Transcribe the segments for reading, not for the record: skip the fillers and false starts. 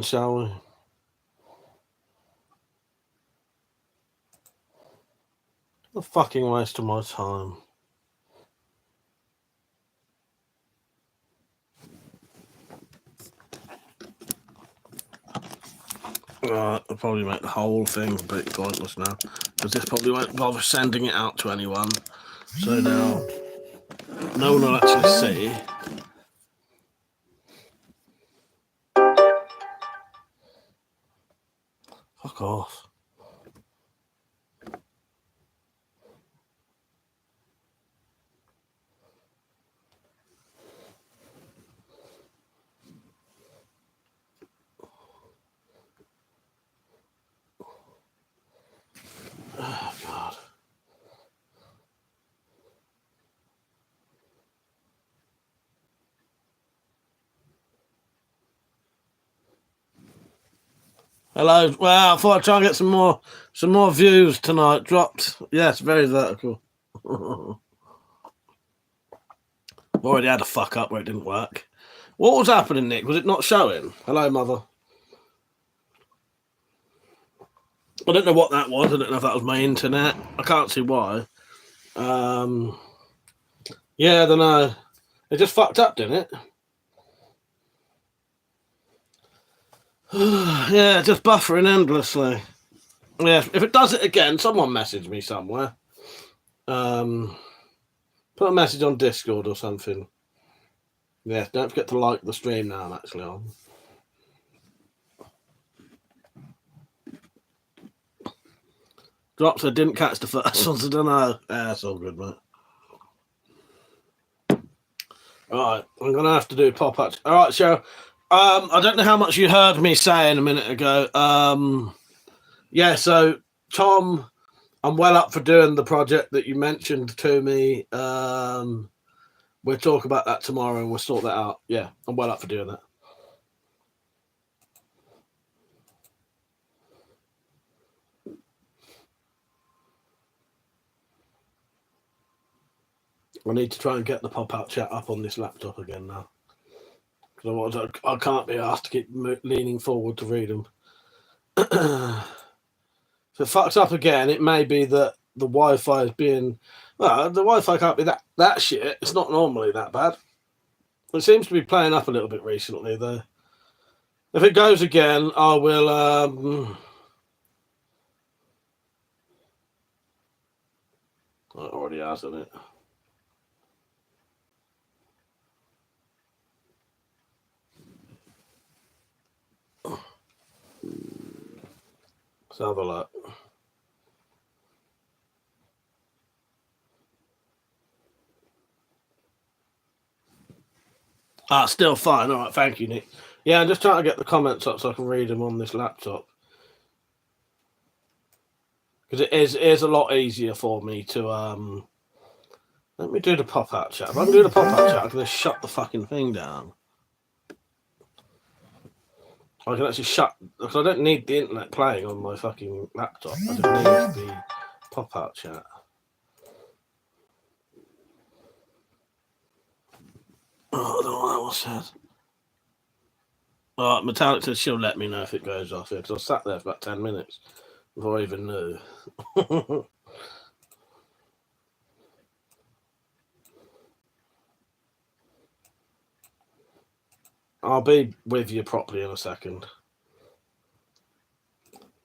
shall we? A fucking waste of my time. I'll probably make the whole thing a bit pointless now, because this probably won't bother sending it out to anyone. So now no one will actually see. Fuck off. Oh, God. Hello. Well, I thought I'd try and get some more views tonight. Dropped. Yes, very vertical. Already had a fuck up where it didn't work. What was happening, Nick? Was it not showing? Hello, mother. I don't know what that was. I don't know if that was my internet. I can't see why. Yeah, I don't know. It just fucked up, didn't it? Yeah, just buffering endlessly. Yeah, if it does it again, someone message me somewhere. Put a message on Discord or something. Yeah, don't forget to like the stream now I'm actually on. Drops, I didn't catch the first ones, I don't know. Yeah, that's all good, mate. Alright, I'm going to have to do pop-ups. Alright, so, I don't know how much you heard me saying a minute ago. Yeah, so, Tom, I'm well up for doing the project that you mentioned to me. We'll talk about that tomorrow and we'll sort that out. Yeah, I'm well up for doing that. I need to try and get the pop-out chat up on this laptop again now. Because I can't be asked to keep leaning forward to read them. If it fucks up again, it may be that the Wi-Fi is being... Well, the Wi-Fi can't be that shit. It's not normally that bad. It seems to be playing up a little bit recently, though. If it goes again, I will... It already has, hasn't it? Let's have a look. Still fine. All right, thank you, Nick. Yeah, I'm just trying to get the comments up so I can read them on this laptop. Because it is a lot easier for me to... Let me do the pop-out chat. If I can do the pop-out chat, I can just shut the fucking thing down. I can actually shut... Because I don't need the internet playing on my fucking laptop. I just need the pop-out chat. Oh, I don't know what that was said. Alright, Metallic says she'll let me know if it goes off here, because I sat there for about 10 minutes before I even knew. I'll be with you properly in a second.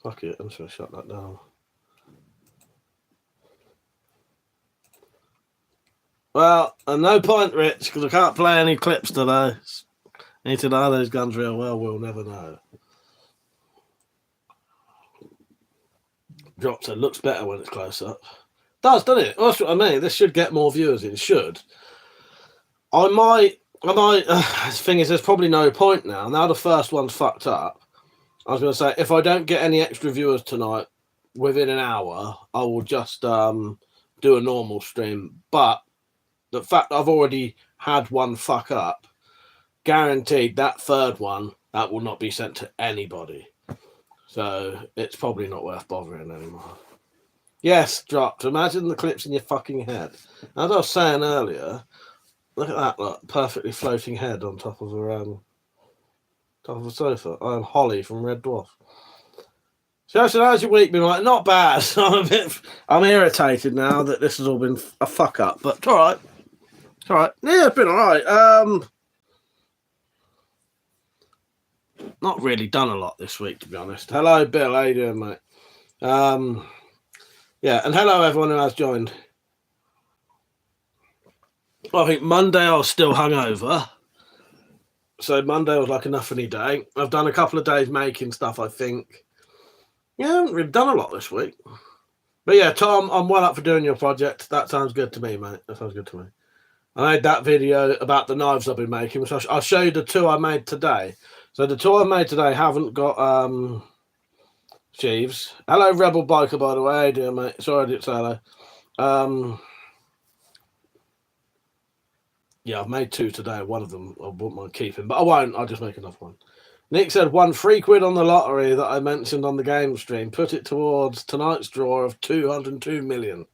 Fuck it, I'm just going to shut that down. Well, and no point, Rich, because I can't play any clips today. Need to know those guns real well, we'll never know. Drops it looks better when it's close up. Does, doesn't it? That's what I mean. This should get more viewers. It should. I might. The thing is, there's probably no point now. Now the first one's fucked up. I was going to say, if I don't get any extra viewers tonight within an hour, I will just do a normal stream. But the fact that I've already had one fuck up, guaranteed that third one, that will not be sent to anybody. So it's probably not worth bothering anymore. Yes, dropped. Imagine the clips in your fucking head. As I was saying earlier, look at that, look, perfectly floating head on top of a top of the sofa. I am Holly from Red Dwarf. So how's your week been like? Not bad. I'm irritated now that this has all been a fuck up, but it's all right. It's all right. Yeah, it's been all right. Not really done a lot this week, to be honest. Hello, Bill. How you doing, mate? Yeah, and hello everyone who has joined. Well, I think Monday I was still hungover. So Monday was like a nothing day. I've done a couple of days making stuff, I think. Yeah, I haven't really done a lot this week. But yeah, Tom, I'm well up for doing your project. That sounds good to me, mate. That sounds good to me. I made that video about the knives I've been making, which I'll show you the two I made today. So the two I made today haven't got sheaves. Hello, Rebel Biker, by the way. How you doing, mate? Sorry I didn't say hello. Yeah, I've made two today. One of them I wouldn't mind keeping, but I won't. I'll just make another one. Nick said, won £3 on the lottery that I mentioned on the game stream. Put it towards tonight's draw of 202 million.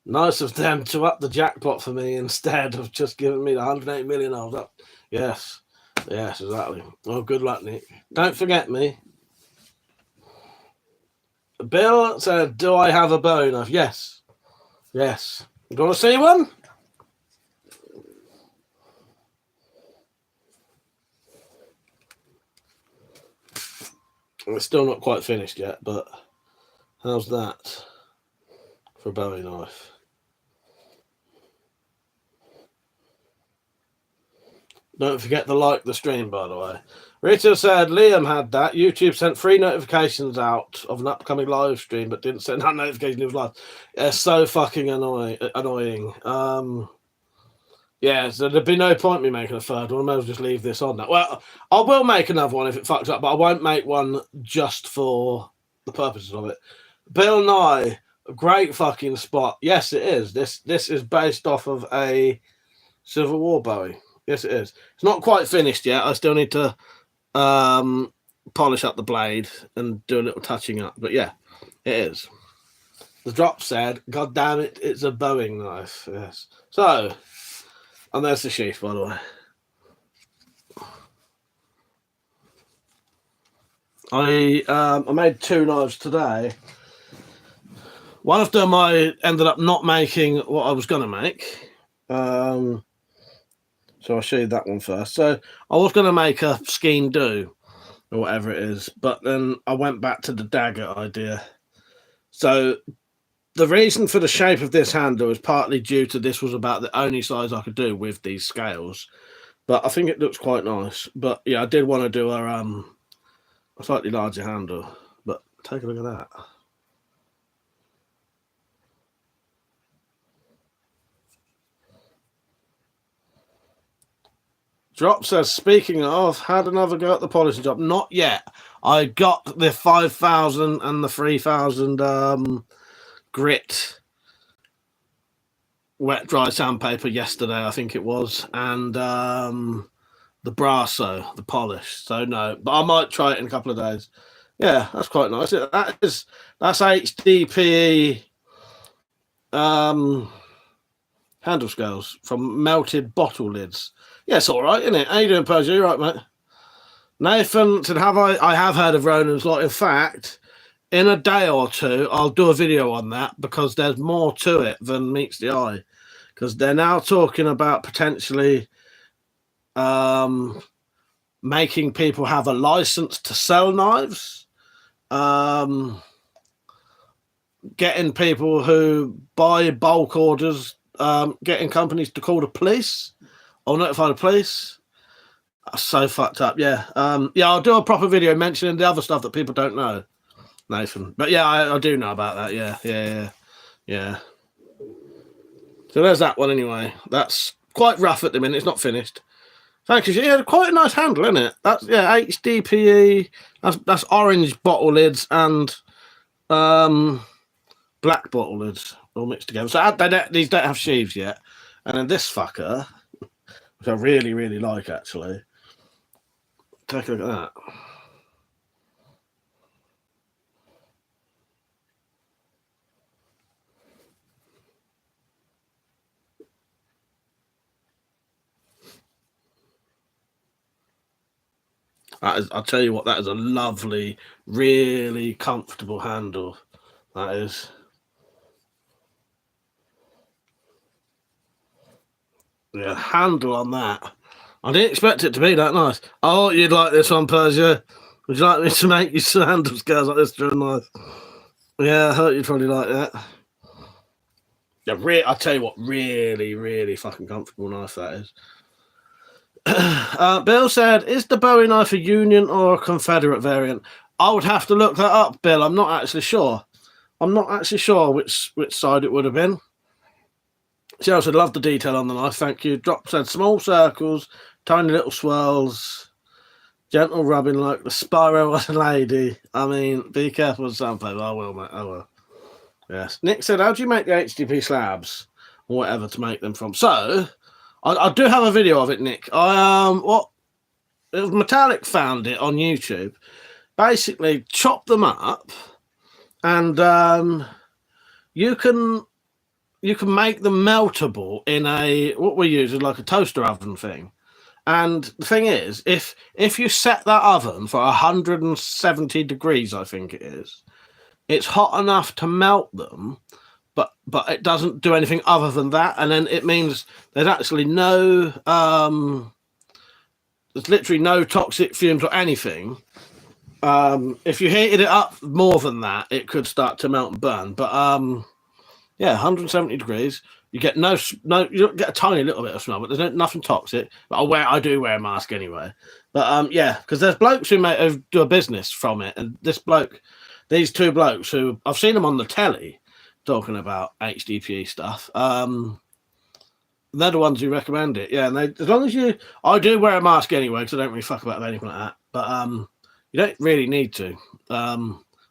Nice of them to up the jackpot for me instead of just giving me the 108 million I was up. Yes, exactly. Oh, good luck, Nick. Don't forget me. Bill said, do I have a bowie knife? Yes. Yes. You want to see one? It's still not quite finished yet, but how's that for a bowie knife? Don't forget to like the stream, by the way. Rita said Liam had that. YouTube sent 3 notifications out of an upcoming live stream, but didn't send that notification it was live. It's so fucking annoying. Yeah, so there'd be no point me making a third one. I may as well just leave this on that. Well, I will make another one if it fucks up, but I won't make one just for the purposes of it. Bill Nye, a great fucking spot. Yes, it is. This is based off of a Civil War bowie. Yes, it is. It's not quite finished yet. I still need to polish up the blade and do a little touching up. But yeah, it is. The drop said, God damn it, it's a Boeing knife. Yes. So, and there's the sheath, by the way. I made 2 knives today. One of them I ended up not making what I was going to make. So I'll show you that one first. So I was going to make a skein do or whatever it is, but then I went back to the dagger idea. So the reason for the shape of this handle is partly due to this was about the only size I could do with these scales. But I think it looks quite nice. But yeah, I did want to do a slightly larger handle. But take a look at that. Drop says, speaking of, had another go at the polishing job. Not yet. I got the 5,000 and the 3,000 grit wet dry sandpaper yesterday, I think it was, and the Brasso, the polish. So no, but I might try it in a couple of days. Yeah, that's quite nice. That's HDPE handle scales from melted bottle lids. Yeah, it's all right, isn't it? How you doing, Persia? You right, mate? Nathan said, I have heard of Ronan's lot. In fact, in a day or two, I'll do a video on that because there's more to it than meets the eye. Because they're now talking about potentially making people have a license to sell knives. Getting people who buy bulk orders, getting companies to call the police or notify the police. That's so fucked up. Yeah. I'll do a proper video mentioning the other stuff that people don't know, Nathan. But yeah, I do know about that. Yeah. So there's that one anyway. That's quite rough at the minute. It's not finished. Thank you. Yeah, quite a nice handle, isn't it? That's HDPE. That's orange bottle lids and black bottle lids all mixed together. So these don't have sheaves yet. And then this fucker, which I really, really like, actually. Take a look at that. I'll tell you what, that is a lovely, really comfortable handle. That is. Yeah, handle on that. I didn't expect it to be that nice. Oh, you'd like this one, Persia. Would you like me to make you some handle scales like this during life? Yeah, I thought you'd probably like that. Yeah, I'll tell you what, really, really fucking comfortable knife that is. Bill said, is the Bowie knife a Union or a Confederate variant? I would have to look that up, Bill. I'm not actually sure. I'm not actually sure which side it would have been. She also loved the detail on the knife. Thank you. Drop said small circles, tiny little swirls, gentle rubbing like the Spyro of a lady. I mean, be careful with sandpaper. I will, mate. I will. Yes. Nick said, how do you make the HDP slabs or whatever to make them from? So, I do have a video of it, Nick. It was Metallic found it on YouTube. Basically, chop them up, and you can make them meltable in what we use is like a toaster oven thing. And the thing is, if you set that oven for 170 degrees, I think it is, it's hot enough to melt them, but it doesn't do anything other than that. And then it means there's actually there's literally no toxic fumes or anything. If you heated it up more than that, it could start to melt and burn. But yeah, 170 degrees. You get no, you don't get a tiny little bit of smell, but there's nothing toxic. But I do wear a mask anyway. But yeah, because there's blokes who do a business from it, and these two blokes who I've seen them on the telly talking about HDPE stuff. They're the ones who recommend it. Yeah, and as long as I do wear a mask anyway because I don't really fuck about anything like that. But you don't really need to.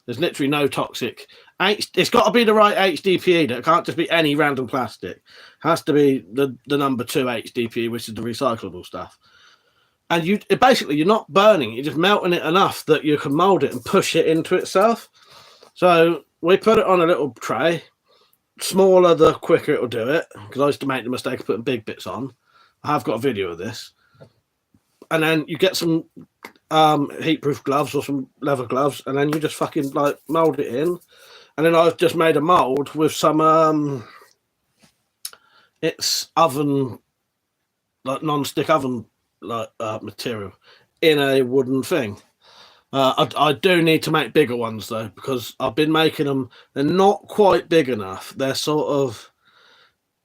There's literally no toxic. It's got to be the right HDPE. It can't just be any random plastic. It has to be the number 2 HDPE, which is the recyclable stuff. And you're not burning it. You're just melting it enough that you can mold it and push it into itself. So we put it on a little tray. Smaller, the quicker it'll do it. Because I used to make the mistake of putting big bits on. I have got a video of this. And then you get some heat-proof gloves or some leather gloves, and then you just fucking like mold it in. And then I've just made a mold with some it's oven, like non-stick oven like material in a wooden thing. I do need to make bigger ones though, because I've been making them. They're not quite big enough. They're sort of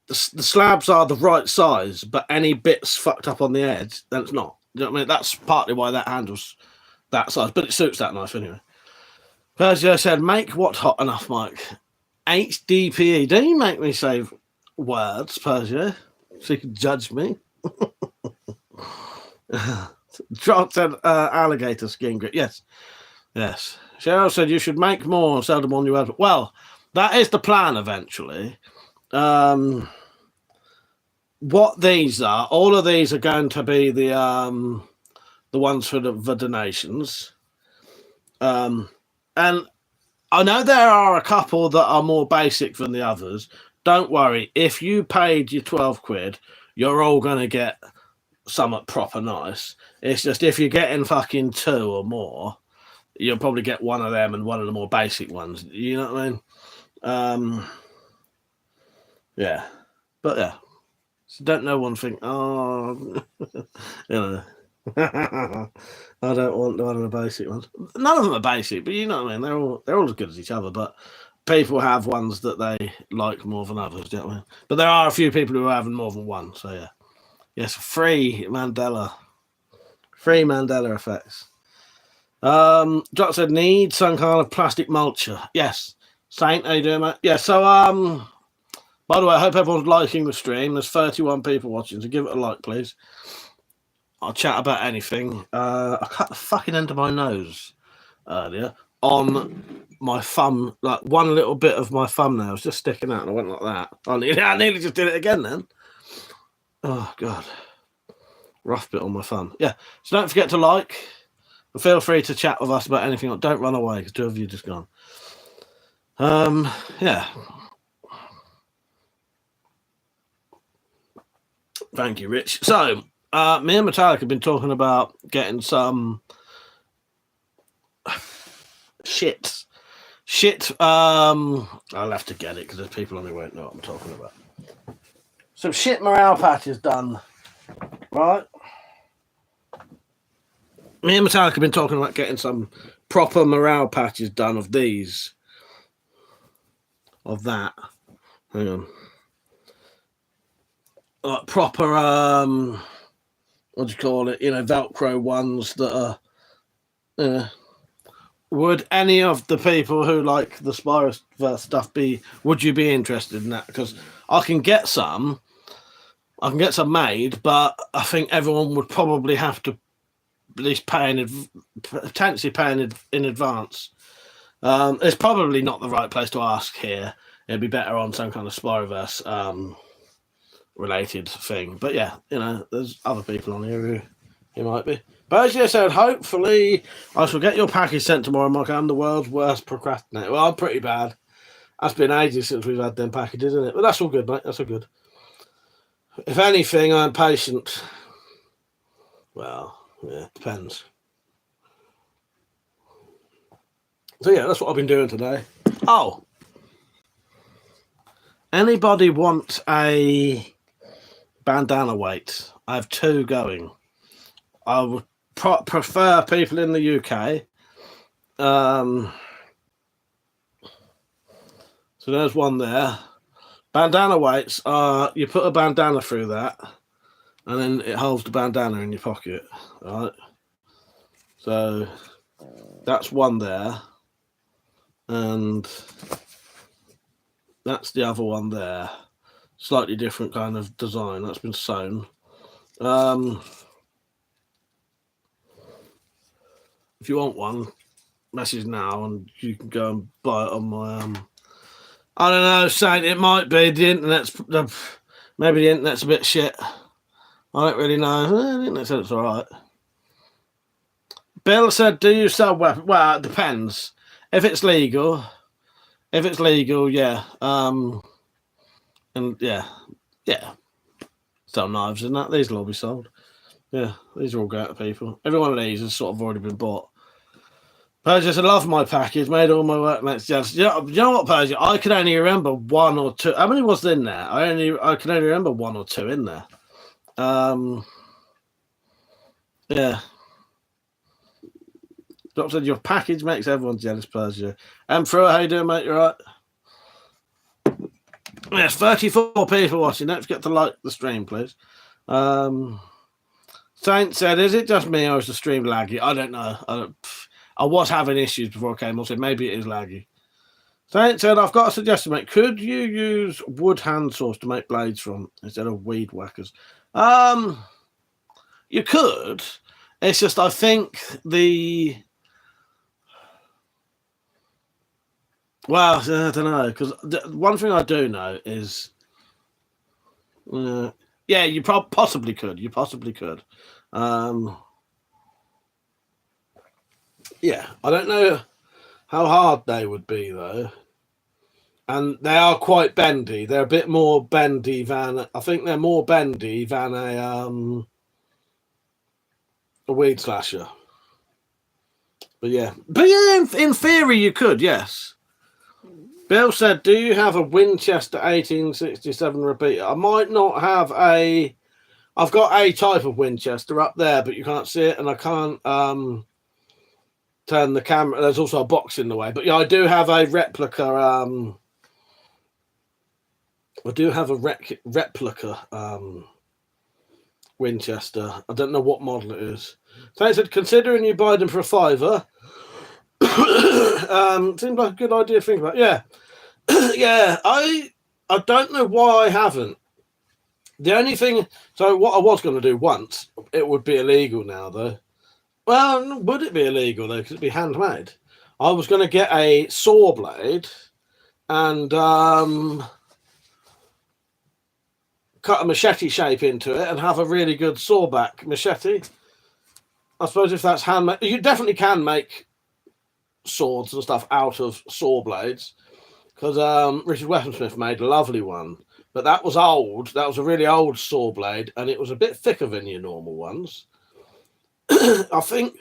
the slabs are the right size, but any bits fucked up on the edge, then it's not. You know what I mean? That's partly why that handle's that size, but it suits that knife anyway. Persia said, make what hot enough, Mike? HDPE. Don't you make me say words, Persia, so you can judge me. Trot said, alligator skin grip. Yes. Cheryl said, you should make more and sell them on your website. Well, that is the plan eventually. What these are, all of these are going to be the ones for the donations. And I know there are a couple that are more basic than the others. Don't worry. If you paid your 12 quid, you're all going to get somewhat proper nice. It's just if you're getting fucking 2 or more, you'll probably get one of them and one of the more basic ones. You know what I mean? Yeah. But yeah. So don't know one thing. Oh, you know. I don't want one of the basic ones. None of them are basic, but you know what I mean. They're all as good as each other. But people have ones that they like more than others. Do you know what I mean? But there are a few people who are having more than one. So yeah, yes, free Mandela effects. Jock said need some kind of plastic mulcher. Yes, Saint, how you doing, mate? Yeah. So by the way, I hope everyone's liking the stream. There's 31 people watching, so give it a like, please. I'll chat about anything. I cut the fucking end of my nose earlier on my thumb. Like one little bit of my thumbnail was just sticking out, and I went like that. I nearly just did it again then. Oh, God. Rough bit on my thumb. Yeah. So don't forget to like. And feel free to chat with us about anything. Don't run away, because 2 of you just gone. Yeah. Thank you, Rich. So, me and Metallic have been talking about getting some shit. I'll have to get it because there's people on who won't know what I'm talking about. Some shit morale patches done, right? Me and Metallica have been talking about getting some proper morale patches done of these. Of that. Hang on. Like proper, what do you call it? Velcro ones that are, would any of the people who like the Spyroverse stuff would you be interested in that? Because I can get some made, but I think everyone would probably have to at least potentially pay in advance. It's probably not the right place to ask here. It'd be better on some kind of Spyroverse related thing. But yeah, there's other people on here who might be. But as you said, hopefully I shall get your package sent tomorrow, Mark. I'm the world's worst procrastinator. Well, I'm pretty bad. That's been ages since we've had them packages, isn't it? But that's all good, mate. That's all good. If anything, I'm patient. Well, yeah, depends. So yeah, that's what I've been doing today. Oh. Anybody want a bandana weight? I have 2 going. I would prefer people in the UK. So there's one there. Bandana weights are, you put a bandana through that and then it holds the bandana in your pocket. Right? So that's one there. And that's the other one there. Slightly different kind of design. That's been sewn. If you want one, message now and you can go and buy it on my I don't know, saying it might be maybe the internet's a bit shit. I don't really know. The internet said it's alright. Bill said, do you sell weapons? Well, it depends. If it's legal, yeah. And yeah. Sell knives and that. These will all be sold. Yeah, these are all go out to people. Every one of these has sort of already been bought. Persia, I love my package. Made all my workmates jealous. You know what, Persia? I can only remember 1 or 2. How many was in there? I can only remember 1 or 2 in there. Yeah. Drop said your package makes everyone jealous, Persia. Through how you doing, mate? You right? Yes, 34 people watching. Don't forget to like the stream, please. Saint said, is it just me or is the stream laggy? I don't know. I was having issues before I came on, so maybe it is laggy. Saint said, I've got a suggestion, mate. Could you use wood hand saws to make blades from instead of weed whackers? You could. It's just, I think well, I don't know, because one thing I do know is, yeah, you possibly could. You possibly could. Yeah, I don't know how hard they would be, though. And they are quite bendy. They're a bit more bendy than... I think they're more bendy than a weed slasher. But yeah. In theory, you could, yes. Bill said, do you have a Winchester 1867 repeater? I might not have a... I've got a type of Winchester up there, but you can't see it, and I can't turn the camera. There's also a box in the way. But yeah, I do have a replica... I do have a replica Winchester. I don't know what model it is. So I said, considering you buy them for $5... seems like a good idea to think about. Yeah. Yeah, I don't know why I haven't. The only thing, so what I was going to do once, it would be illegal now though. Well, would it be illegal though? Because it'd be handmade. I was going to get a saw blade and cut a machete shape into it and have a really good sawback machete. I suppose if that's handmade, you definitely can make swords and stuff out of saw blades, because Richard Weaponsmith made a lovely one, but that was old. That was a really old saw blade, and it was a bit thicker than your normal ones. I think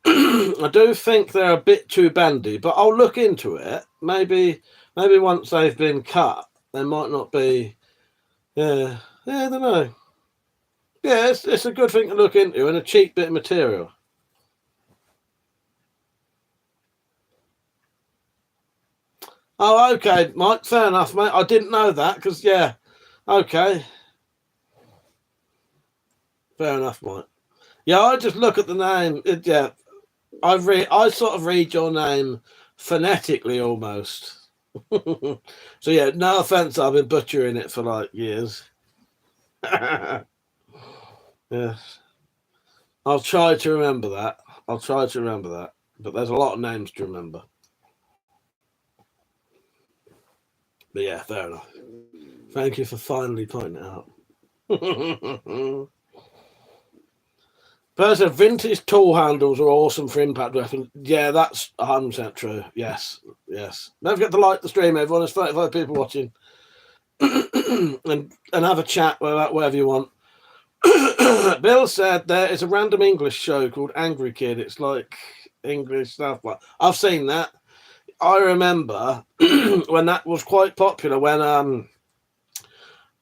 I do think they're a bit too bendy, but I'll look into it. Maybe once they've been cut, they might not be. Yeah, I don't know. Yeah, it's a good thing to look into and a cheap bit of material. Oh, okay, Mike. Fair enough, mate. I didn't know that because yeah. Okay. Fair enough, Mike. Yeah, I just look at the name. Yeah, I sort of read your name phonetically almost. So yeah, no offense, I've been butchering it for like years. Yes, I'll try to remember that. But there's a lot of names to remember. But yeah, fair enough. Thank you for finally pointing it out. Person, vintage tool handles are awesome for impact weapons. Yeah, that's 100% true. Yes. Don't forget to like the stream, everyone. There's 35 people watching. and have a chat about whatever you want. Bill said there is a random English show called Angry Kid. It's like English stuff. I've seen that. I remember when that was quite popular when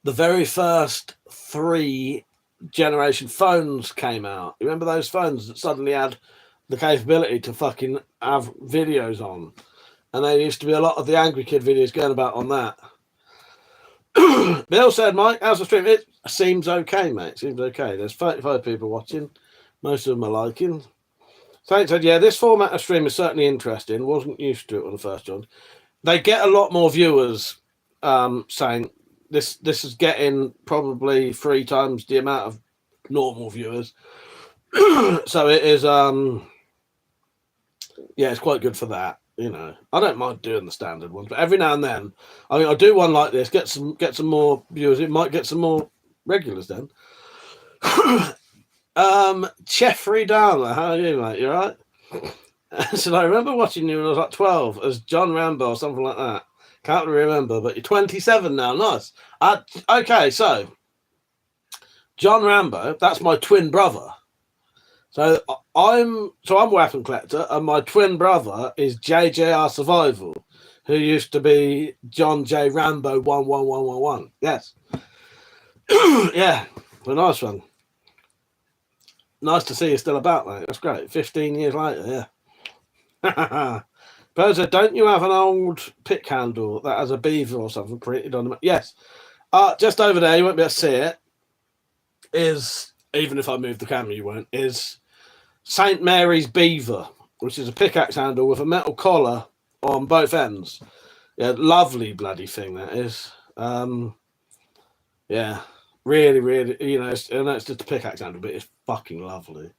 the very first 3 generation phones came out. You remember those phones that suddenly had the capability to fucking have videos on? And there used to be a lot of the Angry Kid videos going about on that. Bill said, Mike, how's the stream? It seems okay, mate. Seems okay. There's 35 people watching. Most of them are liking. Saint said, yeah, this format of stream is certainly interesting. Wasn't used to it when I first joined. They get a lot more viewers, saying this is getting probably 3 times the amount of normal viewers. So it is it's quite good for that. You know, I don't mind doing the standard ones, but every now and then, I mean, I'll do one like this, get some more viewers. It might get some more regulars then. Jeffrey Dahmer, how are you, mate? You all right? So I remember watching you when I was like 12 as John Rambo or something like that. Can't really remember, but you're 27 now. Nice. Okay, so John Rambo, that's my twin brother. So I'm WeaponCollector, and my twin brother is JJR Survival, who used to be John J Rambo 11111. Yes. Yeah, a nice one. Nice to see you still about, mate. That's great. 15 years later, yeah. Bozo, don't you have an old pick handle that has a beaver or something printed on them? Yes. Just over there, you won't be able to see it. Is, even if I move the camera, you won't, is St. Mary's Beaver, which is a pickaxe handle with a metal collar on both ends. Yeah, lovely bloody thing that is. Yeah, really, really, you know, it's just a pickaxe handle, but it's fucking lovely.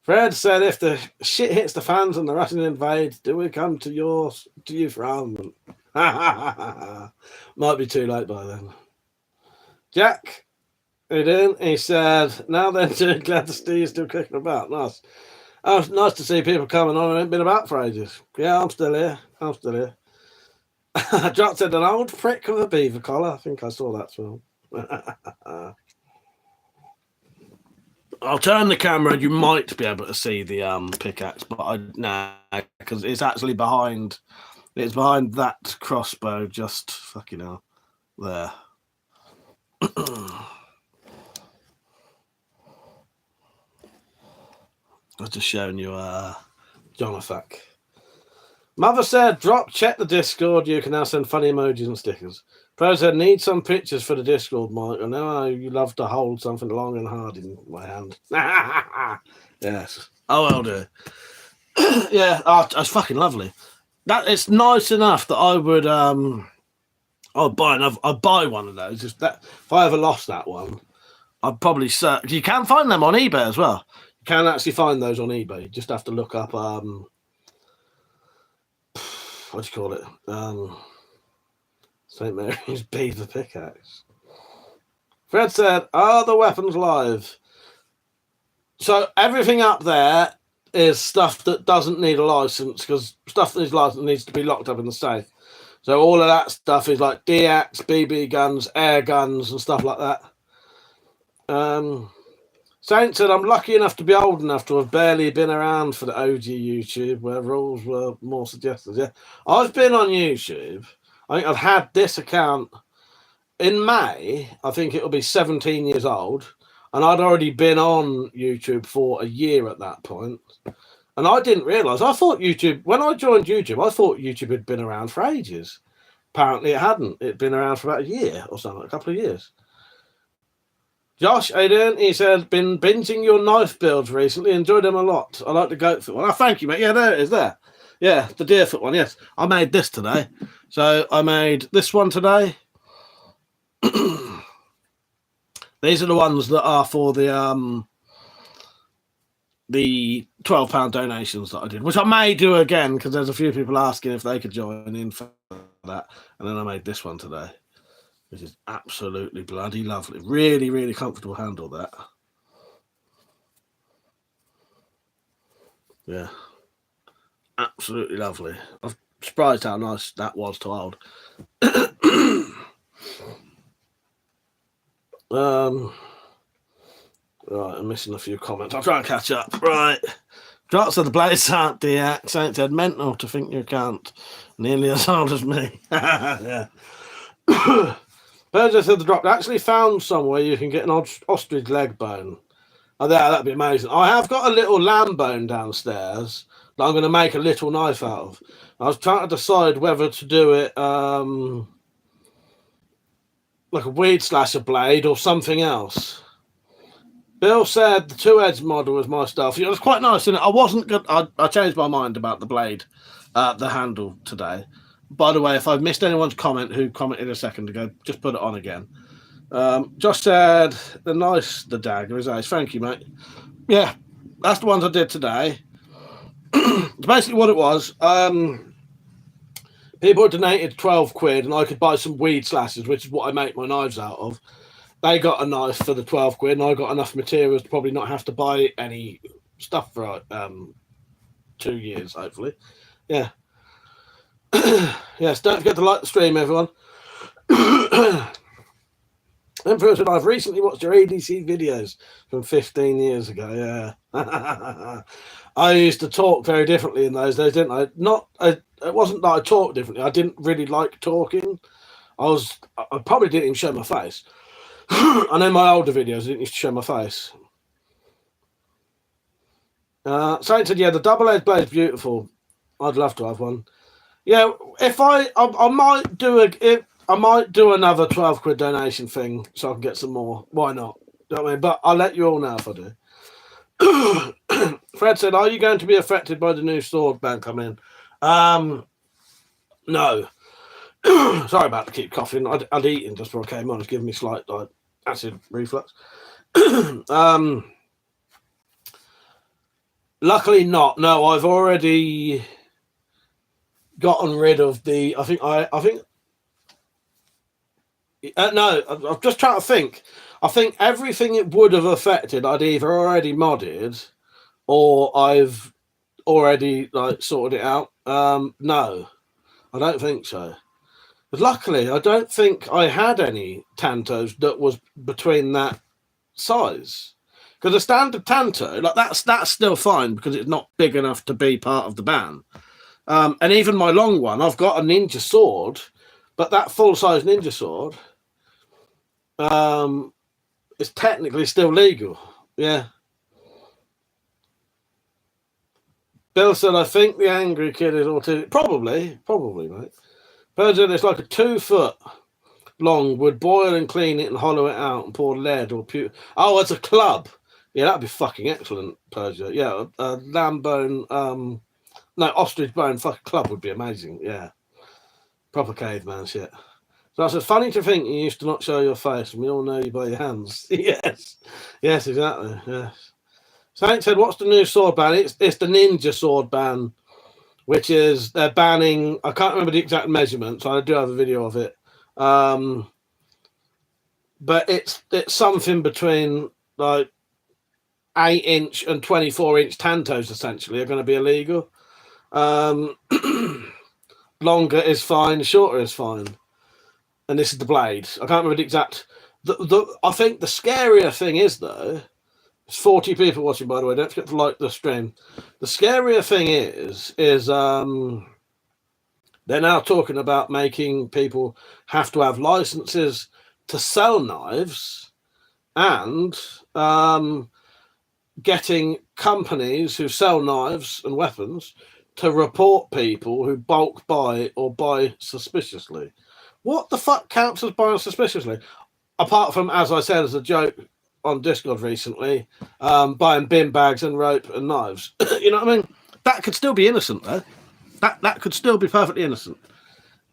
Fred said, if the shit hits the fans and the Russian invade, do we come to you for armament? Might be too late by then. Jack, how you doing? He said, now then, glad to see you still kicking about. Nice. Oh, it's nice to see people coming on. I haven't been about for ages. Yeah, I'm still here. Jack said, an old prick with a beaver collar. I think I saw that film. I'll turn the camera and you might be able to see the pickaxe, but because it's actually behind. It's behind that crossbow, just fucking hell. There. I've just shown you Jonathan. Mother said, check the Discord. You can now send funny emojis and stickers. Pro said, need some pictures for the Discord, Mike. I know you love to hold something long and hard in my hand. Yes. Oh, well, do. Yeah, that's fucking lovely. That it's nice enough that I would I'd buy one of those. If I ever lost that one, I'd probably search. You can find them on eBay as well. You can actually find those on eBay. You just have to look up what do you call it? St. Mary's Beaver pickaxe. Fred said, are the weapons live? So everything up there is stuff that doesn't need a license, because stuff that needs a license needs to be locked up in the safe. So all of that stuff is like DX, BB guns, air guns, and stuff like that. Saint said, I'm lucky enough to be old enough to have barely been around for the OG YouTube where rules were more suggested. Yeah, I've been on YouTube. I think I've had this account in May. I think it'll be 17 years old. And I'd already been on YouTube for a year at that point. And I didn't realise. I thought YouTube, when I joined YouTube, I thought YouTube had been around for ages. Apparently it hadn't. It'd been around for about a year or something, a couple of years. Josh Aiden, he said, been binging your knife builds recently. Enjoyed them a lot. I like the goat foot one. Oh, thank you, mate. Yeah, there it is there. Yeah, the deer foot one, yes. I made this today. So I made this one today. These are the ones that are for the £12 donations that I did, which I may do again because there's a few people asking if they could join in for that. And then I made this one today, which is absolutely bloody lovely. Really, really comfortable handle, that. Yeah. Absolutely lovely. I'm surprised how nice that was to hold. Right, I'm missing a few comments. I'll try and catch up. Right. Drops of the blades aren't DX. Saint said, mental to think you can't. Nearly as old as me. Yeah. Persia said the drop actually found somewhere you can get an ostrich leg bone. Oh, yeah, that'd be amazing. I have got a little lamb bone downstairs that I'm going to make a little knife out of. I was trying to decide whether to do it like a weed slasher blade or something else. Bill said the 2-edge model was my stuff. It was quite nice, isn't it? I wasn't good. I changed my mind about the blade, the handle today. By the way, if I've missed anyone's comment who commented a second ago, just put it on again. Josh said the dagger is ace. Thank you, mate. Yeah, that's the ones I did today. Basically what it was, people donated 12 quid and I could buy some weed slashes, which is what I make my knives out of. They got a knife for the 12 quid and I got enough materials to probably not have to buy any stuff for 2 years, hopefully. Yeah. Yes, don't forget to like the stream, everyone. Emperor said, I've recently watched your ADC videos from 15 years ago. Yeah. I used to talk very differently in those days, didn't I? It wasn't that I talked differently. I didn't really like talking. I probably didn't even show my face. I know my older videos, I didn't used to show my face. Saint said, yeah, the double-edged blade's beautiful. I'd love to have one. Yeah, if I might do another 12 quid donation thing so I can get some more. Why not? You know what I mean? But I'll let you all know if I do. Fred said, are you going to be affected by the new sword ban coming in? No. Sorry about to keep coughing. I'd eaten just before I came on. It's giving me slight acid reflux. Luckily not. No, I've already gotten rid of the. No, I'm just trying to think. I think everything it would have affected, I'd either already modded, or I've already sorted it out. No, I don't think so. But luckily, I don't think I had any Tantos that was between that size. Because a standard Tanto, that's still fine because it's not big enough to be part of the ban. And even my long one, I've got a ninja sword, but that full-size ninja sword is technically still legal. Yeah. Bill said, I think the angry kid is autistic. Probably, mate. Virgin, it's like a 2 foot long, would boil and clean it and hollow it out and pour lead or Oh, it's a club. Yeah, that'd be fucking excellent, Persia. Yeah, lamb bone, ostrich bone fucking club would be amazing. Yeah. Proper caveman shit. So I said, funny to think you used to not show your face and we all know you by your hands. Yes. Yes, exactly. Yes. Saint said, what's the new sword ban? It's the ninja sword ban, which is they're banning, I can't remember the exact measurements. I do have a video of it. But it's something between 8-inch and 24-inch Tantos essentially are going to be illegal. Longer is fine, shorter is fine. And this is the blade. I can't remember the exact. I think the scarier thing is though, There's 40 people watching, by the way. Don't forget to like the stream. The scarier thing is they're now talking about making people have to have licenses to sell knives and getting companies who sell knives and weapons to report people who bulk buy or buy suspiciously. What the fuck counts as buying suspiciously? Apart from, as I said as a joke on Discord recently, buying bin bags and rope and knives. You know what I mean? That could still be innocent, though. That could still be perfectly innocent.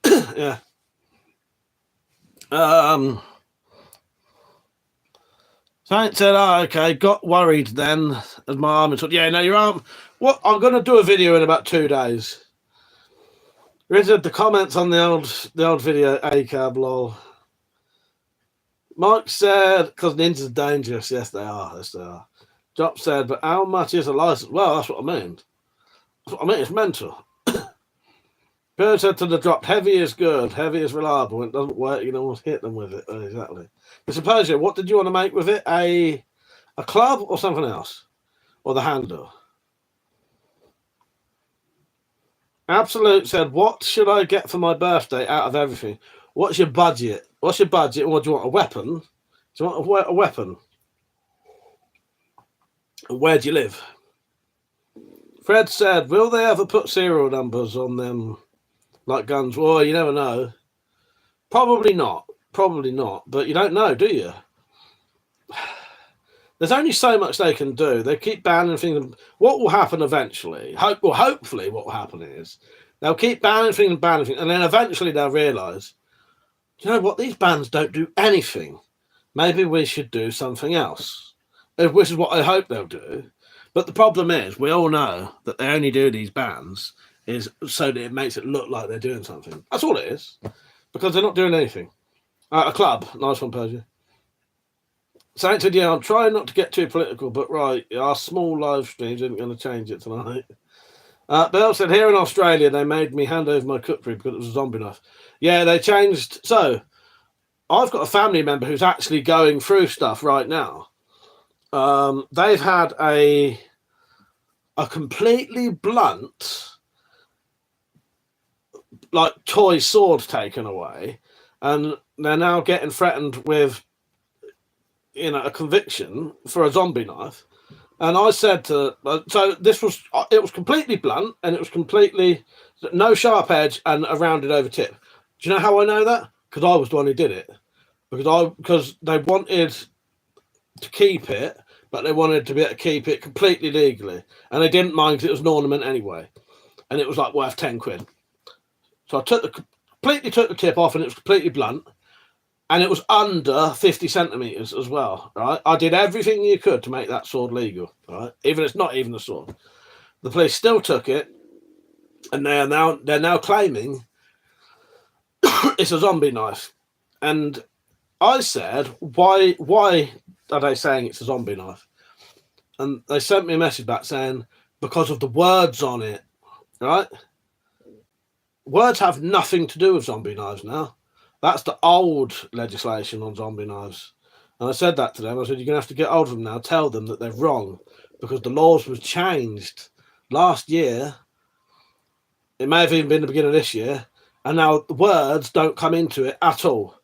Yeah. Saint said, "Oh, okay, got worried then as my arm is." Yeah, no, your arm. What? I'm going to do a video in about 2 days. Richard, the comments on the old video, ACAB, lol. Mike said, because ninjas are dangerous. Yes, they are. Yes, they are. Job said, but how much is a license? Well, that's what I mean. That's what I mean. It's mental. Bird said to the drop, heavy is good, heavy is reliable. When it doesn't work, you can almost hit them with it. Oh, exactly. But suppose you, what did you want to make with it? A club or something else? Or the handle? Absolute said, what should I get for my birthday out of everything? What's your budget? What's your budget? What do you want? A weapon? Do you want a weapon? And where do you live? Fred said, will they ever put serial numbers on them like guns? Well, you never know. Probably not. Probably not. But you don't know, do you? There's only so much they can do. They keep banning things. What will happen eventually? Hopefully what will happen is they'll keep banning things, and then eventually they'll realise, you know what, these bans don't do anything. Maybe we should do something else. Which is what I hope they'll do. But the problem is, we all know that they only do these bans is so that it makes it look like they're doing something. That's all it is. Because they're not doing anything. A club. Nice one, Persia. Saint said, yeah, I'm trying not to get too political, but right, our small live streams isn't going to change it tonight. Bill said, here in Australia, they made me hand over my cutlery because it was a zombie knife. Yeah, they changed. So, I've got a family member who's actually going through stuff right now. They've had a completely blunt, like, toy sword taken away, and they're now getting threatened with, you know, a conviction for a zombie knife. And I said to, so it was completely blunt, and it was completely no sharp edge and a rounded over tip. Do you know how I know that? Because I was the one who did it. Because they wanted to keep it, but they wanted to be able to keep it completely legally, and they didn't mind because it was an ornament anyway, and it was like worth 10 quid. So I completely took the tip off, and it was completely blunt. And it was under 50 centimeters as well, right? I did everything you could to make that sword legal, right? Even it's not even a sword. The police still took it, and they're now claiming it's a zombie knife. And I said, why are they saying it's a zombie knife? And they sent me a message back saying, because of the words on it, right? Words have nothing to do with zombie knives now. That's the old legislation on zombie knives. And I said that to them. I said, you're going to have to get hold of them now. Tell them that they're wrong because the laws was changed last year. It may have even been the beginning of this year. And now the words don't come into it at all.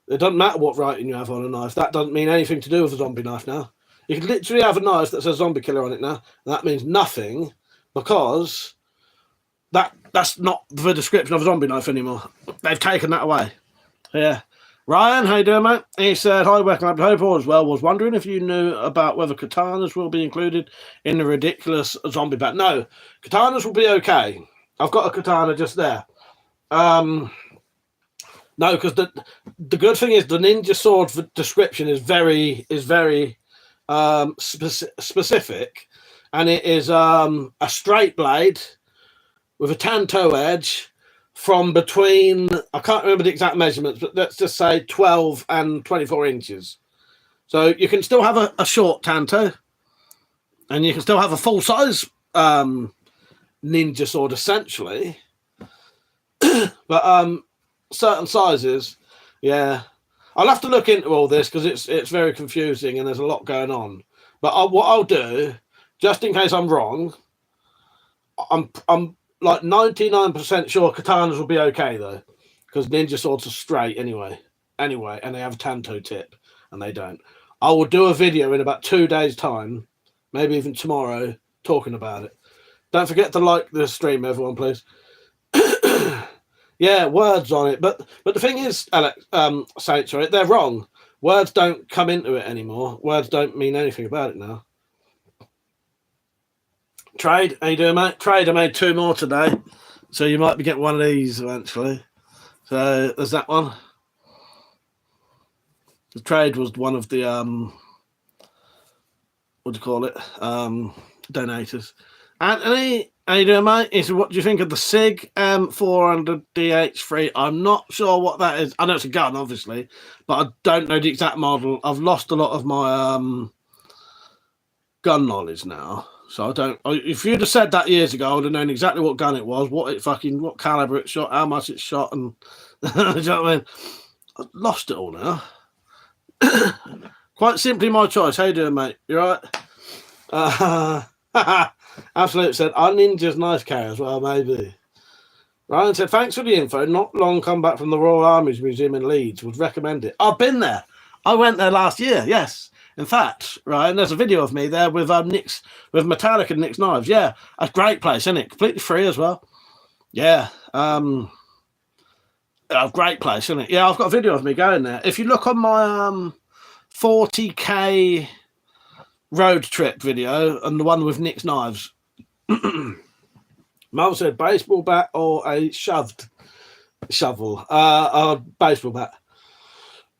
It doesn't matter what writing you have on a knife. That doesn't mean anything to do with a zombie knife now. You can literally have a knife that says zombie killer on it now. And that means nothing because that's not the description of a zombie knife anymore. They've taken that away. Yeah. Ryan, how you doing, mate? He said, hi, welcome up to Hope all as well. Was wondering if you knew about whether katanas will be included in the ridiculous zombie ban. No, katanas will be okay. I've got a katana just there. No, because the good thing is the ninja sword description is very specific, and it is a straight blade with a tanto edge from between, I can't remember the exact measurements, but let's just say 12 and 24 inches. So you can still have a short tanto, and you can still have a full size ninja sword essentially. But certain sizes, yeah. I'll have to look into all this because it's very confusing and there's a lot going on. But what I'll do, just in case I'm wrong, I'm like 99% sure katanas will be okay though, because ninja swords are straight anyway, and they have a tanto tip, and they don't. I will do a video in about 2 days' time, maybe even tomorrow, talking about it. Don't forget to like the stream, everyone, please. Yeah, words on it, but the thing is, Alex, Saints, right? They're wrong. Words don't come into it anymore. Words don't mean anything about it now. Trade, how you doing, mate? Trade, I made 2 more today, so you might be getting one of these eventually. So there's that one. The trade was one of the what do you call it? Donators. Anthony, how you doing, mate? He said, what do you think of the SIG 400 DH3? I'm not sure what that is. I know it's a gun, obviously, but I don't know the exact model. I've lost a lot of my gun knowledge now. So I don't. If you'd have said that years ago, I would have known exactly what gun it was, what caliber it shot, how much it shot, and do you know what I mean? I've lost it all now. Quite simply my choice. How you doing, mate? You right? Absolute said, our ninja's nice carry as well, maybe. Ryan said, thanks for the info. Not long come back from the Royal Army's Museum in Leeds. Would recommend it. I've been there. I went there last year, yes. In fact, Ryan, there's a video of me there with Nick's, with Metallic and Nick's Knives. Yeah, a great place, isn't it? Completely free as well. Yeah. A great place, isn't it? Yeah, I've got a video of me going there. If you look on my 40k road trip video and the one with Nick's Knives, Mum said baseball bat or a shoved shovel. A baseball bat.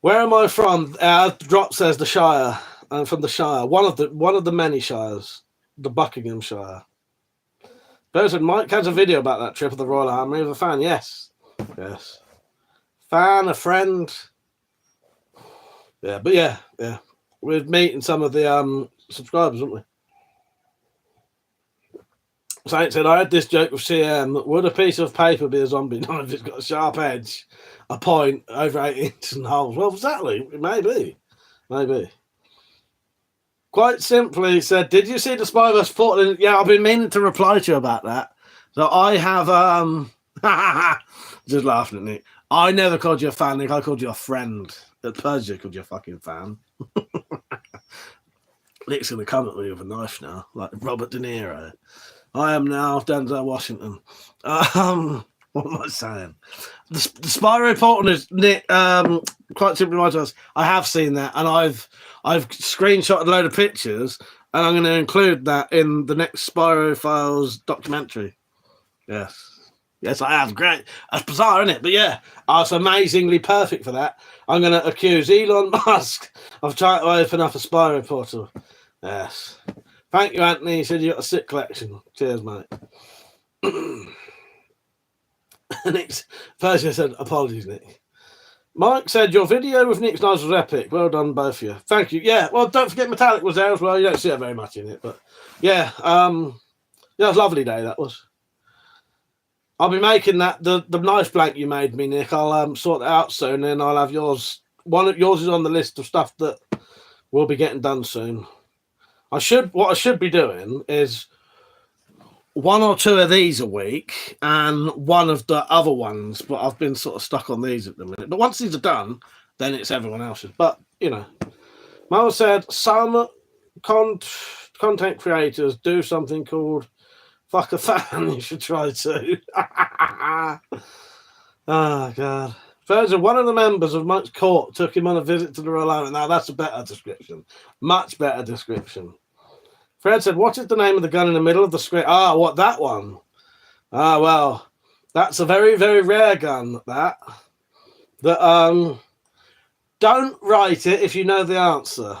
Where am I from? Drop says the Shire. I'm from the Shire. One of the many shires. The Buckinghamshire. Person Mike has a video about that trip of the Royal Army with a fan. Yes. Yes. Fan, a friend. Yeah, but yeah. We're meeting some of the subscribers, aren't we? Saint said, I had this joke with CM. Would a piece of paper be a zombie knife if it's got a sharp edge, a point, over 8 inches and holes? Well, exactly. Maybe. Quite simply said, did you see the Spy vs. Portland? Yeah, I've been meaning to reply to you about that. So I have, just laughing at Nick. I never called you a fan, Nick. I called you a friend. At Persia called you a fucking fan. Nick's going to come at me with a knife now, like Robert De Niro. I am now Denzel Washington. What am I saying? The Spyro Portland is Nick. Quite simply, my choice. I have seen that, and I've screenshotted a load of pictures, and I'm going to include that in the next Spyro Files documentary. Yes, I have. Great. That's bizarre, isn't it? But yeah, I was amazingly perfect for that. I'm going to accuse Elon Musk of trying to open up a Spyro portal. Yes. Thank you, Anthony. He said you got a sick collection. Cheers, mate. Nick's Persia said, apologies, Nick. Mike said, your video with Nick's Knives was epic. Well done, both of you. Thank you. Yeah, well, don't forget Metallic was there as well. You don't see it very much in it, but yeah. It was a lovely day, that was. I'll be making that, the knife blank you made me, Nick. I'll sort that out soon, and I'll have yours. Yours is on the list of stuff that will be getting done soon. What I should be doing is 1 or 2 of these a week and one of the other ones, but I've been sort of stuck on these at the minute. But once these are done, then it's everyone else's. But, you know, Mel said some content creators do something called fuck a fan. You should try to. Oh, God. Further, one of the members of Mike's court took him on a visit to the Royal Army. Now, that's a better description. Much better description. Fred said, what is the name of the gun in the middle of the screen? Ah, what, that one? Ah, well, that's a very, very rare gun, that. Don't write it if you know the answer.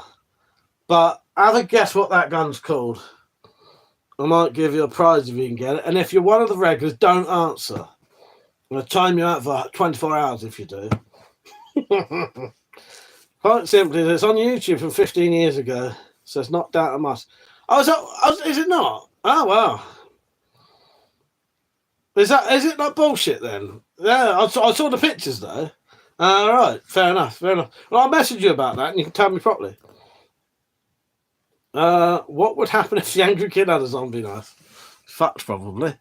But have a guess what that gun's called. I might give you a prize if you can get it. And if you're one of the regulars, don't answer. I'm going to time you out for 24 hours if you do. Quite simply, it's on YouTube from 15 years ago. So it's not down to us. Is it not? Oh, wow. Is it not bullshit then? Yeah, I saw the pictures though. All right, fair enough. Well, I'll message you about that and you can tell me properly. What would happen if the angry kid had a zombie knife? Fucked, probably.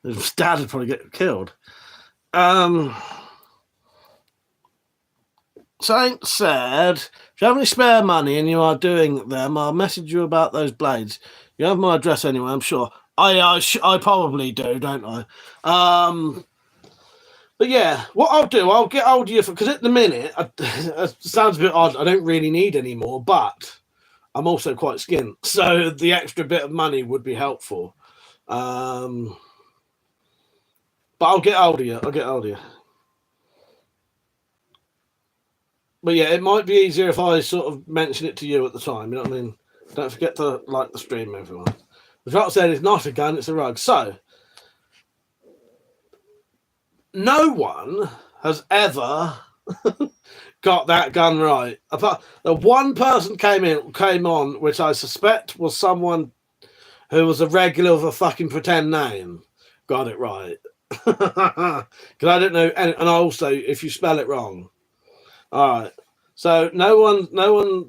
His dad would probably get killed. Saint said, if you have any spare money and you are doing them, I'll message you about those blades. You have my address anyway, I'm sure. I probably do, don't I? But yeah, what I'll do, I'll get hold of you because at the minute, it sounds a bit odd. I don't really need any more, but I'm also quite skint, so the extra bit of money would be helpful. But I'll get hold of you. But yeah, it might be easier if I sort of mention it to you at the time. You know what I mean? Don't forget to like the stream, everyone. The drop said it's not a gun, it's a rug. So, no one has ever got that gun right. Apart, the one person came on, which I suspect was someone who was a regular with a fucking pretend name, got it right. Because I don't know, and also if you spell it wrong. All right. So no one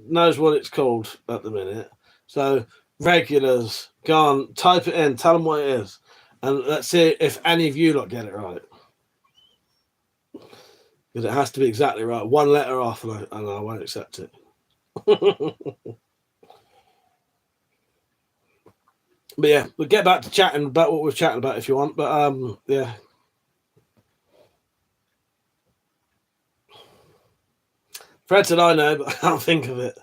knows what it's called at the minute. So regulars, go on, type it in, tell them what it is, and let's see if any of you lot get it right. Because it has to be exactly right. One letter off, and I won't accept it. But yeah, we'll get back to chatting about what we're chatting about if you want. But yeah. Fred said I know, but I can't think of it.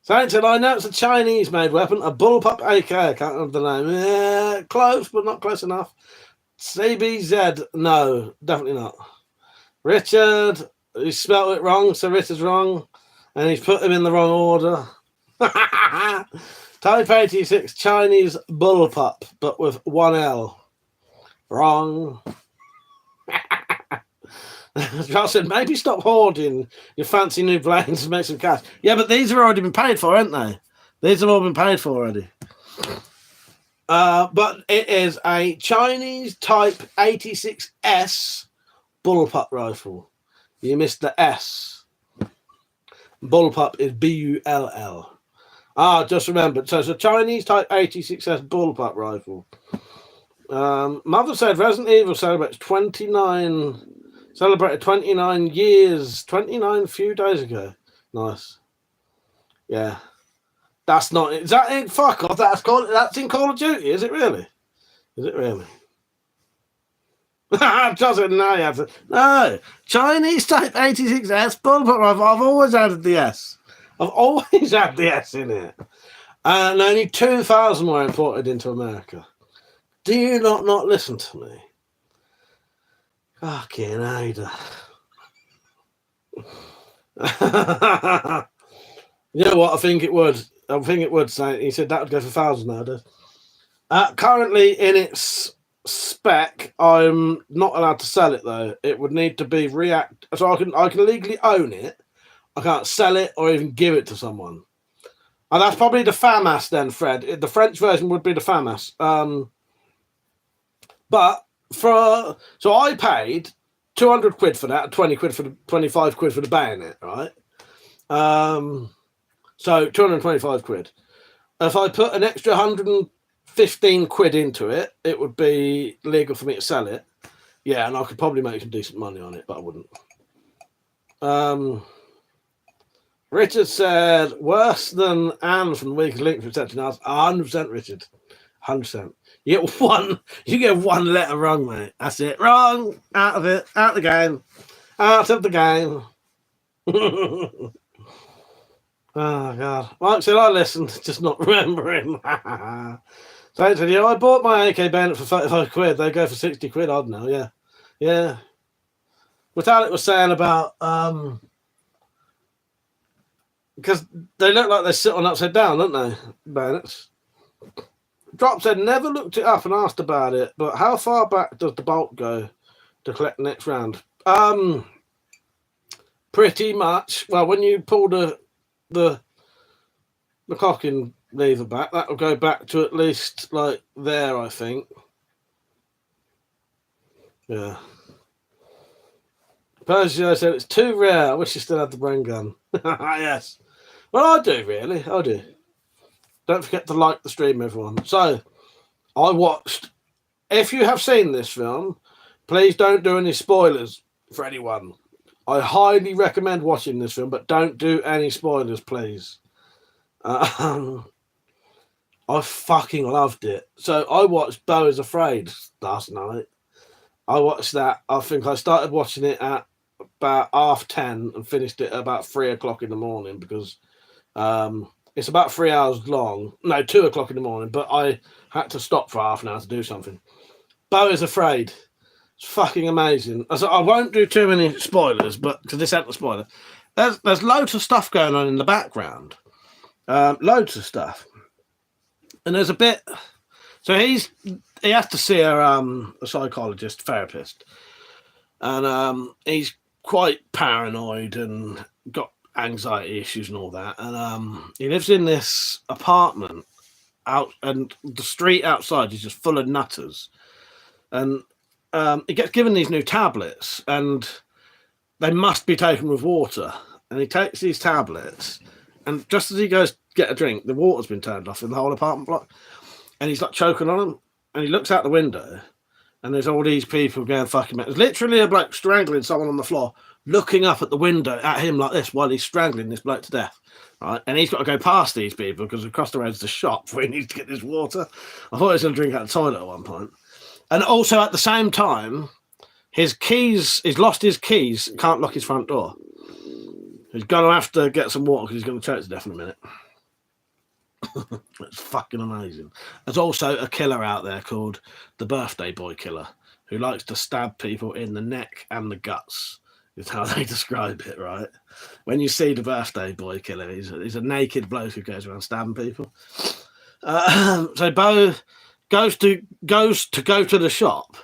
Saint said I know it's a Chinese-made weapon, a bullpup AK. I can't remember the name. Yeah, close, but not close enough. CBZ, no, definitely not. Richard, he spelled it wrong, so Richard's wrong, and he's put him in the wrong order. Type 86 Chinese bullpup, but with one L. Wrong. Josh said, maybe stop hoarding your fancy new blades and make some cash. Yeah, but these have already been paid for, haven't they? These have all been paid for already. But it is a Chinese Type 86S bullpup rifle. You missed the S. Bullpup is B-U-L-L. Just remembered. So it's a Chinese Type 86S bullpup rifle. Mother said Resident Evil celebrated 29 years, 29 few days ago. Nice. Yeah. That's not it. Is that in fuck off? That's in Call of Duty, is it really? Is it really? Doesn't know. No. Chinese Type 86S bullpup rifle. I've always added the S. I've always had the S in it. And only 2,000 were imported into America. Do you not listen to me? Fucking Ada. You know what? I think it would say. He said that would go for 1,000 nowadays. Currently in its spec, I'm not allowed to sell it though. It would need to be so I can legally own it. I can't sell it or even give it to someone. And that's probably the FAMAS then, Fred. The French version would be the FAMAS. But so I paid 200 quid for that, 20 quid for 25 quid for the bayonet, right? So 225 quid. If I put an extra 115 quid into it, it would be legal for me to sell it. Yeah, and I could probably make some decent money on it, but I wouldn't. Richard said, worse than Anne from the Week of Link for accepting us. 100%, Richard. 100%. You get one letter wrong, mate. That's it. Wrong. Out of it. Out of the game. Out of the game. Oh, God. Mike said, I listened, just not remembering. So I said, yeah, I bought my AK bayonet for 35 quid. They go for 60 quid odd now, yeah. Yeah. What Alec was saying about, because they look like they sit on upside down, don't they? Bayonets. Drop said, never looked it up and asked about it, but how far back does the bolt go to collect the next round? Pretty much. Well, when you pull the cocking lever back, that will go back to at least like there, I think. Yeah. Persia said it's too rare. I wish you still had the brain gun. Yes. Well, I do, really. I do. Don't forget to like the stream, everyone. So, I watched. If you have seen this film, please don't do any spoilers for anyone. I highly recommend watching this film, but don't do any spoilers, please. I fucking loved it. So I watched Beau is Afraid last night. I watched that. I think I started watching it at about 10:30 and finished it at about 3 o'clock in the morning because it's about 3 hours long. No, 2 o'clock in the morning, but I had to stop for half an hour to do something. Beau is Afraid. It's fucking amazing. I won't do too many spoilers, but because this ain't a spoiler. There's loads of stuff going on in the background. Loads of stuff. And there's a bit. So he has to see a psychologist, therapist, and he's quite paranoid and got anxiety issues and all that. And he lives in this apartment out, and the street outside is just full of nutters. And he gets given these new tablets, and they must be taken with water. And he takes these tablets, and just as he goes to get a drink, the water's been turned off in the whole apartment block. And he's like choking on them. And he looks out the window, and there's all these people going fucking mad. There's literally a bloke strangling someone on the floor, looking up at the window at him like this while he's strangling this bloke to death. Right? And he's got to go past these people because across the road's the shop where he needs to get this water. I thought he was going to drink out the toilet at one point. And also at the same time, he's lost his keys, can't lock his front door. He's going to have to get some water because he's going to choke to death in a minute. It's fucking amazing. There's also a killer out there called the Birthday Boy Killer who likes to stab people in the neck and the guts, is how they describe it, right? When you see the Birthday Boy Killer, he's a naked bloke who goes around stabbing people. So Beau goes to go to the shop,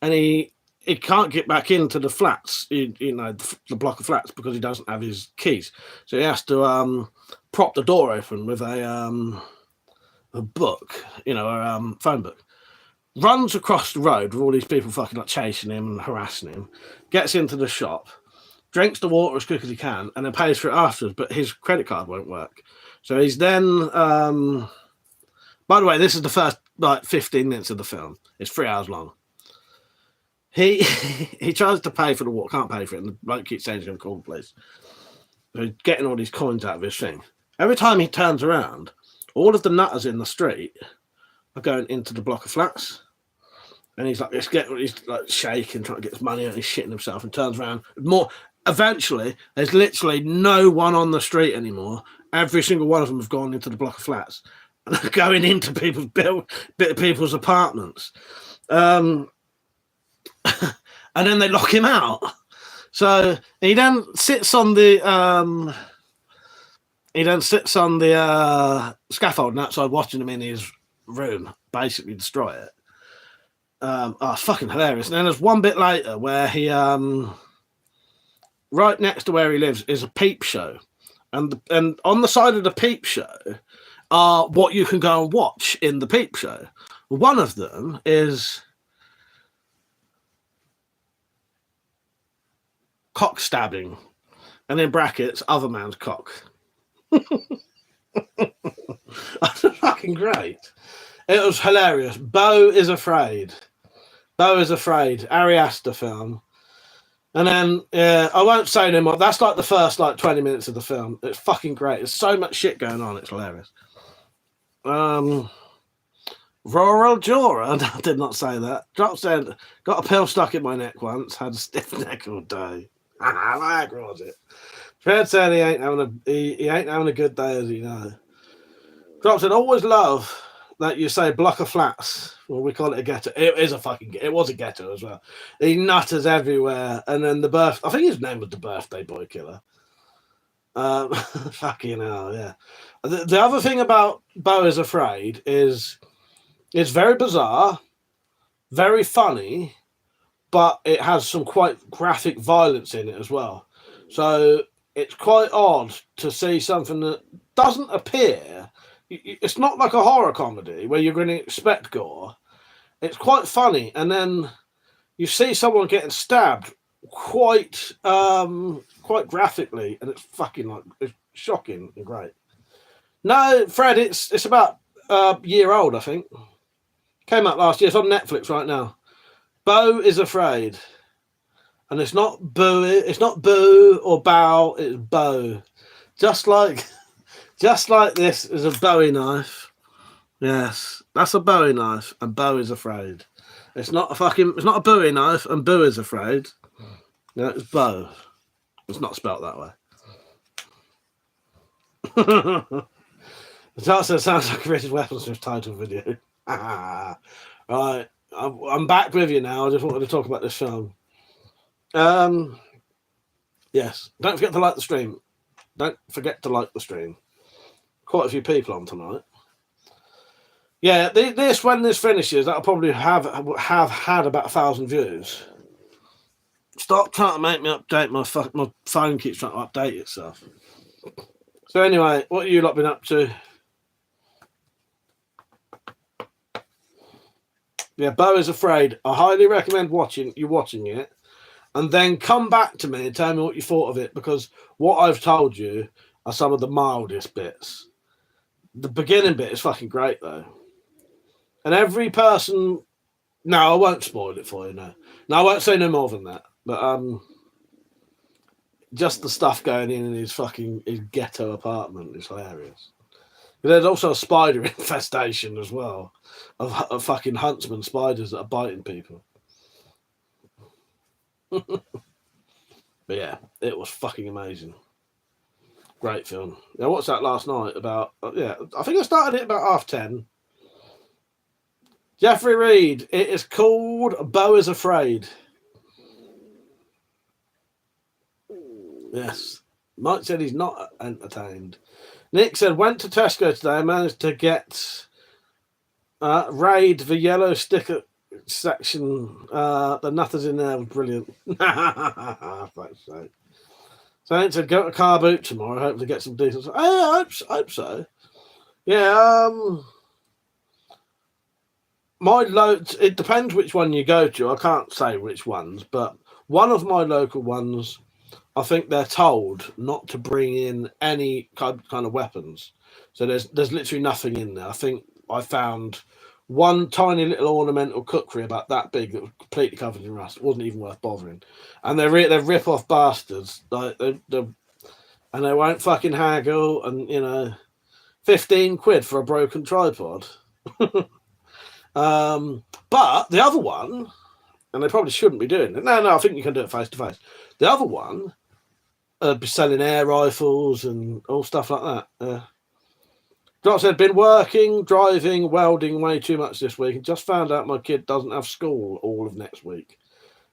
and he can't get back into the flats, the block of flats, because he doesn't have his keys. So he has to prop the door open with a book, a phone book. Runs across the road with all these people fucking like chasing him and harassing him. Gets into the shop, drinks the water as quick as he can, and then pays for it afterwards. But his credit card won't work. So he's then. By the way, this is the first 15 minutes of the film. It's 3 hours long. He tries to pay for the water, can't pay for it, and the bloke keeps saying to him, "Call the police." So he's getting all these coins out of his thing. Every time he turns around, all of the nutters in the street are going into the block of flats. And he's like shaking, trying to get his money out, and he's shitting himself, and turns around. Eventually, there's literally no one on the street anymore. Every single one of them have gone into the block of flats and are going into people's apartments. And then they lock him out. So he then sits on the scaffold outside, watching him in his room basically destroy it. It's fucking hilarious. And then there's one bit later where he right next to where he lives is a peep show, and on the side of the peep show are what you can go and watch in the peep show. One of them is cock stabbing, and in brackets, other man's cock. That's fucking great. It was hilarious. Beau is Afraid. Beau is Afraid. Ari Aster film. And then, I won't say no more. That's like the first 20 minutes of the film. It's fucking great. There's so much shit going on. It's hilarious. Rural Jura. I did not say that. Drop said, got a pill stuck in my neck once. Had a stiff neck all day. Like, was it? Fred said he ain't having a good day, as you know. Drop said, always love that you say block of flats. Well, we call it a ghetto. It was a ghetto as well. He nutters everywhere. And then I think his name was the Birthday Boy Killer. Fucking hell, yeah. The other thing about Beau is Afraid is it's very bizarre, very funny, but it has some quite graphic violence in it as well. So it's quite odd to see something that doesn't appear. It's not like a horror comedy where you're going to expect gore. It's quite funny, and then you see someone getting stabbed quite graphically, and it's fucking shocking and great. No, Fred, it's about a year old, I think. Came out last year. It's on Netflix right now. Beau is Afraid. And it's not boo or bow, it's Beau. Just like this is a Bowie knife. Yes, that's a Bowie knife, and Beau is Afraid. It's not a Bowie knife, and Boo is Afraid. No, it's Beau. It's not spelt that way. It also sounds like a British Weaponsmith title video. Right, I'm back with you now. I just wanted to talk about this film. Yes, don't forget to like the stream. Don't forget to like the stream. Quite a few people on tonight. Yeah, when this finishes, that'll probably have had about 1,000 views. Stop trying to make me update my phone keeps trying to update itself. So anyway, what have you lot been up to? Yeah, Beau is Afraid. I highly recommend watching it, and then come back to me and tell me what you thought of it, because what I've told you are some of the mildest bits. The beginning bit is fucking great though. And every person, no, I won't spoil it for you. No, I won't say no more than that. But just the stuff going in his ghetto apartment is hilarious. But there's also a spider infestation as well of fucking huntsman spiders that are biting people. But yeah, it was fucking amazing. Great film. I watched that last night I think I started it about 10:30. Jeffrey Reed, it is called Beau is Afraid. Yes. Mike said he's not entertained. Nick said, went to Tesco today and managed to get raid the yellow sticker section. The nutters in there was brilliant. Thanks, so. So said, go to car boot tomorrow. Hope to get some decent. I hope so. Yeah. It depends which one you go to. I can't say which ones, but one of my local ones, I think they're told not to bring in any kind of weapons. So there's literally nothing in there. I think I found one tiny little ornamental cookery about that big that was completely covered in rust. It wasn't even worth bothering. And they're rip-off bastards. Like and they won't fucking haggle. And 15 quid for a broken tripod. But the other one, and they probably shouldn't be doing it. No, I think you can do it face to face. The other one, be selling air rifles and all stuff like that. Doc said, been working, driving, welding way too much this week, and just found out my kid doesn't have school all of next week.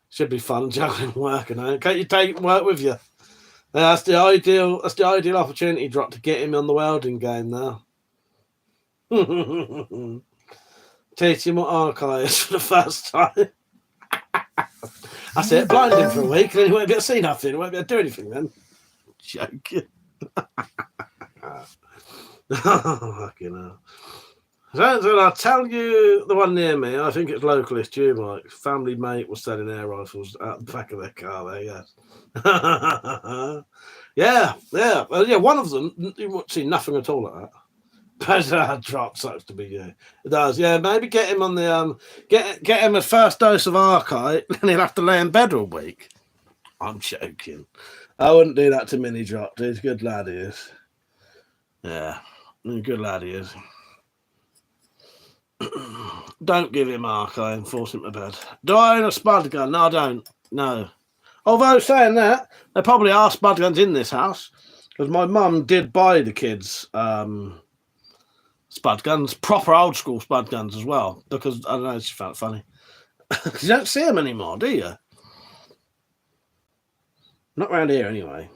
Should be fun juggling work and home. Can't you take work with you? That's the ideal opportunity drop to get him on the welding game now. Teach him what archive is for the first time. That's it. Blind him for a week, and then he won't be able to see nothing. He won't be able to do anything then. Joking. Fucking hell. So I'll tell you the one near me. I think it's localist you, Mike. Family mate was selling air rifles out the back of their car there, yes. Yeah. Well, yeah, one of them, you won't see nothing at all like that. But drop sucks to be you. It does, yeah. Maybe get him on the get him a first dose of Archite, and he'll have to lay in bed all week. I'm joking. I wouldn't do that to Mini Drop. He's a good lad, he is. Yeah, good lad, he is. Don't give him Archite and force him to bed. Do I own a spud gun? No, I don't. No. Although saying that, there probably are spud guns in this house, because my mum did buy the kids spud guns, proper old school spud guns as well, because I don't know, she found it funny. You don't see them anymore, do you? Not around here anyway.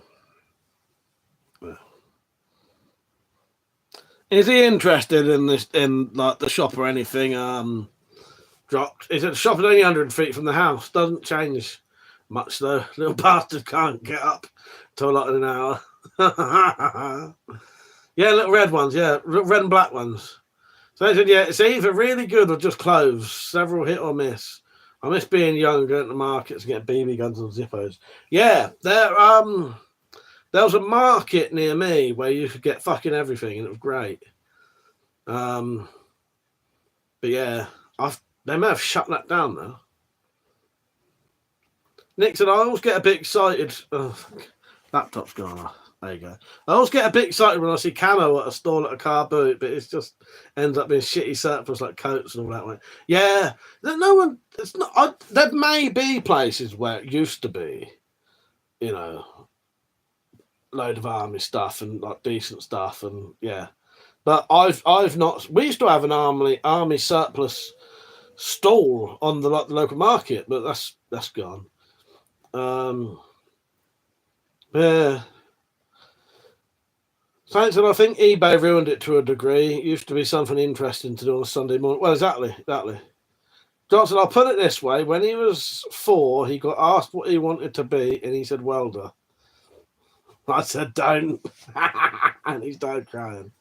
Is he interested in this, in like the shop or anything? Dropped. He said the shop is only 100 feet from the house. Doesn't change much though. Little bastard can't get up till like an hour. Yeah, little red ones. Yeah, red and black ones. So he said, yeah, it's either really good or just closed. Several hit or miss. I miss being young, going to the markets and getting BB guns and Zippos. Yeah, they're There was a market near me where you could get fucking everything, and it was great. But yeah, they may have shut that down now. Nick said, I always get a bit excited. Oh, laptop's gone off. There you go. I always get a bit excited when I see camo at a stall at a car boot, but it's just ends up being shitty surplus like coats and all that way. Yeah, no one. It's not. There may be places where it used to be, you know, load of army stuff and like decent stuff, and yeah. But I've not. We used to have an army surplus stall on the local market, but that's gone. Yeah. Thanks, and I think eBay ruined it to a degree. It used to be something interesting to do on a Sunday morning. Well, exactly. Johnson, I'll put it this way. When he was 4, he got asked what he wanted to be, and he said welder. I said, don't. And he started crying.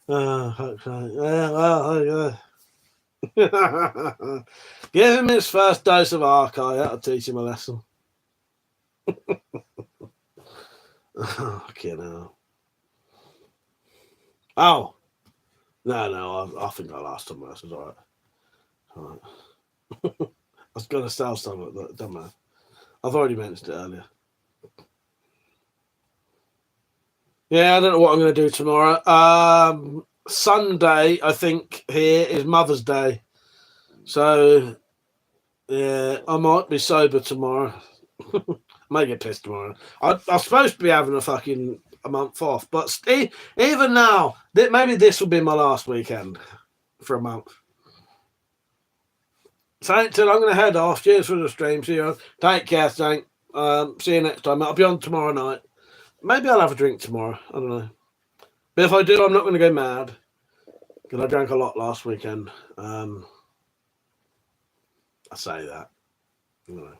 Oh, yeah, well, yeah. Give him his first dose of archive. That'll teach him a lesson. Okay, now. Oh, no, I think I lost him. That's all right. I was going to sell some, but don't matter. I've already mentioned it earlier. Yeah, I don't know what I'm going to do tomorrow. Sunday, I think, here is Mother's Day. So, yeah, I might be sober tomorrow. I might get pissed tomorrow. I'm supposed to be having a month off, but even now, maybe this will be my last weekend for a month. So until I'm going to head off. Cheers for the stream. See you. Take care, Saint. See you next time. I'll be on tomorrow night. Maybe I'll have a drink tomorrow. I don't know. But if I do, I'm not going to go mad. Because I drank a lot last weekend. I say that. You know.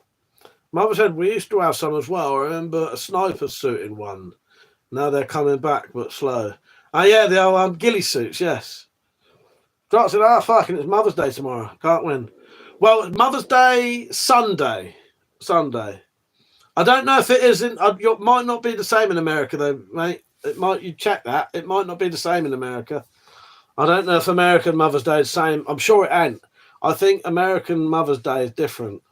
Mother said we used to have some as well. I remember a sniper's suit in one. Now they're coming back, but slow. Oh, yeah, the old ghillie suits, yes. Drop said, fucking, it's Mother's Day tomorrow. Can't win. Well, Mother's Day, Sunday. I don't know if it isn't. It might not be the same in America, though, mate. You check that. It might not be the same in America. I don't know if American Mother's Day is the same. I'm sure it ain't. I think American Mother's Day is different.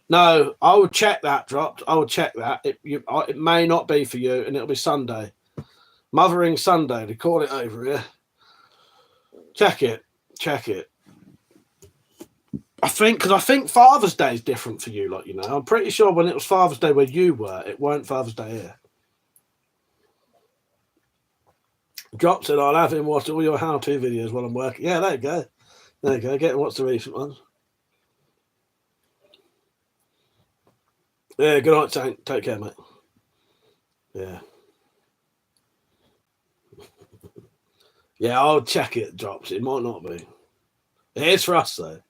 No, I would check that, Dropped. I would check that. It may not be for you, and it'll be Sunday. Mothering Sunday, they call it over here. Check it. I think Father's Day is different for you, like, you know. I'm pretty sure when it was Father's Day where you were, it weren't Father's Day here. Drop said, I'll have him watch all your how-to videos while I'm working. Yeah, there you go. Get him watch the recent ones. Yeah, good night, Saint. Take care, mate. Yeah. Yeah, I'll check it, Drops. It might not be. It is for us, though.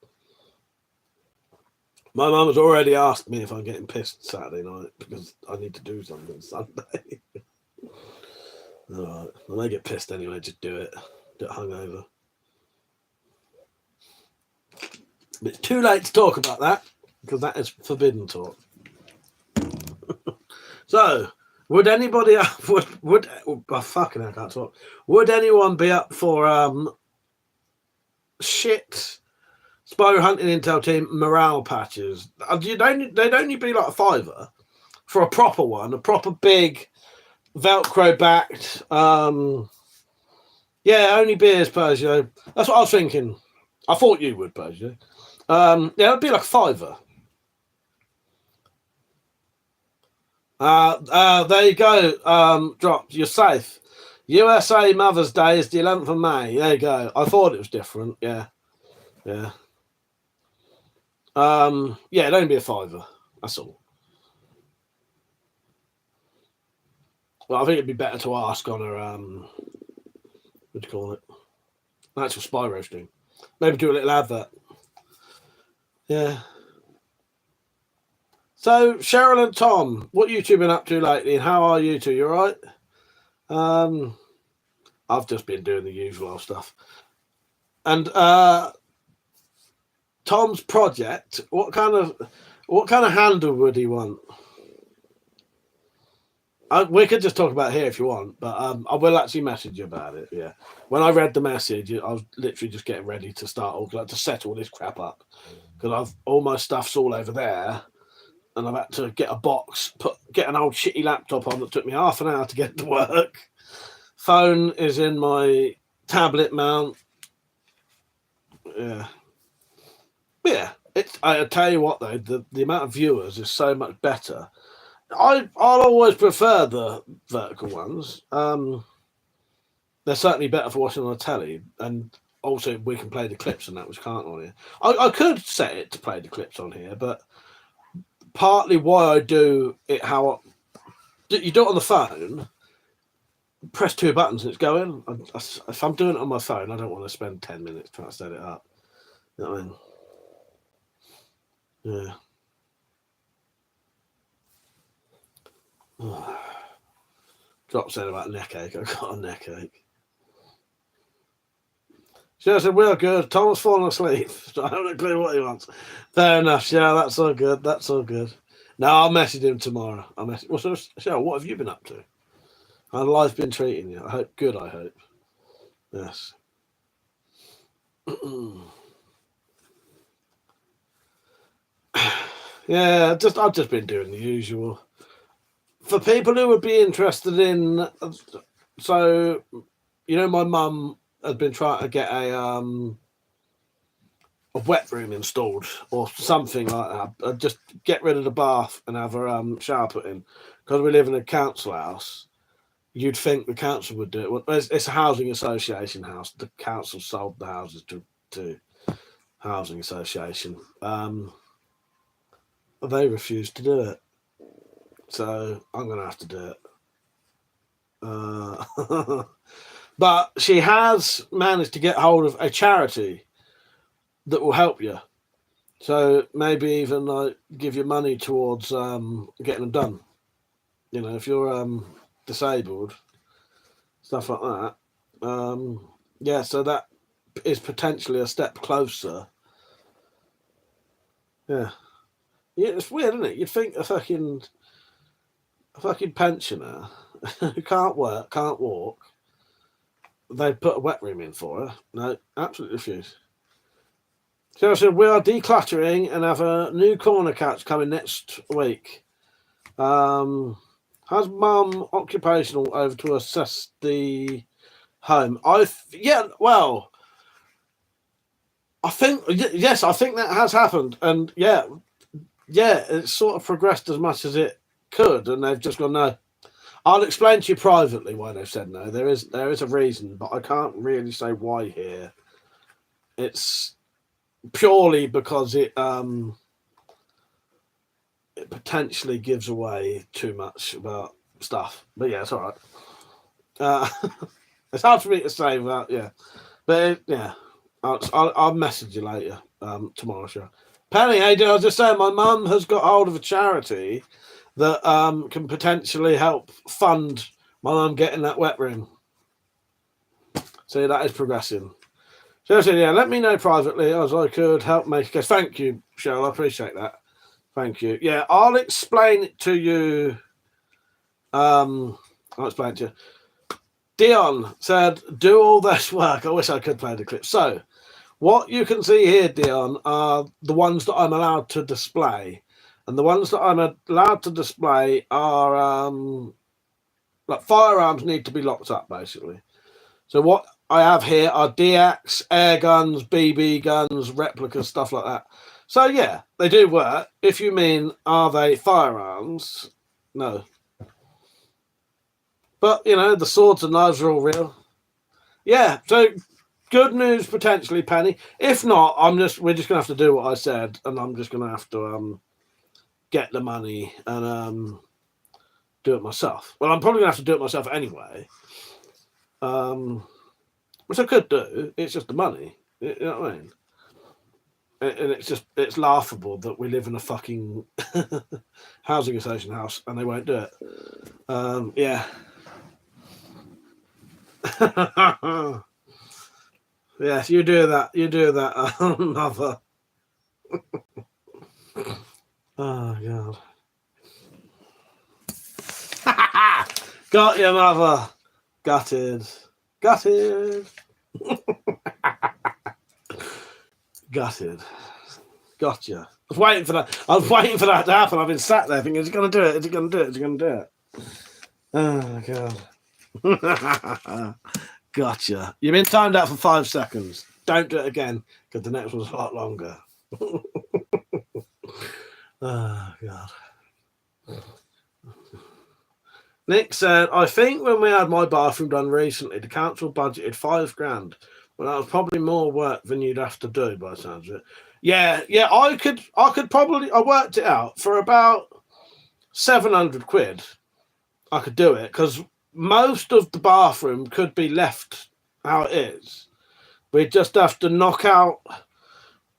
My mum has already asked me if I'm getting pissed Saturday night because I need to do something Sunday. All right. When I get pissed anyway, just do it. Do it hungover. But it's too late to talk about that because that is forbidden talk. So, would anybody fucking I can't talk. Would anyone be up for shit Spyro hunting intel team morale patches? They'd only be like a $5 for a proper one, a proper big Velcro backed. Yeah, only beers, Persia. That's what I was thinking. I thought you would, Persia. Yeah, it'd be like a $5. There you go. Dropped. You're safe. USA Mother's Day is the 11th of May. There you go. I thought it was different. Yeah. Yeah, it'd only be a $5. That's all. Well, I think it'd be better to ask on a what do you call it? An actual Spyro stream. Maybe do a little advert. Yeah. So, Cheryl and Tom, what you two been up to lately, and how are you two? You all right? I've just been doing the usual stuff. And Tom's project, what kind of handle would he want? We could just talk about it here if you want, but I will actually message you about it. Yeah, when I read the message, I was literally just getting ready to start, like, to set all this crap up, because I've all my stuff's all over there, and I've had to get a box, get an old shitty laptop on that took me half an hour to get to work. Phone is in my tablet mount. Yeah. I tell you what though, the amount of viewers is so much better. I'll always prefer the vertical ones. They're certainly better for watching on the telly, and also we can play the clips and that, which can't on here. I could set it to play the clips on here, but partly why I do it how you do it on the phone. Press 2 buttons and it's going. If I'm doing it on my phone, I don't want to spend 10 minutes trying to set it up. You know what I mean? Yeah. Drop saying about neck ache. I've got a neck ache. She said, we're good. Tom's fallen asleep. So I haven't a clue what he wants. Fair enough. Yeah, that's all good. That's all good. No, I'll message him tomorrow. Cheryl, what have you been up to? How's life been treating you? I hope good, I hope. Yes. Yeah, I've just been doing the usual. For people who would be interested in, so, you know, my mum had been trying to get a wet room installed or something like that. Just get rid of the bath and have her shower put in. Because we live in a council house, you'd think the council would do it. Well, it's a housing association house. The council sold the houses to housing association. They refused to do it. So I'm going to have to do it. But she has managed to get hold of a charity that will help you. So maybe even like give you money towards getting them done. You know, if you're disabled, stuff like that. Yeah, so that is potentially a step closer. Yeah. Yeah, it's weird, isn't it? You'd think a fucking pensioner who can't work, can't walk, they'd put a wet room in for her. No, absolutely refuse. So I said, we are decluttering and have a new corner couch coming next week. Has mum occupational over to assess the home? I think, yes, I think that has happened. And yeah, it's sort of progressed as much as it could. And they've just gone, no. I'll explain to you privately why they've said no. There is a reason, but I can't really say why here. It's purely because it potentially gives away too much about stuff. But yeah, it's all right. It's hard for me to say about, yeah. But yeah, I'll message you later tomorrow, sure. Penny, hey, I was just saying, my mum has got hold of a charity that can potentially help fund my mum getting that wet room. So that is progressing. So I said, yeah, let me know privately as I could help make a case. Thank you, Cheryl. I appreciate that. Thank you. Yeah, I'll explain it to you. I'll explain it to you. Dion said, do all this work. I wish I could play the clip. So what you can see here, Dion, are the ones that I'm allowed to display. And the ones that I'm allowed to display are like firearms need to be locked up, basically. So what I have here are DX, air guns, BB guns, replicas, stuff like that. So yeah, they do work. If you mean, are they firearms? No. But, you know, the swords and knives are all real. Yeah, so good news potentially, Penny. If not, we're just going to have to do what I said, and I'm just going to have to get the money and do it myself. Well, I'm probably going to have to do it myself anyway. Which I could do. It's just the money. You know what I mean? And it's laughable that we live in a fucking housing association house and they won't do it. Yeah. Yes, you do that. You do that, mother. Oh, God. Got your mother. Gutted. Gutted. Gutted. Gotcha. I was waiting for that. I was waiting for that to happen. I've been sat there thinking, is he going to do it? Is he going to do it? Is he going to do it? Oh, God. Gotcha. You've been timed out for 5 seconds. Don't do it again, because the next one's a lot longer. Oh, God. Nick said, I think when we had my bathroom done recently, the council budgeted $5,000. Well, that was probably more work than you'd have to do, by the sounds of it. Yeah, I could probably, I worked it out for about 700 quid. I could do it, because most of the bathroom could be left how it is. We'd just have to knock out,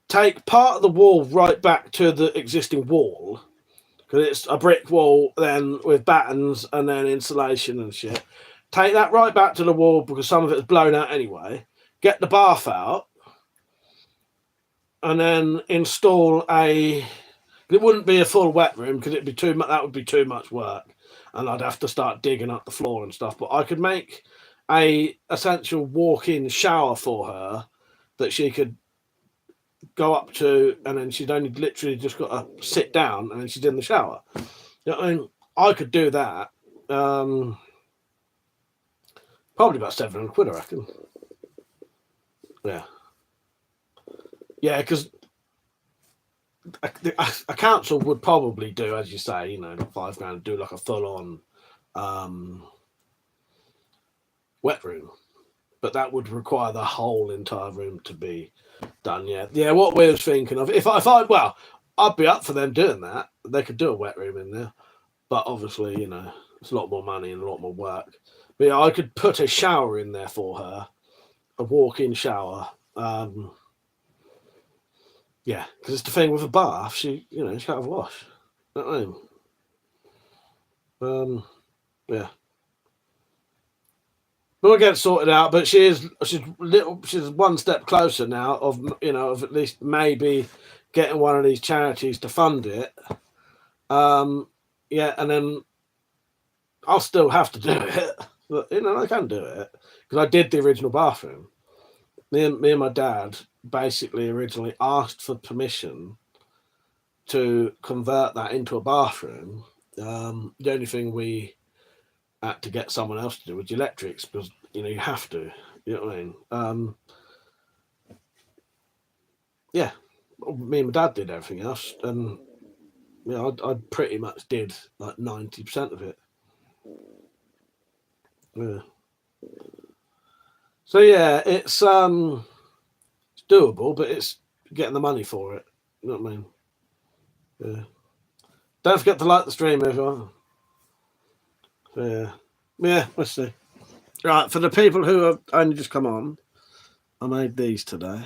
take part of the wall right back to the existing wall, because it's a brick wall then with battens and then insulation and shit. Take that right back to the wall because some of it is blown out anyway. Get the bath out and then install it wouldn't be a full wet room because it'd be too much. That would be too much work, and I'd have to start digging up the floor and stuff. But I could make a essential walk-in shower for her that she could go up to, and then she'd only literally just got to sit down and then she's in the shower. You know what I mean? I could do that. Probably about 700 quid, I reckon. Yeah, because a council would probably do, as you say, you know, £5,000, do like a full-on wet room, but that would require the whole entire room to be done. Yeah. What we was thinking of, if I well, I'd be up for them doing that. They could do a wet room in there, but obviously, you know, it's a lot more money and a lot more work. But yeah, I could put a shower in there for her, a walk-in shower. Yeah, because it's the thing with a bath, she can't have a wash. You know what I mean? Yeah. We'll get it sorted out, but she's one step closer now of at least maybe getting one of these charities to fund it. And then I'll still have to do it, but I can do it because I did the original bathroom. Me and my dad basically originally asked for permission to convert that into a bathroom. The only thing we had to get someone else to do with the electrics because you have to. You know what I mean? Yeah, me and my dad did everything else, and I pretty much did like 90% of it. Yeah. So yeah, it's doable, but it's getting the money for it. You know what I mean? Yeah. Don't forget to like the stream, everyone. Yeah, let's see. Right, for the people who have only just come on, I made these today.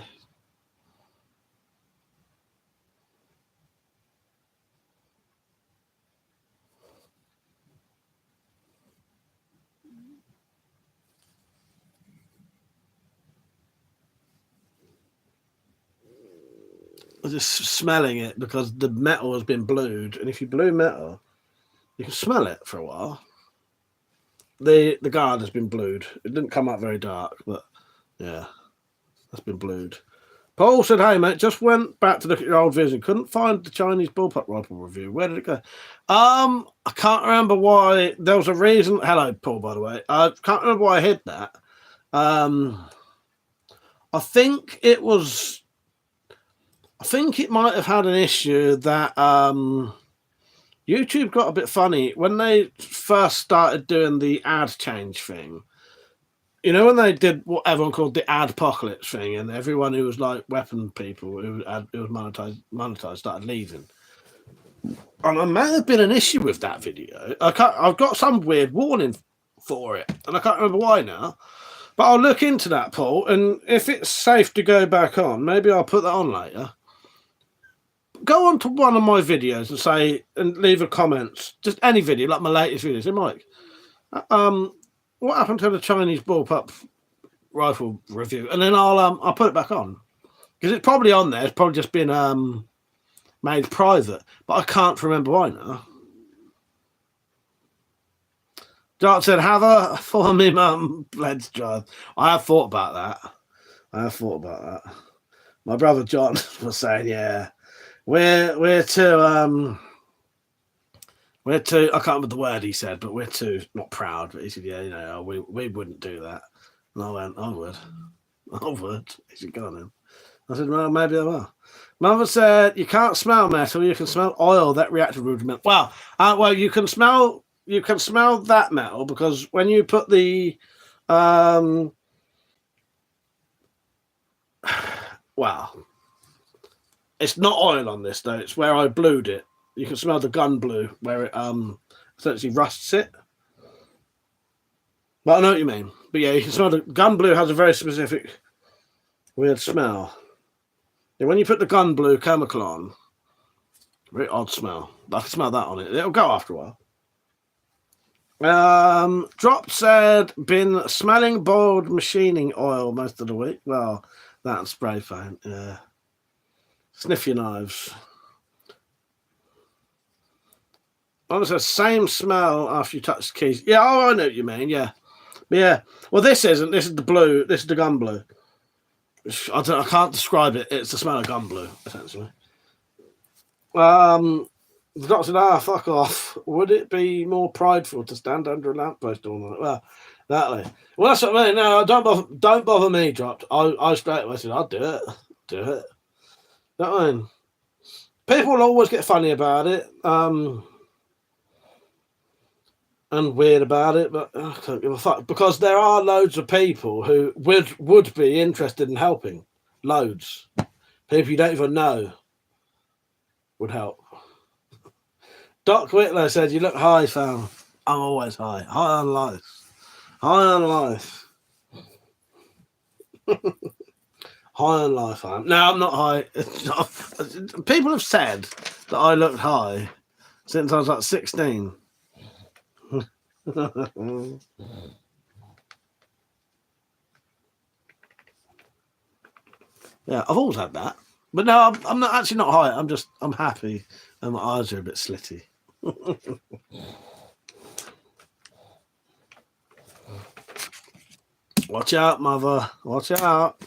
I'm just smelling it because the metal has been blued, and if you blue metal, you can smell it for a while. The guard has been blued. It didn't come out very dark, but yeah, that's been blued. Paul said, "Hey mate, just went back to look at your old vision. Couldn't find the Chinese bullpup rifle review. Where did it go?" I can't remember why. There was a reason. Hello, Paul. By the way, I can't remember why I hid that. I think it was. I think it might have had an issue that YouTube got a bit funny when they first started doing the ad change thing. When they did what everyone called the adpocalypse thing, and everyone who was like weapon people who was monetized started leaving. And there may have been an issue with that video. I've got some weird warning for it, and I can't remember why now. But I'll look into that, Paul, and if it's safe to go back on, maybe I'll put that on later. Go on to one of my videos and leave a comment, just any video, like my latest videos. Say, Mike, what happened to the Chinese bullpup rifle review? And then I'll put it back on because it's probably on there. It's probably just been made private, but I can't remember why now. John said, have a for me mum pledge drive. I have thought about that. My brother John was saying, yeah, we're too I can't remember the word he said, but we're too not proud. But he said, yeah, you know, we wouldn't do that. And I went, I would. He said, go on then. I said, well, maybe I will. Mother said, you can't smell metal, you can smell oil that reacted with metal. Well, you can smell that metal because when you put the well, it's not oil on this though, it's where I blued it. You can smell the gun blue where it essentially rusts it. But I know what you mean. But yeah, you can smell the gun blue has a very specific weird smell. Yeah, when you put the gun blue chemical on, very odd smell. I can smell that on it. It'll go after a while. Drop said, been smelling boiled machining oil most of the week. Well, that and spray paint. Yeah. Sniff your knives. Honestly, same smell after you touch the keys. Yeah, I know what you mean. Yeah. Well, this isn't. This is the blue. This is the gun blue. I can't describe it. It's the smell of gun blue, essentially. The doctor said, fuck off. Would it be more prideful to stand under a lamppost all night? Well, exactly. Well, that's what I mean. No, don't bother me, dropped. I straight away said, I'll do it. Do it. You know what I mean? People will always get funny about it. And weird about it, but I can't give a fuck because there are loads of people who would be interested in helping. Loads. People you don't even know would help. Doc Whitlow said, you look high, fam. I'm always high. High on life. High on life. High on life, I am. No, I'm not high. People have said that I looked high since I was like 16. Yeah, I've always had that. But no, I'm not actually not high. I'm happy and my eyes are a bit slitty. Watch out, mother. Watch out.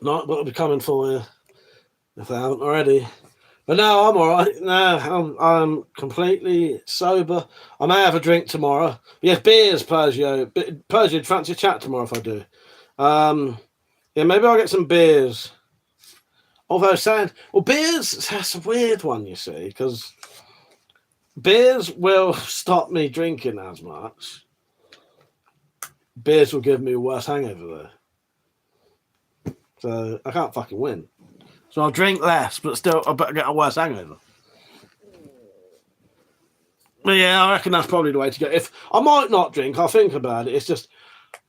Not what will be coming for you if they haven't already. But no, I'm all right. No, I'm completely sober. I may have a drink tomorrow. Yes, beers, Persia. Persia, fancy a chat tomorrow if I do. Yeah, maybe I'll get some beers. Although saying, well, beers, that's a weird one, you see, because beers will stop me drinking as much. Beers will give me a worse hangover, though. So I can't fucking win. So I'll drink less, but still I better get a worse hangover. But yeah, I reckon that's probably the way to go. If I might not drink, I'll think about it. It's just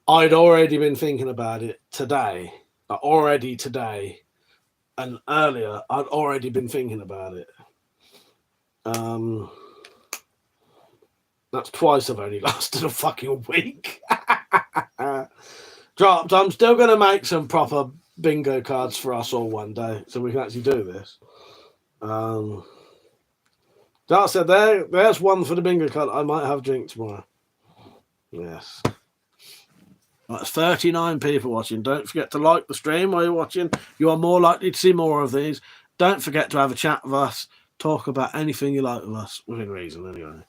I'd already been thinking about it today. And earlier I'd already been thinking about it. That's twice I've only lasted a fucking week. Dropped. I'm still going to make some proper bingo cards for us all one day so we can actually do this. That said, there's one for the bingo card. I might have a drink tomorrow. Yes. That's 39 people watching. Don't forget to like the stream while you're watching. You are more likely to see more of these. Don't forget to have a chat with us. Talk about anything you like with us, within reason, anyway.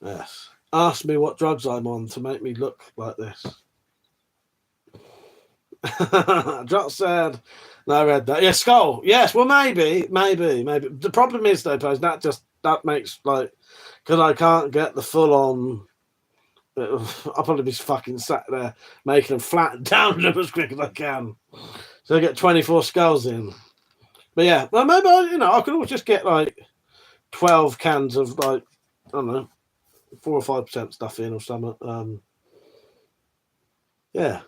Yes. Ask me what drugs I'm on to make me look like this. Drop said, no, I read that. Yeah, skull. Yes, well, maybe. The problem is, though, that makes, like, because I can't get the full on. I'll probably be fucking sat there making them flatten down them as quick as I can. So I get 24 skulls in. But yeah, well, maybe, I could always just get, like, 12 cans of, like, I don't know, 4 or 5% stuff in or something. Yeah.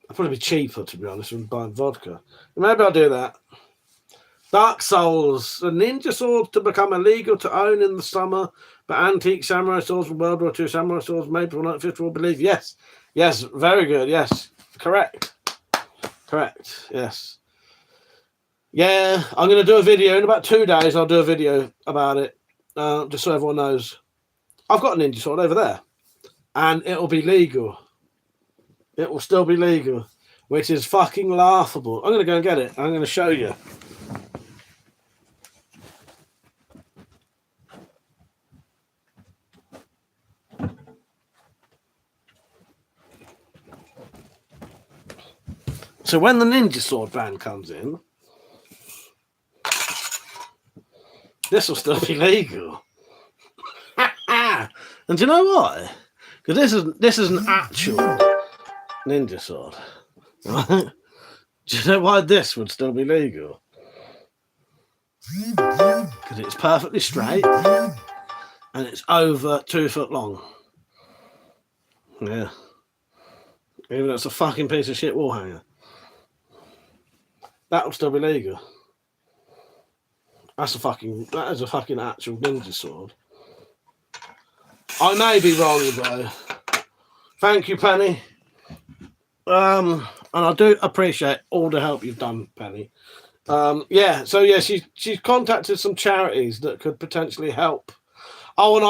I'd probably be cheaper, to be honest, than buying vodka. Maybe I'll do that. Dark Souls. The ninja swords to become illegal to own in the summer, but antique samurai swords from World War II samurai swords made from 1950 will believe. Yes. Yes, very good. Yes. Correct. Yes. Yeah, I'm going to do a video. In about 2 days, I'll do a video about it, just so everyone knows. I've got a ninja sword over there, and it'll be legal. It will still be legal, which is fucking laughable. I'm going to go and get it. I'm going to show you. So when the ninja sword ban comes in, this will still be legal. And do you know why? Because this is an actual ninja sword. Right? Do you know why this would still be legal? Because it's perfectly straight and it's over 2 foot long. Yeah. Even though it's a fucking piece of shit wall hanger. That will still be legal. That is a fucking actual ninja sword. I may be wrong though. Thank you, Penny. And I do appreciate all the help you've done, Penny. She's contacted some charities that could potentially help. Oh, and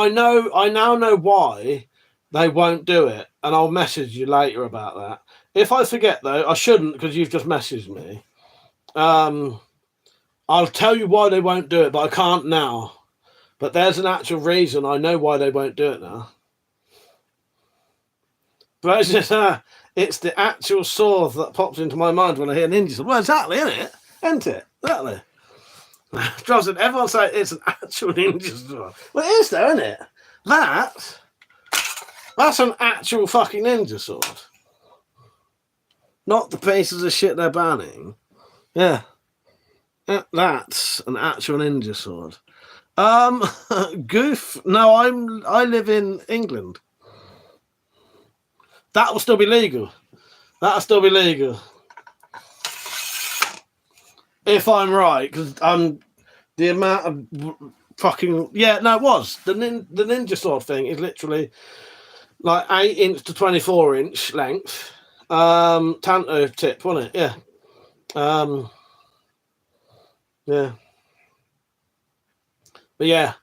I now know why they won't do it, and I'll message you later about that. If I forget though, I shouldn't because you've just messaged me. I'll tell you why they won't do it, but I can't now. But there's an actual reason. I know why they won't do it now. But it's just, it's the actual sword that pops into my mind when I hear ninja sword. Well, exactly, isn't it? Exactly. Johnson, everyone say it's an actual ninja sword. Well, it is though, isn't it? That's an actual fucking ninja sword. Not the pieces of shit they're banning. Yeah. That's an actual ninja sword. Goof. No, I live in England. That will still be legal. That'll still be legal. If I'm right, because the amount of fucking it was the ninja sword thing is literally like 8-inch to 24-inch length. Tanto tip, wasn't it? Yeah. Yeah. But yeah,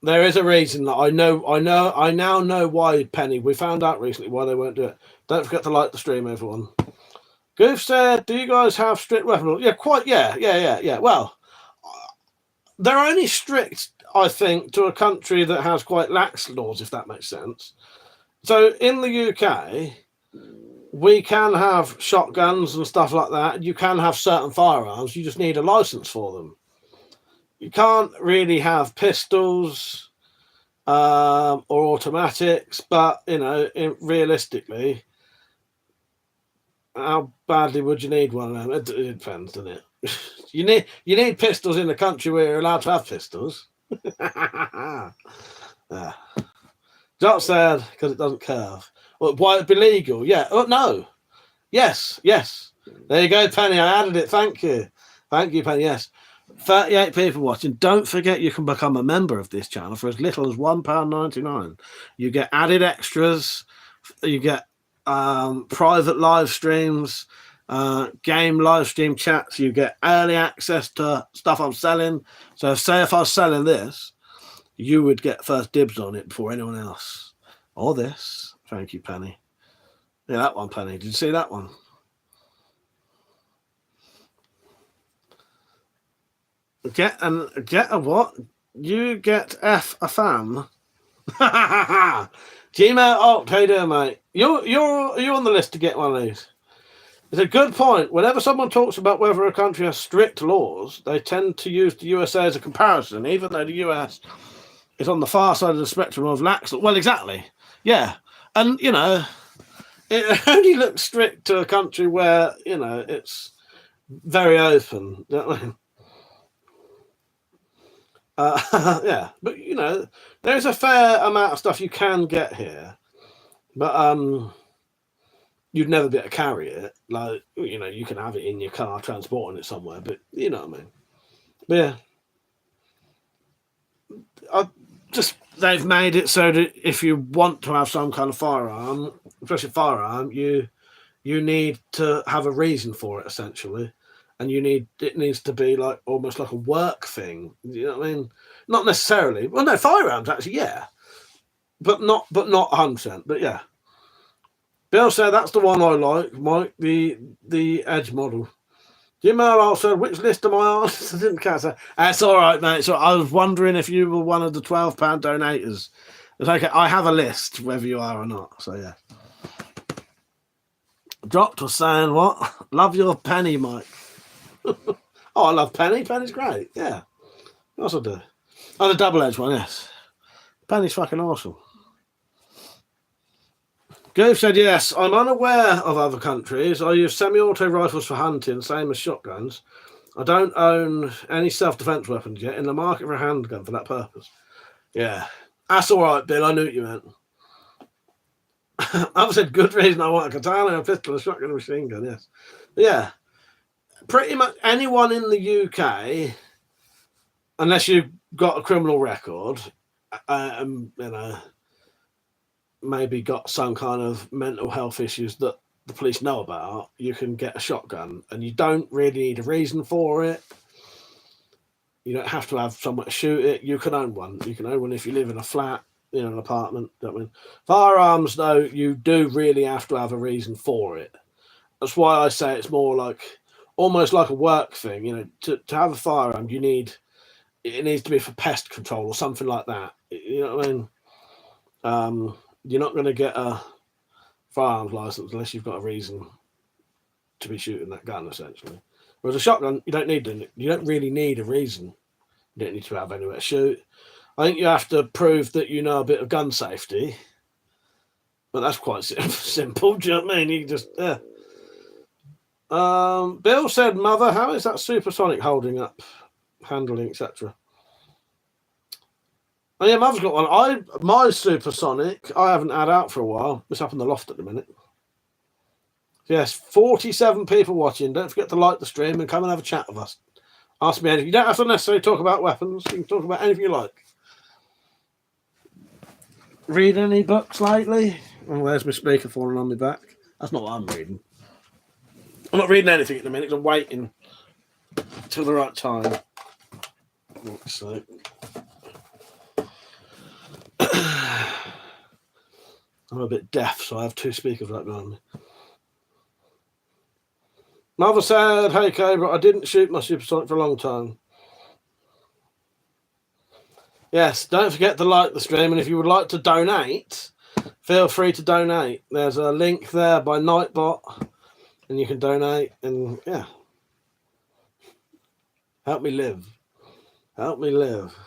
there is a reason that I now know why, Penny. We found out recently why they won't do it. Don't forget to like the stream, everyone. Goof said, do you guys have strict weapon laws? Yeah, quite. Yeah. Well, they're only strict, I think, to a country that has quite lax laws, if that makes sense. So in the UK, we can have shotguns and stuff like that. You can have certain firearms. You just need a license for them. You can't really have pistols or automatics, but realistically, how badly would you need one of them? It depends, doesn't it? You need pistols in the country where you're allowed to have pistols. Jock said because it doesn't curve. Well, why it'd be legal? Yeah. Oh no. Yes. There you go, Penny. I added it. Thank you, Penny. Yes. 38 people watching. Don't forget you can become a member of this channel for as little as £1.99. You get added extras. You get private live streams, game live stream chats. You get early access to stuff I'm selling. So say if I was selling this, you would get first dibs on it before anyone else. Or this. Thank you, Penny. Yeah, that one, Penny. Did you see that one? Get a what? You get F a fam. Gmail. Oh, how you doing, mate? You're on the list to get one of these. It's a good point. Whenever someone talks about whether a country has strict laws, they tend to use the USA as a comparison, even though the US is on the far side of the spectrum of lax. Well, exactly. Yeah, and it only looks strict to a country where it's very open. Don't we? Yeah, but there's a fair amount of stuff you can get here, but you'd never be able to carry it. Like you can have it in your car, transporting it somewhere, but you know what I mean. But yeah, they've made it so that if you want to have some kind of firearm, especially firearm, you need to have a reason for it essentially, and it needs to be like almost like a work thing. You know what I mean? Not necessarily. Well, no, firearms actually, yeah, but not 100%. But yeah, Bill said that's the one I like, Mike. The Edge model. Jim Earl said, which list am I on? I didn't catch that. That's all right, mate. So I was wondering if you were one of the £12 donators. It's okay. I have a list, whether you are or not. So yeah. Dropped was saying what? Love your penny, Mike. Oh, I love Penny. Penny's great. Yeah. What else I do? Oh, the double-edged one, yes. Penny's fucking awesome. Goof said, yes, I'm unaware of other countries. I use semi-auto rifles for hunting, same as shotguns. I don't own any self-defense weapons yet. In the market for a handgun for that purpose. Yeah. That's all right, Bill. I knew what you meant. I've said good reason I want a katana, a pistol, a shotgun, a machine gun, yes. But yeah. Pretty much anyone in the UK, unless you've got a criminal record, you know, maybe got some kind of mental health issues that the police know about, you can get a shotgun, and you don't really need a reason for it. You don't have to have somewhere to shoot it. You can own one. You can own one if you live in a flat, you know, an apartment. Don't mean firearms, though. You do really have to have a reason for it. That's why I say it's more like almost like a work thing. You know, to have a firearm, it needs to be for pest control or something like that. You know what I mean? You're not going to get a firearms license unless you've got a reason to be shooting that gun, essentially. Whereas a shotgun, you don't really need a reason. You don't need to have anywhere to shoot. I think you have to prove that you know a bit of gun safety, but that's quite simple. Do you know what I mean? You just yeah. Bill said, "Mother, how is that supersonic holding up, handling, etc." Oh yeah, Mother's got one. My supersonic, I haven't had out for a while. It's up in the loft at the minute. Yes, 47 people watching. Don't forget to like the stream and come and have a chat with us. Ask me anything. You don't have to necessarily talk about weapons. You can talk about anything you like. Read any books lately? Oh, there's my speaker falling on my back. That's not what I'm reading. I'm not reading anything at the minute. I'm waiting till the right time. So. I'm a bit deaf, so I have two speakers right behind me. Mother said, hey, Cobra, I didn't shoot my supersonic for a long time. Yes, don't forget to like the stream, and if you would like to donate, feel free to donate. There's a link there by Nightbot, and you can donate, and yeah. Help me live. Help me live.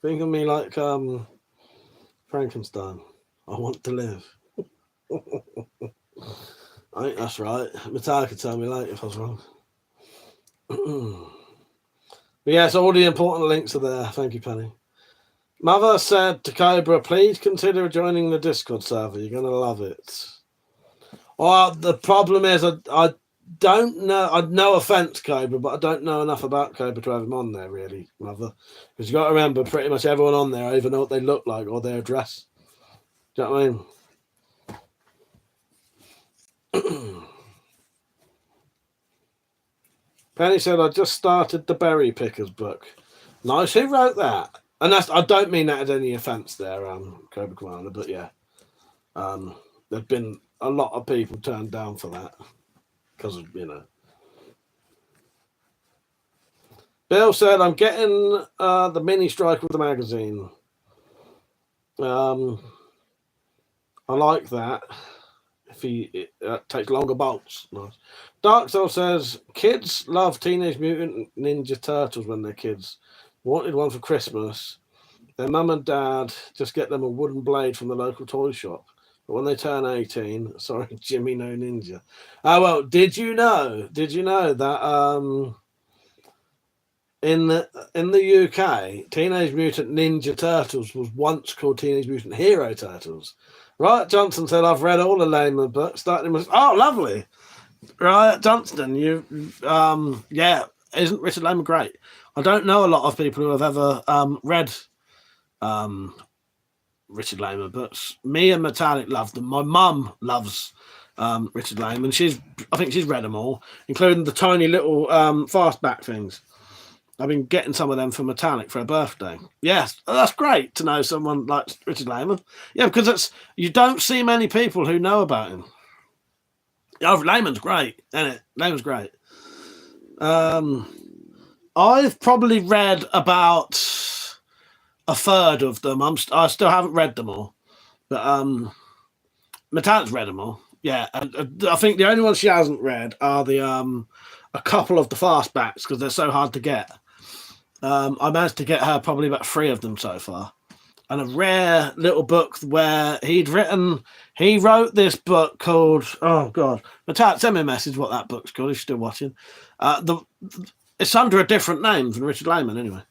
Think of me like Frankenstein. I want to live. I think that's right. Metallica tell me later if I was wrong. But yes, all the important links are there. Thank you, Penny. Mother said to Cobra, please consider joining the Discord server. You're going to love it. Well, the problem is I don't know. No offense, Cobra, but I don't know enough about Cobra to have him on there, really, Mother. Because you got to remember, pretty much everyone on there either know what they look like or their address. Do you know what I mean? Penny said, I just started the Berry Pickers book. Nice. Who wrote that? And I don't mean that as any offence there, Cobra Commander, but yeah. There've been a lot of people turned down for that. Because of, you know. Bill said, I'm getting the mini strike with the magazine. I like that. If he takes longer bolts. Nice. Dark Soul says, kids love Teenage Mutant Ninja Turtles when they're kids. Wanted one for Christmas. Their mum and dad just get them a wooden blade from the local toy shop. But when they turn 18, sorry, Jimmy no ninja. Oh, well, did you know that in the UK, Teenage Mutant Ninja Turtles was once called Teenage Mutant Hero Turtles? Right, Johnson said, I've read all the Lehman books, starting with, oh, lovely. Right, Johnston, yeah, isn't Richard Lehman great? I don't know a lot of people who have ever read Richard Lehman books. Me and Metallic love them. My mum loves Richard Lehman. I think she's read them all, including the tiny little fastback things. I've been getting some of them for Metallic for her birthday. Yes, that's great to know someone like Richard Lehman. Yeah, because you don't see many people who know about him. Oh, Lehman's great, isn't it? Lehman's great. I've probably read about a third of them. I still haven't read them all, but Metallic's read them all. Yeah, and I think the only ones she hasn't read are the a couple of the fastbacks because they're so hard to get. I managed to get her probably about 3 of them so far, and a rare little book where he wrote this book called, oh god, Metallic, send me a message what that book's called if you're still watching. It's under a different name than Richard Lehman anyway.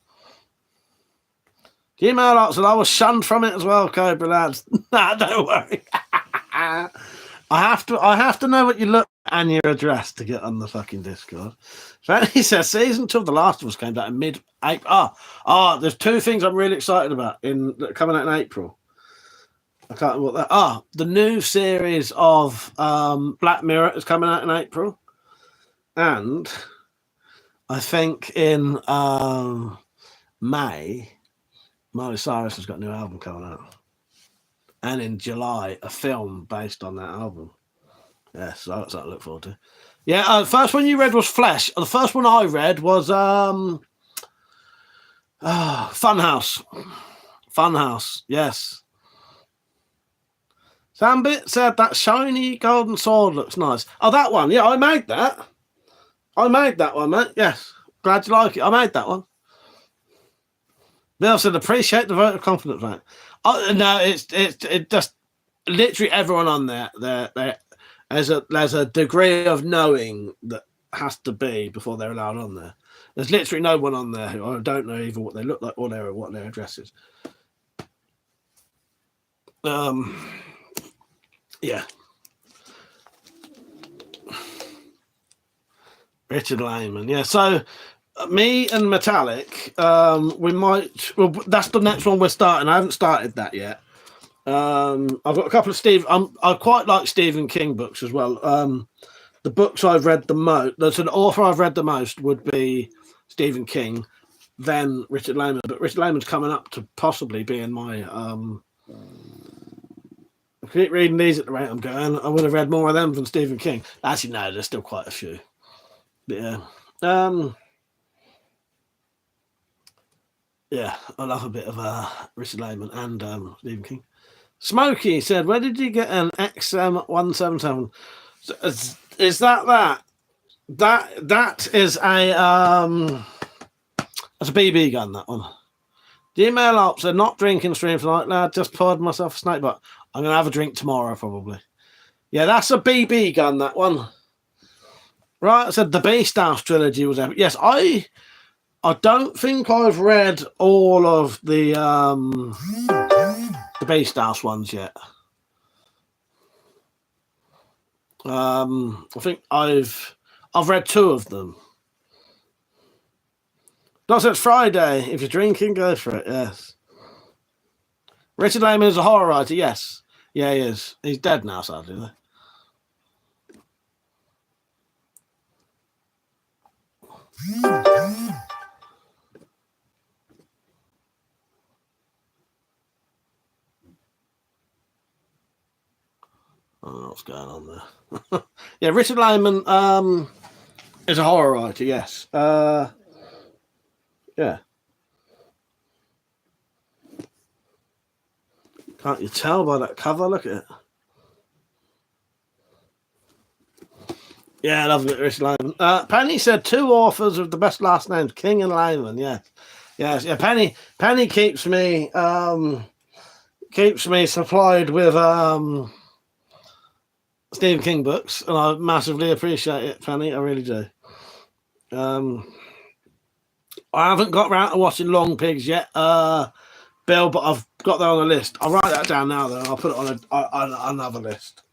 Gmail answered, I was shunned from it as well, Cobra lads. Nah, don't worry. I have to know what you look and your address to get on the fucking Discord. Fanny says season 2 of The Last of Us came out in mid-April. There's 2 things I'm really excited about coming out in April. I can't remember what that. The new series of Black Mirror is coming out in April, and I think in May, Miley Cyrus has got a new album coming out. And in July, a film based on that album. Yeah, so that's something to look forward to. Yeah, the first one you read was Flesh. The first one I read was Funhouse. Funhouse, yes. Sambit said that shiny golden sword looks nice. Oh, that one. Yeah, I made that. I made that one, mate. Yes. Glad you like it. I made that one. Bill said, appreciate the vote of confidence, mate. No, it just literally everyone on there. There's a degree of knowing that has to be before they're allowed on there. There's literally no one on there who I don't know even what they look like or what their address is. Yeah. Richard Lehman. Yeah. So me and Metallic, we might. Well, that's the next one we're starting. I haven't started that yet. I've got a couple of I quite like Stephen King books as well. The books I've read the most. There's an author I've read the most would be Stephen King, then Richard Lehman. But Richard Lehman's coming up to possibly being my. I keep reading these at the rate I'm going. I would have read more of them than Stephen King. Actually, no, there's still quite a few. But yeah. Yeah, I love a bit of Richard Lehman and Stephen King. Smokey said, where did you get an XM177? Is that? That is a that's a BB gun, that one. Gmail up said, not drinking stream tonight, lad. Just poured myself a snake, but I'm going to have a drink tomorrow, probably. Yeah, that's a BB gun, that one. Right, I said the Beast House trilogy was epic. Yes, I don't think I've read all of the Beast House ones yet. I think I've read 2 of them. Not it's Friday. If you're drinking, go for it. Yes. Richard Lehman is a horror writer. Yes. Yeah, he is. He's dead now, sadly, though. I don't know what's going on there. Yeah, Richard Lehman is a horror writer, yes. Yeah. Can't you tell by that cover? Look at it. Yeah, I love it, Richard Lehman. Penny said 2 authors of the best last names, King and Lehman. Yeah. Yes, yeah. Penny keeps me supplied with Stephen King books, and I massively appreciate it, Penny. I really do. I haven't got around to watching Long Pigs yet, Bill, but I've got that on the list. I'll write that down now, though. I'll put it on another list.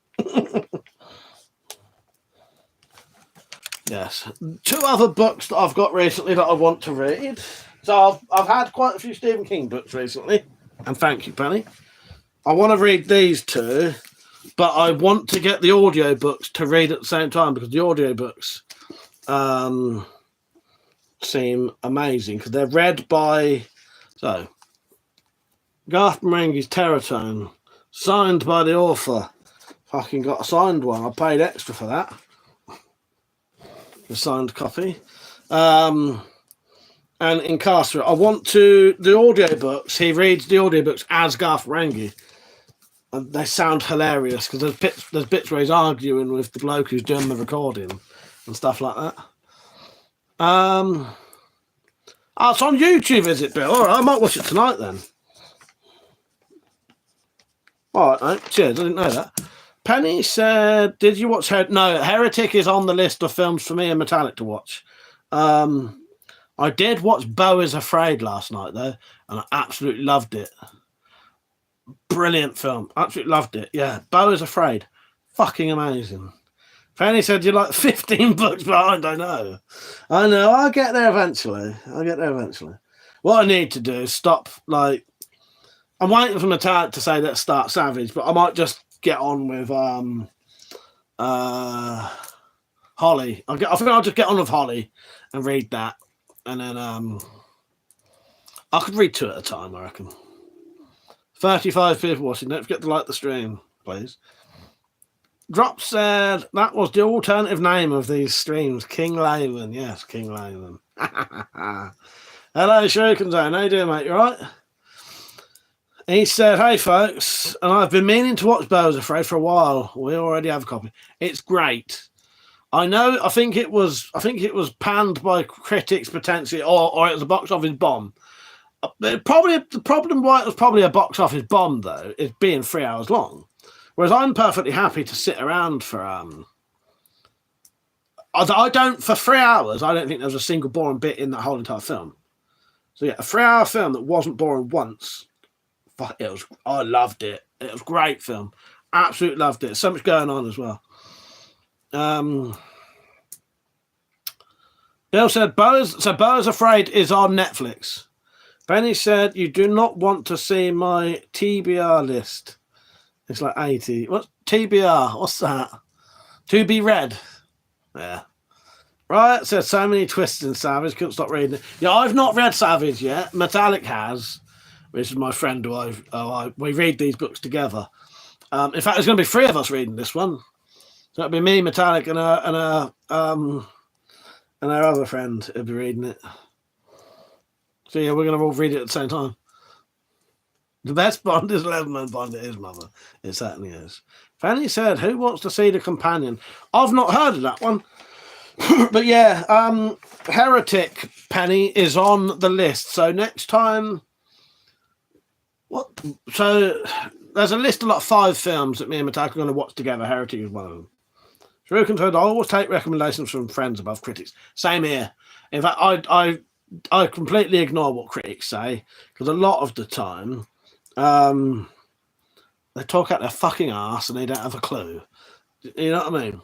Yes. 2 other books that I've got recently that I want to read. So I've had quite a few Stephen King books recently, and thank you, Penny. I want to read these 2. but I want to get the audiobooks to read at the same time because the audiobooks seem amazing because they're read by Garth Marenghi's Terratone, signed by the author. Fucking got a signed one. I paid extra for that. A signed copy. And Incarcerate. I want the audiobooks. He reads the audiobooks as Garth Marenghi. And they sound hilarious because there's bits where he's arguing with the bloke who's doing the recording and stuff like that. Oh, it's on YouTube, is it, Bill? All right, I might watch it tonight then. All right, mate. Cheers. I didn't know that. Penny said, "Did you watch No, Heretic is on the list of films for me and Metallic to watch. I did watch Beau is Afraid last night though, and I absolutely loved it. Brilliant film. Absolutely loved it. Yeah, Beau is Afraid. Fucking amazing." Penny said, "You're like 15 books behind." I know. I'll get there eventually. What I need to do is stop. Like, I'm waiting for Metallic to say let's start Savage, but I might just get on with Holly. I think I'll just get on with Holly and read that, and then I could read 2 at a time. I reckon. 35 people watching. Don't forget to like the stream, please. Drop said that was the alternative name of these streams. King Layman. Yes, King Layman. Hello, Shuriken Zone. How you doing, mate? You all right? He said, "Hey, folks, and I've been meaning to watch Beau is Afraid for a while. We already have a copy. It's great. I know. I think it was panned by critics potentially, or it was a box office bomb. Probably the problem why it was probably a box office bomb though is being 3 hours long. Whereas I'm perfectly happy to sit around for I don't for 3 hours. I don't think there was a single boring bit in that whole entire film. So yeah, a 3-hour film that wasn't boring once. I loved it. It was a great film. Absolutely loved it. So much going on as well. Bill said, Beau is Afraid is on Netflix. Benny said, "You do not want to see my TBR list." It's like 80. What's TBR? What's that? To be read. Yeah. Right. Said so many twists in Savage. Couldn't stop reading it. Yeah, I've not read Savage yet. Metallic has, which is my friend who we read these books together. In fact, there's going to be 3 of us reading this one. So it'll be me, Metallic, and our other friend who'll be reading it. So yeah, we're going to all read it at the same time. The best Bond is Leatherman Bond. It is, mother. It certainly is. Fanny said, "Who wants to see The Companion?" I've not heard of that one. But yeah, Heretic, Penny, is on the list. So next time... So there's a list of like 5 films that me and Metallic are going to watch together. Heretic is one of them. Shuriken said, "I always take recommendations from friends above critics." Same here. In fact, I completely ignore what critics say because a lot of the time they talk out their fucking ass and they don't have a clue. You know what I mean?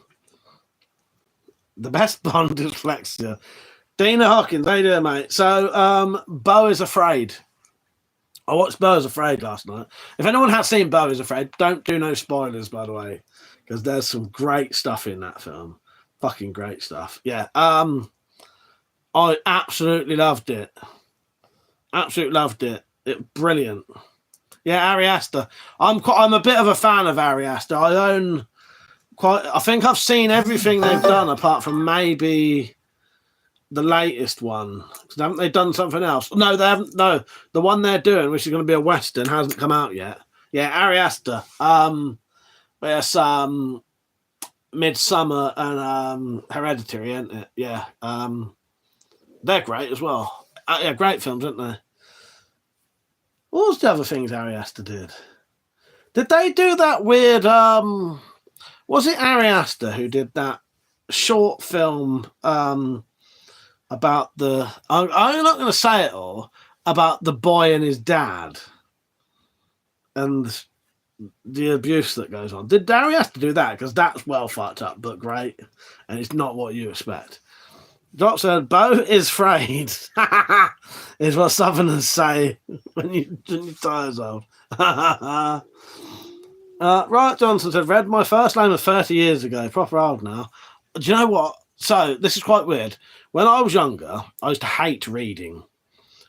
The best Bond is Flexia. Dina Hawkins, how you doing, mate? So, Beau is Afraid. I watched Beau is Afraid last night. If anyone has seen Beau is Afraid, don't do no spoilers, by the way, because there's some great stuff in that film. Fucking great stuff. Yeah. I absolutely loved it. Absolutely loved it. Brilliant. Yeah, Ari Aster. I'm a bit of a fan of Ari Aster. I think I've seen everything they've done apart from maybe the latest one. Haven't they done something else? No, they haven't. No, the one they're doing, which is going to be a Western, hasn't come out yet. Yeah, Ari Aster. There's Midsummer and Hereditary, isn't it? Yeah. They're great as well. Yeah, great films, aren't they? What was the other things Ari Aster did? Did they do that weird... was it Ari Aster who did that short film about the... I'm not going to say it all, about the boy and his dad and the abuse that goes on. Did Ari Aster do that? Because that's well fucked up, but great. And it's not what you expect. Doc said, "Beau is Afraid," is what Southerners say when your tire's old. Right, Johnson said, read my first Layman 30 years ago, proper old now. Do you know what? So, this is quite weird. When I was younger, I used to hate reading.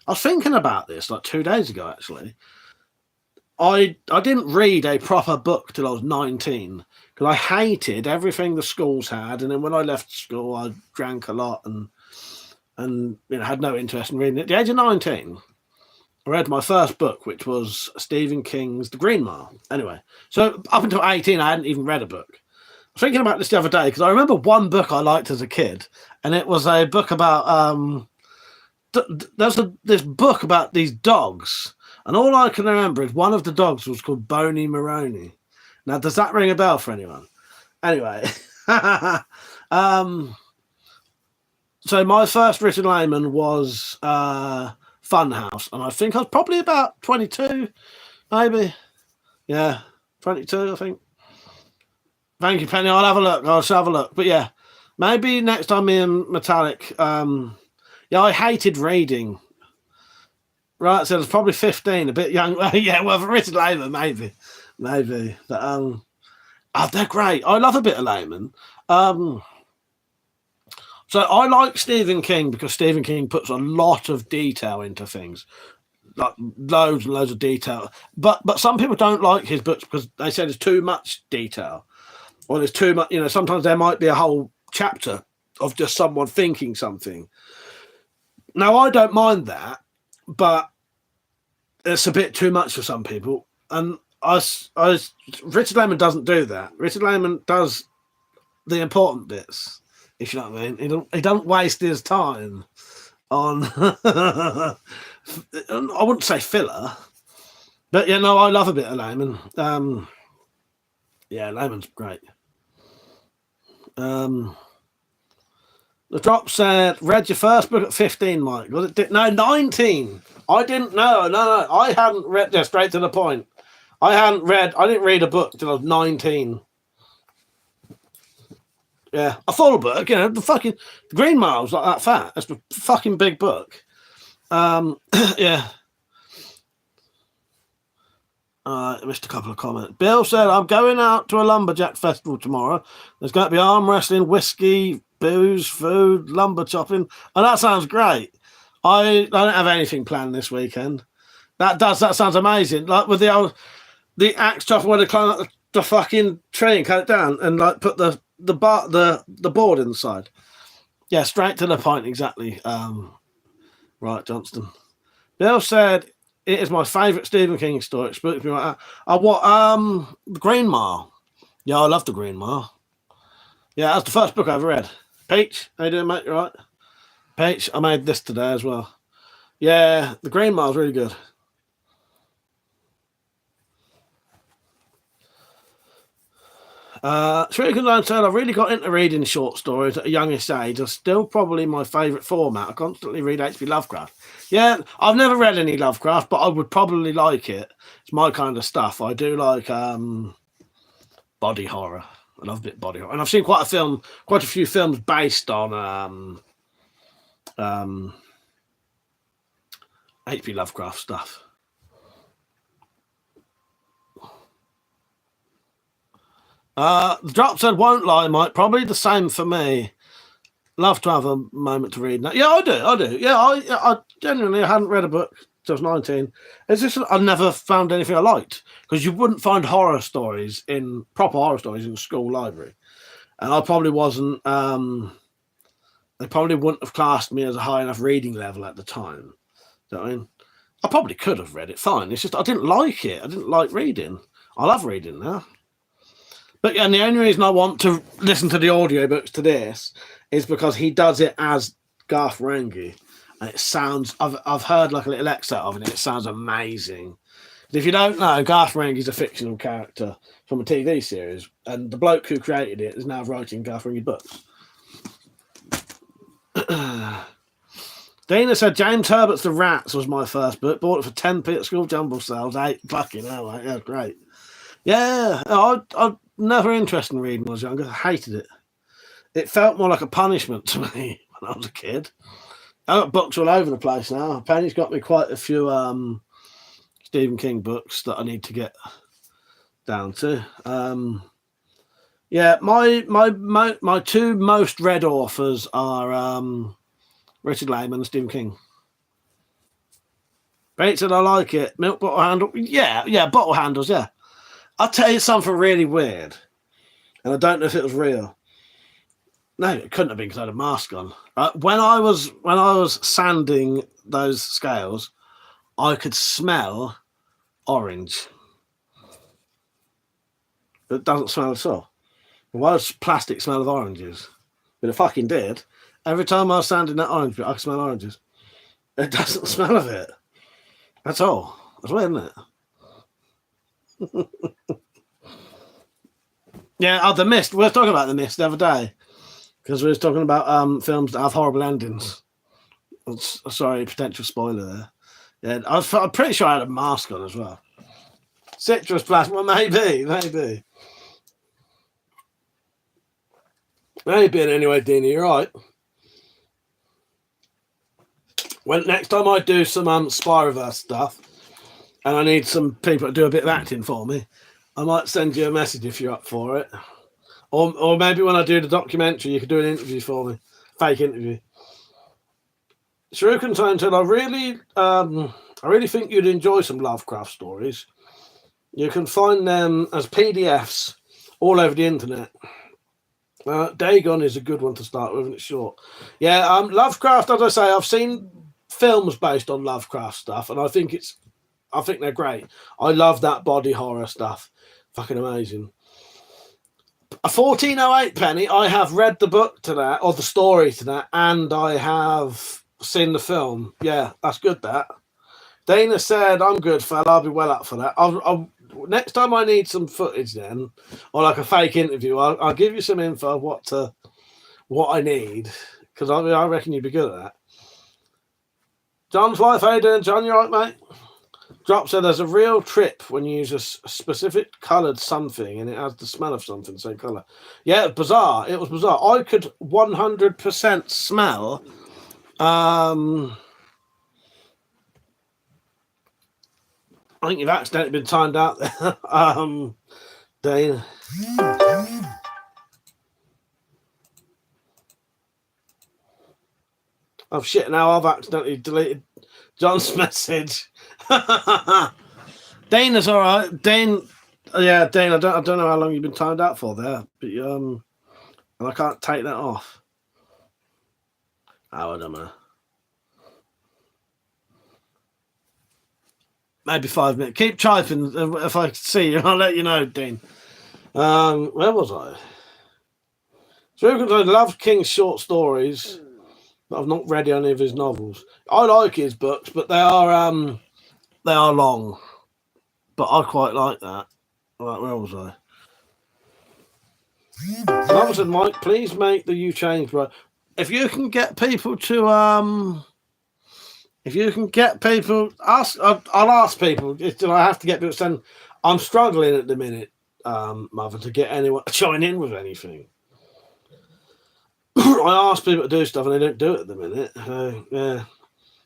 I was thinking about this like 2 days ago, actually. I didn't read a proper book till I was 19 because I hated everything the schools had. And then when I left school, I drank a lot and had no interest in reading. At the age of 19, I read my first book, which was Stephen King's The Green Mile. Anyway, so up until 18, I hadn't even read a book. I was thinking about this the other day because I remember one book I liked as a kid, and it was a book about there's this book about these dogs, and all I can remember is one of the dogs was called Boney Maroney. Now, does that ring a bell for anyone? Anyway, so my first written layman was Funhouse, and I think I was probably about 22, maybe. Yeah, 22, I think. Thank you, Penny. I'll have a look. I'll have a look. But yeah, maybe next time me and Metallic. Yeah, I hated reading. Right, so I was probably 15, a bit young. Yeah, well, for written layman, maybe. But they're great. I love a bit of layman. So I like Stephen King because Stephen King puts a lot of detail into things, like loads and loads of detail. But some people don't like his books because they say there's too much detail, or there's too much. Sometimes there might be a whole chapter of just someone thinking something. Now, I don't mind that, but it's a bit too much for some people. And Richard Layman doesn't do that. Richard Layman does the important bits, if you know what I mean. He don't waste his time on, I wouldn't say filler, but I love a bit of Layman. Yeah, Layman's great. The drop said, read your first book at 15, Mike. Was it? No, 19. I didn't know. No. I hadn't read, just straight to the point. I didn't read a book till I was 19. Yeah, a full book, the Green Mile's like that fat. It's a fucking big book. Yeah. I missed a couple of comments. Bill said, I'm going out to a lumberjack festival tomorrow. There's going to be arm wrestling, whiskey, booze, food, lumber chopping, and that sounds great. I don't have anything planned this weekend. That sounds amazing. Like with the axe chopper where they climb up the fucking tree and cut it down and like put the board inside. Yeah, straight to the point, exactly. Right, Johnston. Bill said, it is my favourite Stephen King story. It spooked me like that. The Green Mile. Yeah, I love The Green Mile. Yeah, that's the first book I ever read. Peach, how you doing, mate? You right? Peach, I made this today as well. Yeah, The Green Mile's really good. Shuriken said, I really got into reading short stories at a youngest age. It's still probably my favourite format. I constantly read H.P. Lovecraft. Yeah, I've never read any Lovecraft, but I would probably like it. It's my kind of stuff. I do like body horror. I love a bit of body horror. And I've seen quite a few films based on H.P. Lovecraft stuff. The drop said, won't lie, Mike. Probably the same for me. Love to have a moment to read. Yeah, I do. Yeah, I genuinely hadn't read a book till I was 19. It's just I never found anything I liked because you wouldn't find proper horror stories in the school library, and I probably wasn't. They probably wouldn't have classed me as a high enough reading level at the time. You know what I mean? I probably could have read it fine. It's just I didn't like it. I didn't like reading. I love reading now. But yeah, and the only reason I want to listen to the audiobooks to this is because he does it as Garth Marenghi. And it sounds, I've heard like a little excerpt of it, and it sounds amazing. If you don't know, Garth Marenghi is a fictional character from a TV series, and the bloke who created it is now writing Garth Marenghi books. Dana said, James Herbert's The Rats was my first book. Bought it for 10p at school jumble sales. 8 fucking hell, mate. Yeah, great. Yeah, I never interested in reading when I was younger. I hated it. It felt more like a punishment to me when I was a kid. I've got books all over the place now. Penny's got me quite a few Stephen King books that I need to get down to. Yeah, my two most read authors are Richard Lehman and Stephen King. Pete said I like it. Milk bottle handle. Yeah, bottle handles, yeah. I'll tell you something really weird. And I don't know if it was real. No, it couldn't have been because I had a mask on. When I was sanding those scales, I could smell orange. It doesn't smell at all. Why does plastic smell of oranges? But it fucking did. Every time I was sanding that orange bit, I could smell oranges. It doesn't smell of it. That's all. That's weird, isn't it? Yeah, The Mist. We were talking about The Mist the other day. Because we were talking about films that have horrible endings. Sorry, potential spoiler there. Yeah, I'm pretty sure I had a mask on as well. Citrus plastic. Well, maybe. Maybe anyway, Dina, you're right. When next time I do some spy reverse stuff, and I need some people to do a bit of acting for me, I might send you a message if you're up for it. Or maybe when I do the documentary, you could do an interview for me, fake interview. Shuriken Time said, I really think you'd enjoy some Lovecraft stories. You can find them as PDFs all over the internet. Dagon is a good one to start with, and it's short. Yeah, Lovecraft, as I say, I've seen films based on Lovecraft stuff, and I think they're great. I love that body horror stuff. Fucking amazing. A 1408 penny. I have read the book to that, or the story to that, and I have seen the film. Yeah, that's good. That Dana said, "I'm good, fella. I'll be well up for that." I'll next time I need some footage, then, or like a fake interview, I'll give you some info of what I need, because I reckon you'd be good at that. John's wife, how you doing, John? You all right, mate? Drop said there's a real trip when you use a specific coloured something and it has the smell of something the same colour. Yeah, bizarre. It was bizarre. I could 100% smell. I think you've accidentally been timed out there, Dane. Oh shit! Now I've accidentally deleted John's message. Dane is all right. Dane, yeah, Dane. I don't know how long you've been timed out for there, but and I can't take that off. Oh, I don't know. Maybe 5 minutes. Keep typing. If I see you, I'll let you know, Dean. Where was I? So I love King's short stories, but I've not read any of his novels. I like his books, but they are long. But I quite like that. Right, where was I? Like I said, Mike, please make the You Change, bro. If you can get people to I'll ask people. Do I have to get people to send? I'm struggling at the minute, Mother, to get anyone to join in with anything. I ask people to do stuff and they don't do it at the minute. Yeah.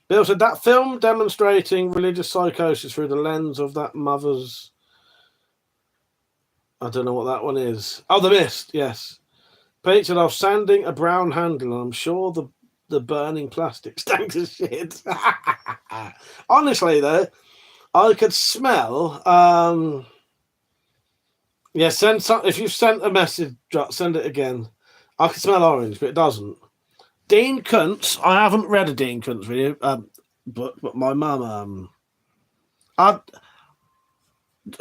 Bill said that film demonstrating religious psychosis through the lens of that mother's. I don't know what that one is. Oh, The Mist. Yes. Pete said I was sanding a brown handle. I'm sure the burning plastic stank as shit. Honestly, though, I could smell. Yeah, send some. If you've sent a message, send it again. I can smell orange, but it doesn't. Dean Kuntz. I haven't read a Dean Kuntz video, but my mum. I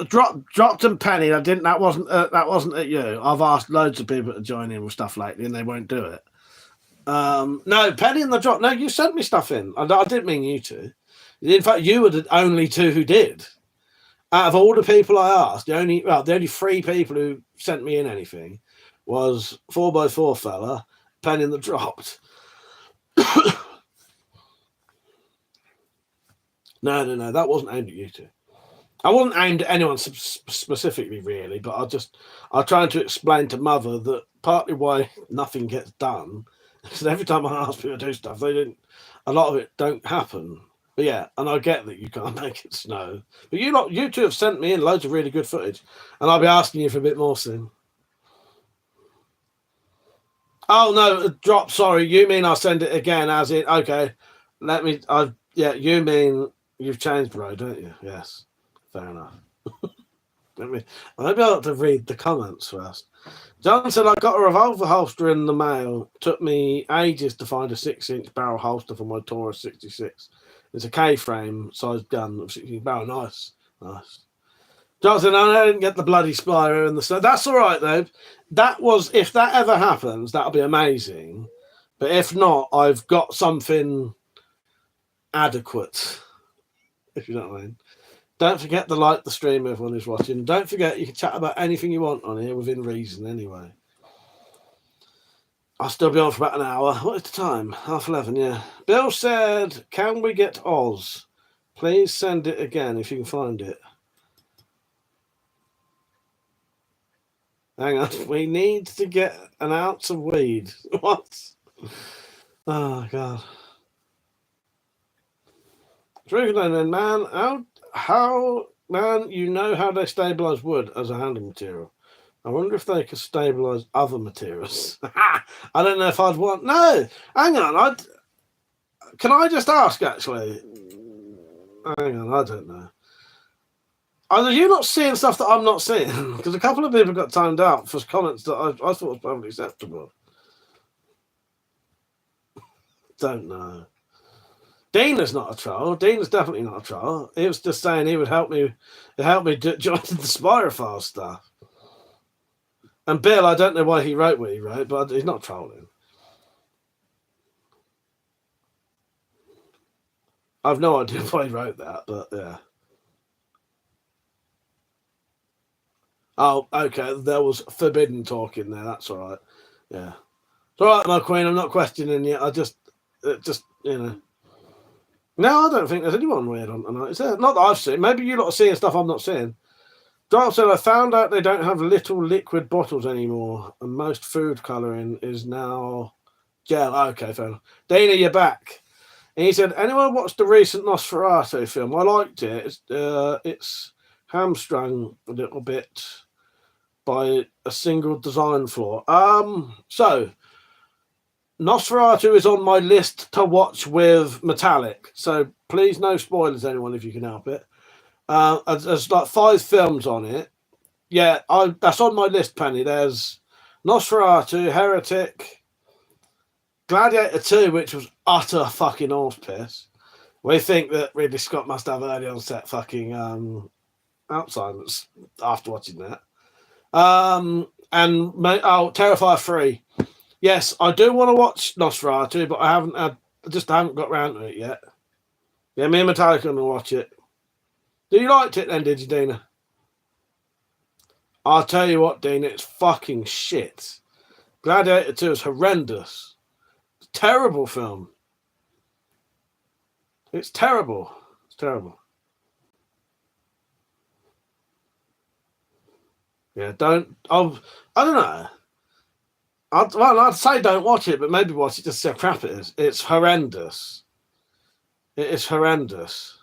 dropped and penny. I didn't. That wasn't at you. I've asked loads of people to join in with stuff lately, and they won't do it. No, Penny and the Drop. No, you sent me stuff in. I didn't mean you to. In fact, you were the only two who did. Out of all the people I asked, the only 3 people who sent me in anything was 4x4 fella, Penny and the Dropped. No, that wasn't aimed at you two. I wasn't aimed at anyone specifically, really, but I tried to explain to Mother that partly why nothing gets done. Because every time I ask people to do stuff, a lot of it don't happen. But yeah, and I get that you can't make it snow. But you two have sent me in loads of really good footage, and I'll be asking you for a bit more soon. Oh no, drop. Sorry, you mean I'll send it again? As in, okay. Let me. Yeah, you mean you've changed, bro, don't you? Yes, fair enough. Maybe I ought to read the comments first. John said, I got a revolver holster in the mail. Took me ages to find a 6-inch barrel holster for my Taurus 66. It's a K-frame sized gun of 16 barrel. Nice. John said, I didn't get the bloody Spyro in the snow. That's all right, though. If that ever happens, that'll be amazing. But if not, I've got something adequate, if you know what I mean. Don't forget to like the stream, everyone who's watching. Don't forget, you can chat about anything you want on here within reason anyway. I'll still be on for about an hour. What is the time? 11:30, yeah. Bill said, can we get Oz? Please send it again if you can find it. Hang on. We need to get an ounce of weed. What? Oh, God. Drinking, man. Man, you know how they stabilize wood as a handling material. I wonder if they could stabilize other materials. I don't know if I'd want. No, hang on. Can I just ask, actually? Hang on, I don't know. Are you not seeing stuff that I'm not seeing? Because a couple of people got timed out for comments that I thought was probably acceptable. Don't know. Dina's not a troll. Dina's definitely not a troll. He was just saying he would help me join the Spyrophile stuff. And Bill, I don't know why he wrote what he wrote, but he's not trolling. I've no idea why he wrote that, but yeah. Oh, okay. There was forbidden talk in there. That's all right. Yeah. It's all right, my queen. I'm not questioning you. Just, you know. No, I don't think there's anyone weird on tonight. Is there? Not that I've seen. Maybe you lot are seeing stuff I'm not seeing. Dark said, I found out they don't have little liquid bottles anymore, and most food colouring is now gel. Okay, fair enough. Dana, you're back. And he said, anyone watched the recent Nosferatu film? I liked it. It's hamstrung a little bit by a single design flaw. So Nosferatu is on my list to watch with Metallic. So please, no spoilers, anyone, if you can help it. There's like 5 films on it. Yeah, that's on my list, Penny. There's Nosferatu, Heretic, Gladiator 2, which was utter fucking horse piss. We think that Ridley Scott must have early onset fucking Alzheimer's after watching that. And Terrifier 3. Yes, I do want to watch Nosferatu, but I just haven't got around to it yet. Yeah, me and Metallica are going to watch it. You liked it then, did you, Dina? I'll tell you what, Dina, it's fucking shit. Gladiator 2 is horrendous. It's a terrible film. It's terrible. It's terrible. Yeah, I don't know. I'd say don't watch it, but maybe watch it just to see how crap it is. It's horrendous. It is horrendous.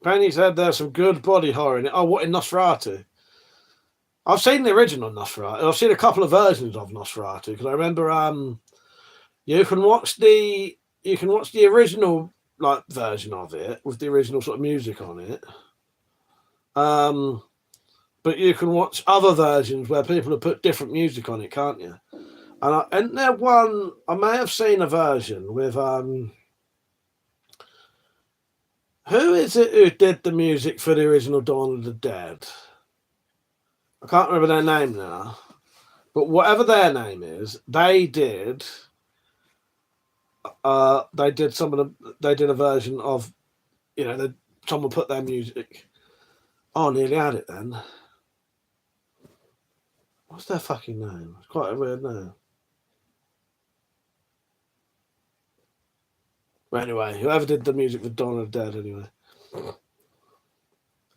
Penny said there's some good body horror in it. Oh, what, in Nosferatu? I've seen the original Nosferatu. I've seen a couple of versions of Nosferatu because I remember you can watch the original like version of it with the original sort of music on it. But you can watch other versions where people have put different music on it, can't you? And there one I may have seen a version with who is it who did the music for the original Dawn of the Dead? I can't remember their name now, but whatever their name is, they did a version of, someone put their music. Oh, nearly had it then. What's their fucking name? It's quite a weird name. But anyway, whoever did the music for Dawn of the Dead, anyway.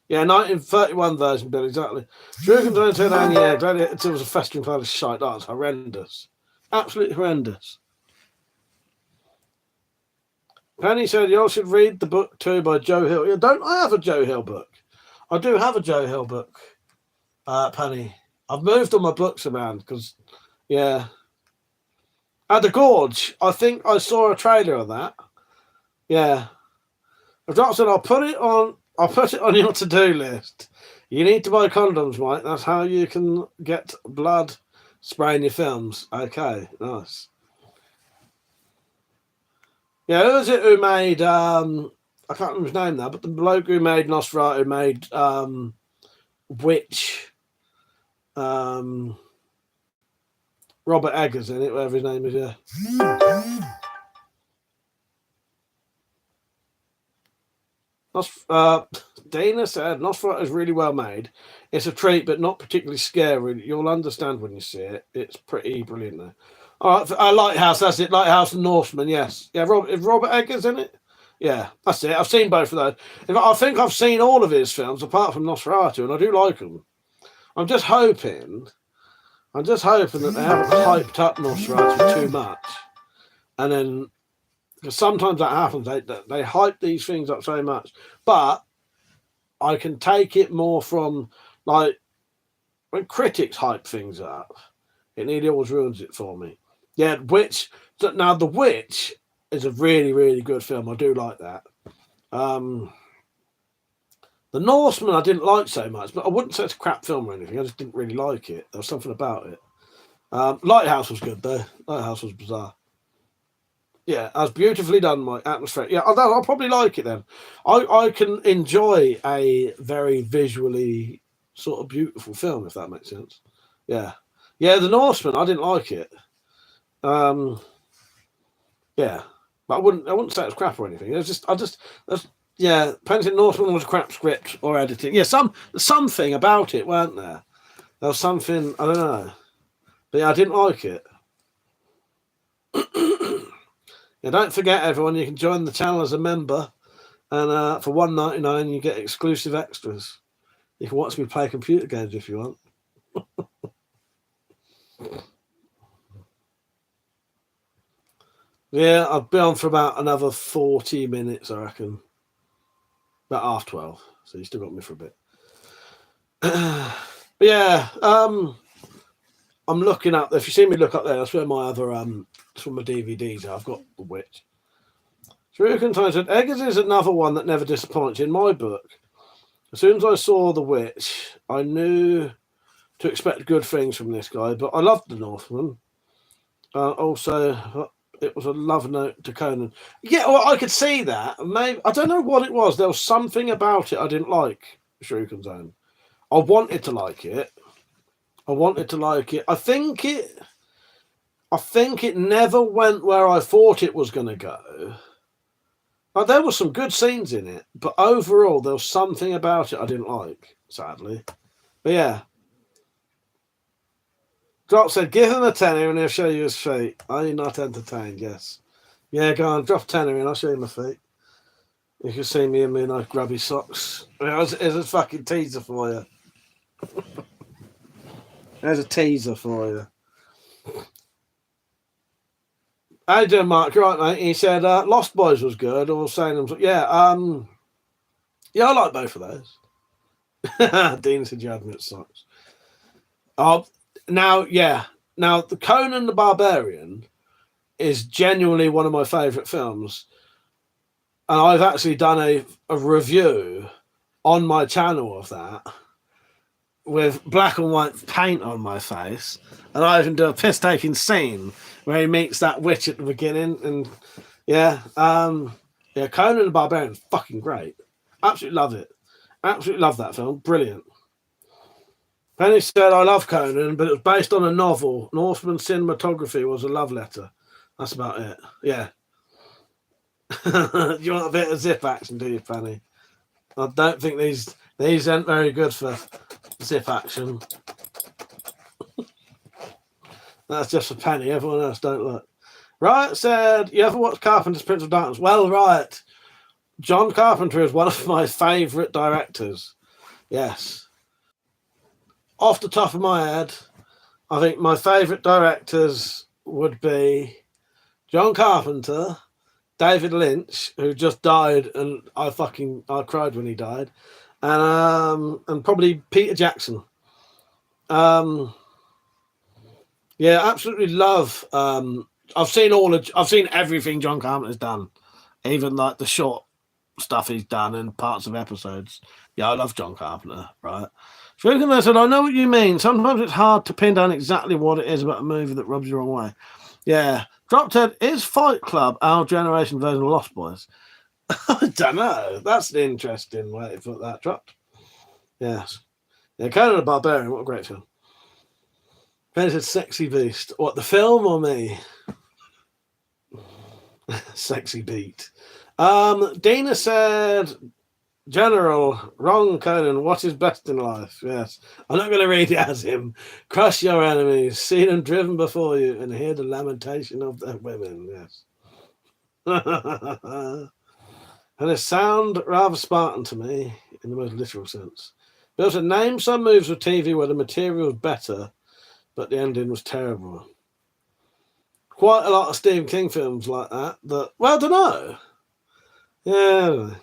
Yeah, 1931 version, Bill, exactly. Yeah, Gladiator 2 was a festering pile of shite. That was horrendous. Absolutely horrendous. Penny said you all should read the book too by Joe Hill. Yeah, don't I have a Joe Hill book? I do have a Joe Hill book, Penny. I've moved all my books around because, yeah. The Gorge. I think I saw a trailer of that. Yeah. I've said I'll put it on your to-do list. You need to buy condoms, Mike. That's how you can get blood spraying your films. Okay, nice. Yeah, who was it who made I can't remember his name now, but the bloke who made Nosferatu made Witch, Robert Eggers in it, whatever his name is, yeah. Dana said Nosferatu is really well made. It's a treat, but not particularly scary. You'll understand when you see it. It's pretty brilliant, though. All right, Lighthouse, that's it. Lighthouse and Norseman, yes. Yeah, Robert Eggers in it? Yeah, that's it. I've seen both of those. In fact, I think I've seen all of his films, apart from Nosferatu, and I do like them. I'm just hoping that they haven't hyped up Nosferatu too much. And then, because sometimes that happens, they hype these things up so much. But I can take it more from, like, when critics hype things up, it nearly always ruins it for me. Yeah, now The Witch is a really, really good film. I do like that. The Norseman I didn't like so much, but I wouldn't say it's a crap film or anything. I just didn't really like it. There was something about it. Lighthouse was good, though. Lighthouse was bizarre. Yeah, that was beautifully done, my atmosphere. Yeah, I'll probably like it then. I can enjoy a very visually sort of beautiful film, if that makes sense. Yeah. Yeah, The Norseman, I didn't like it. Yeah, but I wouldn't say it was crap or anything. Yeah, Penitent Northman was a crap script or editing. Yeah, something about it, weren't there? There was something, I don't know. But yeah, I didn't like it. Yeah, don't forget, everyone, you can join the channel as a member, and for $1.99 you get exclusive extras. You can watch me play computer games if you want. Yeah, I'll be on for about another 40 minutes, I reckon. About 12:30. So you still got me for a bit. But yeah, I'm looking up. If you see me look up there, that's where my other that's where my DVDs are. I've got The Witch. Shuriken said Eggers is another one that never disappoints in my book. As soon as I saw The Witch, I knew to expect good things from this guy, but I loved The Northman. Also, it was a love note to Conan. Yeah, well, I could see that. Maybe I don't know what it was. There was something about it I didn't like. Shuriken Zone. I wanted to like it. I think it never went where I thought it was going to go. Like, there were some good scenes in it, but overall there was something about it I didn't like, sadly. But yeah. Drop said, give him a tenner and he'll show you his feet. Are you not entertained? Yes. Yeah, go on, drop a tenner in, I'll show you my feet. You can see me in my nice grubby socks. There's a fucking teaser for you. There's a teaser for you. How you doing, Mark? You're right, mate. He said Lost Boys was good. Or saying, yeah, yeah, I like both of those. Dean said you had me at socks. Now, the Conan the Barbarian is genuinely one of my favourite films. And I've actually done a review on my channel of that with black and white paint on my face. And I even do a piss-taking scene where he meets that witch at the beginning. And Conan the Barbarian is fucking great. Absolutely love it. Absolutely love that film. Brilliant. Penny said, I love Conan, but it was based on a novel. Northman cinematography was a love letter. That's about it. Yeah. You want a bit of zip action, do you, Penny? I don't think these aren't very good for zip action. That's just for Penny. Everyone else don't look. Riot said, you ever watched Carpenter's Prince of Darkness? Well, Riot, John Carpenter is one of my favourite directors. Yes. Off the top of my head, I think my favourite directors would be John Carpenter, David Lynch, who just died, and I cried when he died, and probably Peter Jackson. Yeah, absolutely love. I've seen everything John Carpenter's done, even like the short stuff he's done and parts of episodes. Yeah, I love John Carpenter, right? I said, I know what you mean. Sometimes it's hard to pin down exactly what it is about a movie that rubs you the wrong way. Yeah. Drop Dead, is Fight Club our generation version of Lost Boys? I don't know. That's an interesting way to put that. Dropped. Yes. Yeah, Conan the Barbarian, what a great film. Ben said Sexy Beast. What, the film or me? Sexy Beat. Dina said, General, wrong Conan, what is best in life? Yes. I'm not going to read it as him. Crush your enemies, see them driven before you, and hear the lamentation of their women. Yes. And it sound rather Spartan to me, in the most literal sense. But also, name some moves of TV where the material was better, but the ending was terrible. Quite a lot of Stephen King films like that. Well, I don't know. Yeah.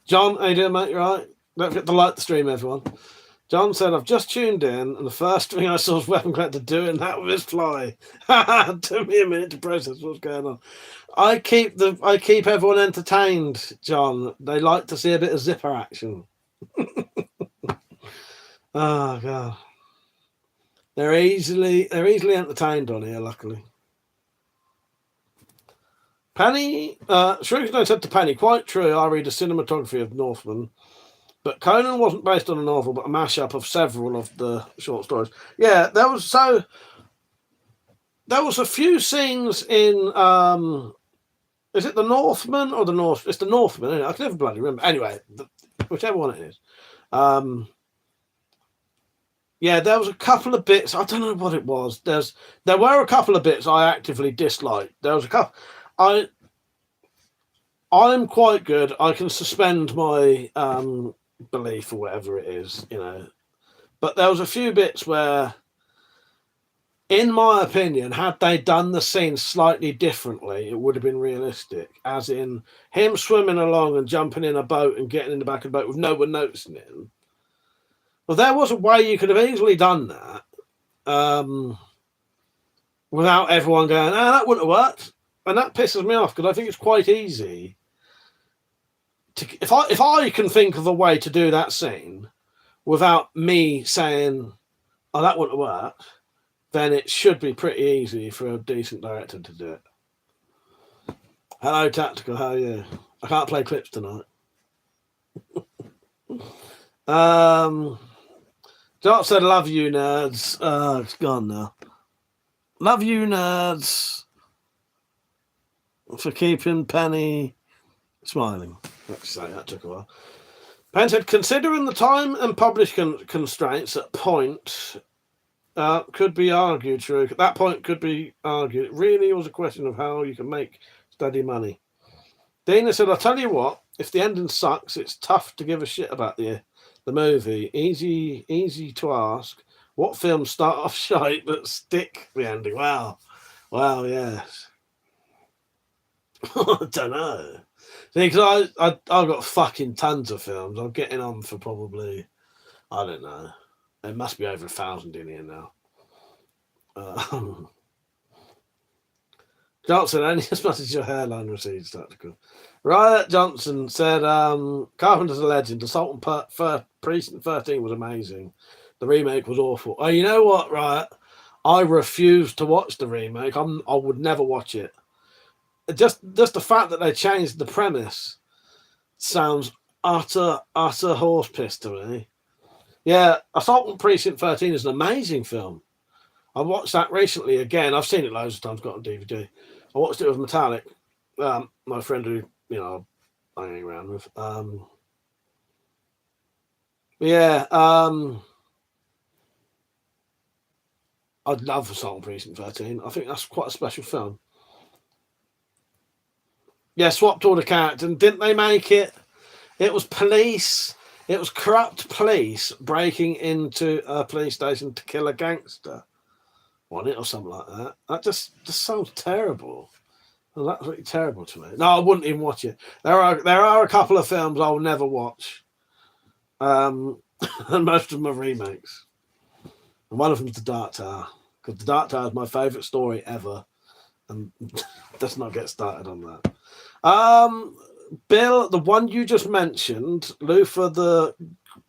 John, how you doing, mate? You right? Don't forget to like the stream, everyone. John said, I've just tuned in, and the first thing I saw was WeaponCollector doing that with his fly. It took me a minute to process what's going on. I keep everyone entertained, John. They like to see a bit of zipper action. Oh God. They're easily entertained on here, luckily. Penny, Shrewsbury said to Penny, quite true, I read the cinematography of Northman, but Conan wasn't based on a novel, but a mashup of several of the short stories. Yeah, there was a few scenes in, is it the Northman or the North? It's the Northman, isn't it? I can never bloody remember. Anyway, whichever one it is. Yeah, there was a couple of bits. I don't know what it was. There were a couple of bits I actively disliked. There was a couple. I'm quite good. I can suspend my belief or whatever it is, you know. But there was a few bits where, in my opinion, had they done the scene slightly differently, it would have been realistic. As in him swimming along and jumping in a boat and getting in the back of the boat with no one noticing him. Well, there was a way you could have easily done that without everyone going, that wouldn't have worked. And that pisses me off because I think it's quite easy to, if I can think of a way to do that scene without me saying, that wouldn't have worked, then it should be pretty easy for a decent director to do it. Hello, Tactical, how are you? I can't play clips tonight. Dart said, love you, nerds. It's gone now. Love you, nerds, for keeping Penny smiling. Let's say that took a while. Penn said, considering the time and publishing constraints at point could be argued, true. At that point could be argued. It really was a question of how you can make steady money. Dina said, I'll tell you what, if the ending sucks, it's tough to give a shit about the movie. Easy to ask. What films start off shite but stick the ending? Wow, yes. I don't know. See, because I've got fucking tons of films. I'm getting on for probably, I don't know. There must be over 1,000 in here now. Johnson, only as much as your hairline recedes, Tactical. Riot Johnson said, Carpenter's a legend. Assault on Precinct 13 was amazing. The remake was awful. Oh, you know what, Riot? I refuse to watch the remake. I would never watch it. Just the fact that they changed the premise sounds utter horse piss to me. Yeah, Assault on Precinct 13 is an amazing film. I watched that recently again. I've seen it loads of times, got on DVD. I watched it with Metallic, my friend who, I'm hanging around with. I'd love Assault on Precinct 13. I think that's quite a special film. Yeah, swapped all the characters. And didn't they make it? It was police. It was corrupt police breaking into a police station to kill a gangster. On it or something like that. That just sounds terrible. was absolutely terrible to me. No, I wouldn't even watch it. There are a couple of films I will never watch. And most of them are remakes. And one of them's The Dark Tower. Because The Dark Tower is my favourite story ever. And let's not get started on that. Bill, the one you just mentioned, Luther the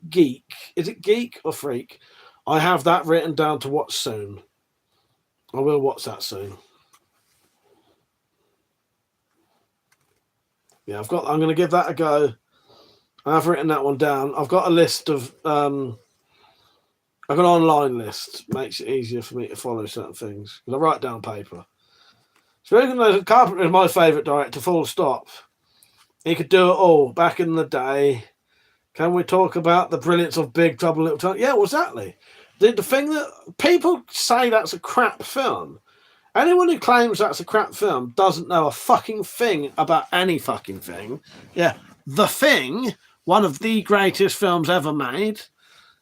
Geek. Is it Geek or Freak? I have that written down to watch soon. I will watch that soon. Yeah, I'm going to give that a go. I've written that one down. I've got a list of I've got an online list. Makes it easier for me to follow certain things because I write down paper. So Carpenter is my favourite director. Full stop. He could do it all back in the day. Can we talk about the brilliance of Big Trouble in Little China? Yeah, exactly. The thing that people say that's a crap film. Anyone who claims that's a crap film doesn't know a fucking thing about any fucking thing. Yeah, The Thing, one of the greatest films ever made.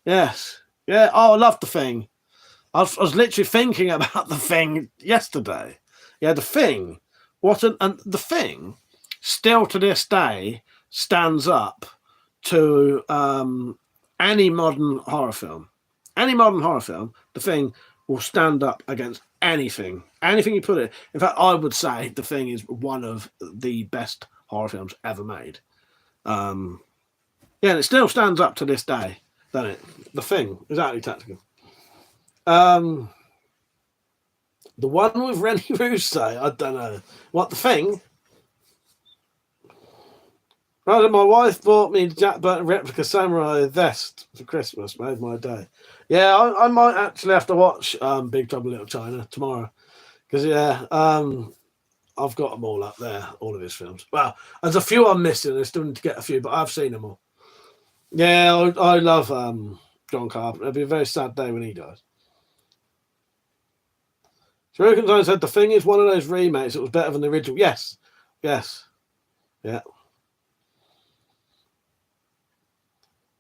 Yes. Yeah, oh, I love The Thing. I was literally thinking about The Thing yesterday. Yeah, The Thing. And The Thing, still to this day, stands up to any modern horror film. Any modern horror film, The Thing will stand up against anything. Anything you put it. In fact, I would say The Thing is one of the best horror films ever made. Yeah, and it still stands up to this day, doesn't it? The Thing, exactly tactical. The one with Rennie Russo, I don't know. What, The Thing? Rather, my wife bought me Jack Burton replica samurai vest for Christmas. Made my day. Yeah, I might actually have to watch Big Trouble in Little China tomorrow. Because, yeah, I've got them all up there, all of his films. Well, there's a few I'm missing. I still need to get a few, but I've seen them all. Yeah, I love John Carpenter. It'll be a very sad day when he dies. Shuriken said The Thing is one of those remakes that was better than the original. Yes. Yes. Yeah.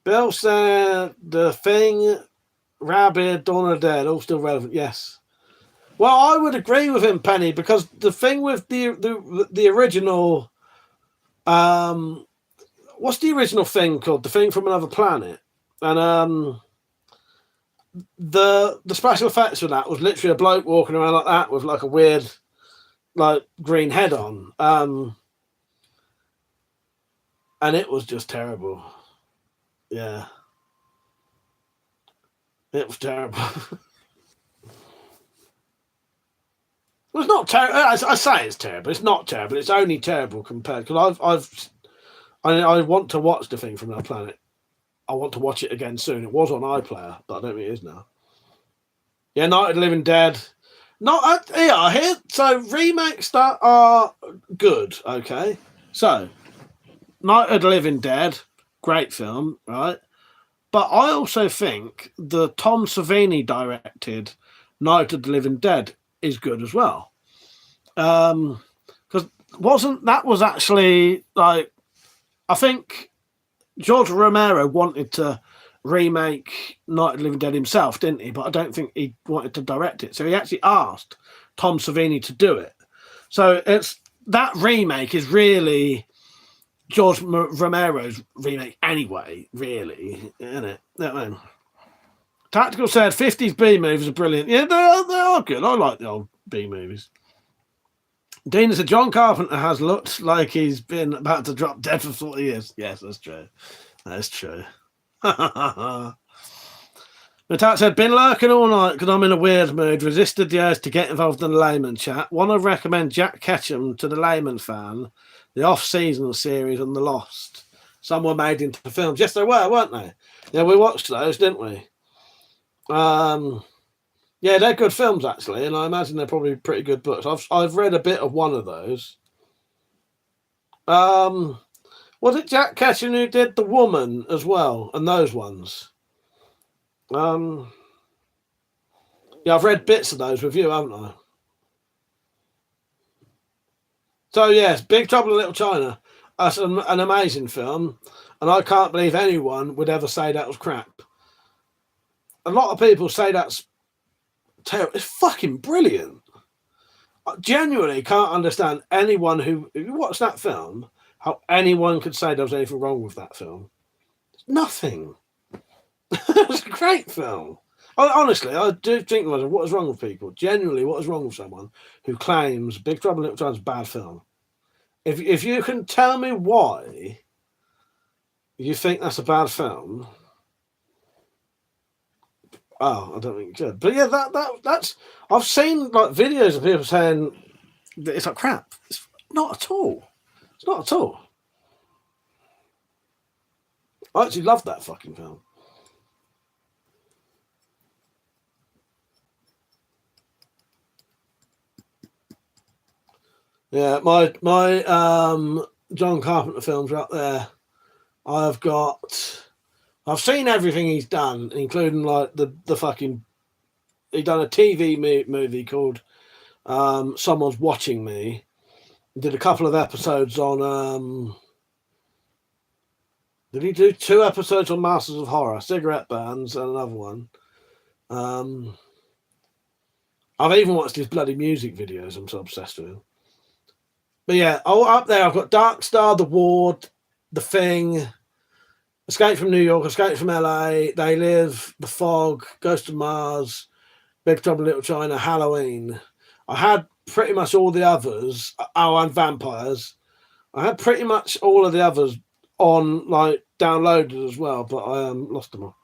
Bill said The Thing, Rabid, Dawn of the Dead, all still relevant. Yes. Well, I would agree with him, Penny, because the thing with the original, what's the original thing called? The Thing from Another Planet, and the special effects for that was literally a bloke walking around like that with like a weird, like green head on, and it was just terrible. Yeah, it was terrible. Well, it's not terrible. I say it's terrible. It's not terrible. It's only terrible compared because I want to watch The Thing from Another Planet. I want to watch it again soon. It was on iPlayer, but I don't think it is now. Yeah, Night of the Living Dead. Not yeah. Here, so remakes that are good. Okay, so Night of the Living Dead, great film, right? But I also think the Tom Savini directed Night of the Living Dead is good as well. Because was actually like, I think George Romero wanted to remake Night of the Living Dead himself, didn't he? But I don't think he wanted to direct it. So he actually asked Tom Savini to do it. So that remake is really George Romero's remake anyway, really, isn't it? Tactical said 50s B movies are brilliant. Yeah, they are good. I like the old B movies. Dina said John Carpenter has looked like he's been about to drop dead for 40 years. Yes, that's true. That's true. Natat said, been lurking all night because I'm in a weird mood. Resisted the urge to get involved in the Layman chat. Want to recommend Jack Ketchum to the Layman fan. The off-season series and The Lost. Some were made into films. Yes, they were, weren't they? Yeah, we watched those, didn't we? Yeah, they're good films actually, and I imagine they're probably pretty good books. I've read a bit of one of those. Was it Jack Ketchum who did The Woman as well, and those ones? Yeah, I've read bits of those with you, haven't I? So yes, Big Trouble in Little China. That's an amazing film, and I can't believe anyone would ever say that was crap. A lot of people say that's terrible. It's fucking brilliant. genuinely can't understand anyone who, if you watch that film, how anyone could say there was anything wrong with that film. Nothing. It's a great film. Honestly, I do think to myself, what is wrong with people? Genuinely, what is wrong with someone who claims Big Trouble in Little China is a bad film? If you can tell me why you think that's a bad film, oh, I don't think you could. But yeah, that's I've seen like videos of people saying that it's like crap. It's not at all. It's not at all. I actually love that fucking film. Yeah, my John Carpenter films are up there. I've seen everything he's done, including like the fucking. He done a TV movie called Someone's Watching Me. Did a couple of episodes on. Did he do 2 episodes on Masters of Horror, Cigarette Burns, and another one? I've even watched his bloody music videos. I'm so obsessed with him. But yeah, up there I've got Dark Star, The Ward, The Thing, Escape from New York, Escape from LA, They Live, The Fog, Ghost of Mars, Big Trouble in Little China, Halloween. I had pretty much all the others. Oh, and Vampires. I had pretty much all of the others on like downloaded as well, but I lost them all.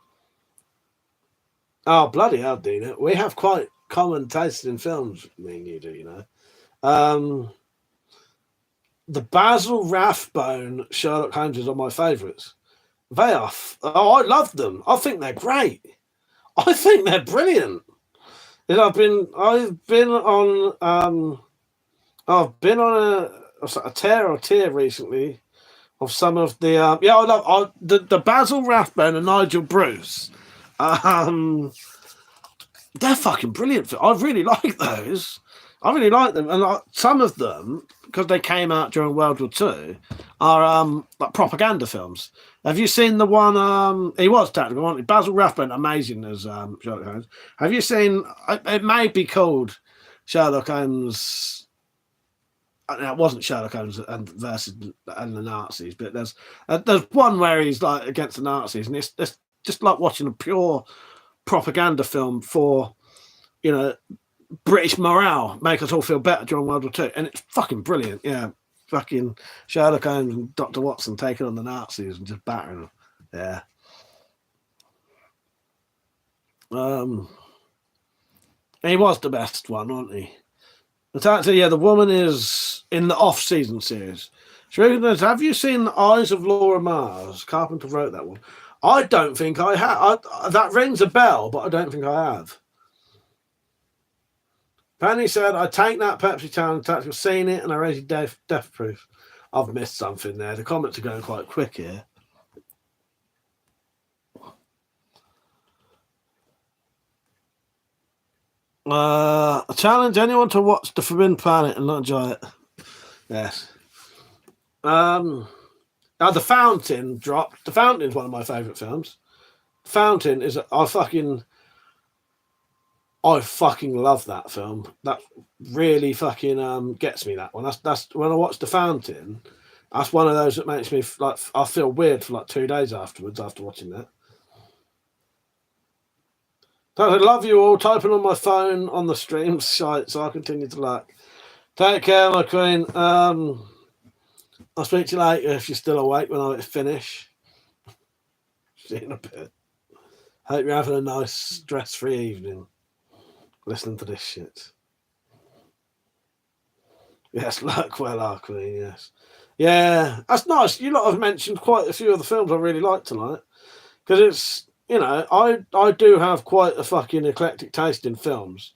Oh, bloody hell, Dina. We have quite common taste in films, me and you do, you know. The Basil Rathbone Sherlock Holmes are my favourites. They are. I love them. I think they're great. I think they're brilliant. And I've been on a tear recently of some of the I love the Basil Rathbone and Nigel Bruce. They're fucking brilliant. I really like those. I really like them, and some of them, because they came out during World War II, are like propaganda films. Have you seen the one? He was technical, wasn't he? Basil Rathbone, amazing as Sherlock Holmes. Have you seen? It may be called Sherlock Holmes. It wasn't Sherlock Holmes and versus the Nazis, but there's one where he's like against the Nazis, and it's just like watching a pure propaganda film for, you know, British morale, make us all feel better during World War II, and it's fucking brilliant. Yeah, fucking Sherlock Holmes and Dr. Watson taking on the Nazis and just battering them. Yeah. He was the best one, wasn't he? But actually, yeah, the woman is in the off-season series. Have you seen The Eyes of Laura Mars? Carpenter wrote that one. I don't think I have. That rings a bell, but I don't think I have. Penny said, I take that Pepsi Town tactical, seen it, and I raised death proof. I've missed something there. The comments are going quite quick here. I challenge anyone to watch The Forbidden Planet and not enjoy it. Yes. Now The Fountain dropped. The Fountain is one of my favourite films. The Fountain is I fucking love that film. That really fucking gets me, that one. That's when I watch The Fountain. That's one of those that makes me like I feel weird for like 2 days afterwards after watching that. So I love you all. Typing on my phone on the stream site, so I continue to like. Take care, my queen. I'll speak to you later if you're still awake when I finish. See you in a bit. Hope you're having a nice stress-free evening. Listening to this shit. Yes, look well, our queen, yes. Yeah, that's nice. You lot have mentioned quite a few of the films I really like tonight. Because it's, you know, I do have quite a fucking eclectic taste in films.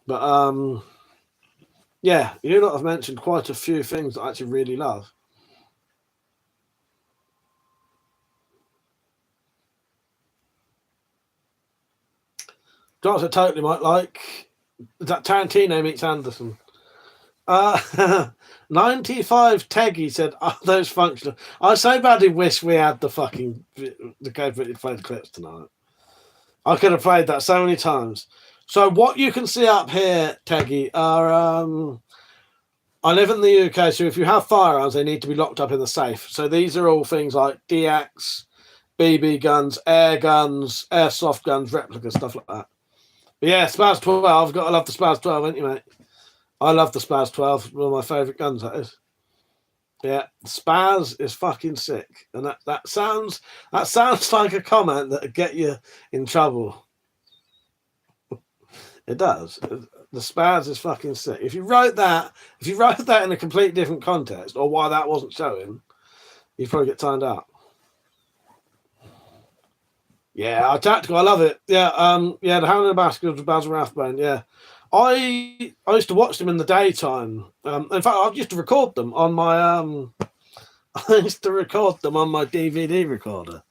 But, yeah, you lot have mentioned quite a few things that I actually really love. Johnson totally might like that Tarantino meets Anderson. 95 Teggy said, "Are those functional?" I so badly wish we had the capability to play the clips tonight. I could have played that so many times. So what you can see up here, Teggy, are I live in the UK, so if you have firearms, they need to be locked up in the safe. So these are all things like DX, BB guns, airsoft guns, replica stuff like that. But yeah, Spaz 12. Gotta love the Spaz 12, ain't you, mate? I love the Spaz 12. One of my favourite guns, that is. Yeah, Spaz is fucking sick, and that sounds like a comment that would get you in trouble. It does. The Spaz is fucking sick. If you wrote that in a completely different context, or why that wasn't showing, you'd probably get timed out. Yeah, tactical. I love it. Yeah, yeah. The Hound of the Baskervilles with Basil Rathbone. Yeah, I used to watch them in the daytime. In fact, I used to record them on my I used to record them on my DVD recorder.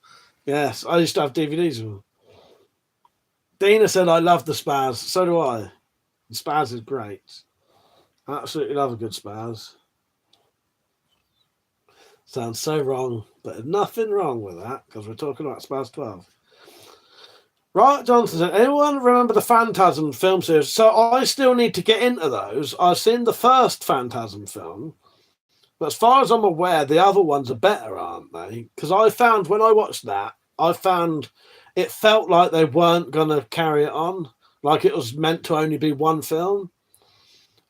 Yes, I used to have DVDs of them. Dina said I love the Spaz. So do I. The Spaz is great. Absolutely love a good Spaz. Sounds so wrong, but there's nothing wrong with that because we're talking about Spaz 12. Right, Johnson said, anyone remember the Phantasm film series? So I still need to get into those. I've seen the first Phantasm film, but as far as I'm aware, the other ones are better, aren't they? Because I found when I watched that, it felt like they weren't going to carry it on, like it was meant to only be one film.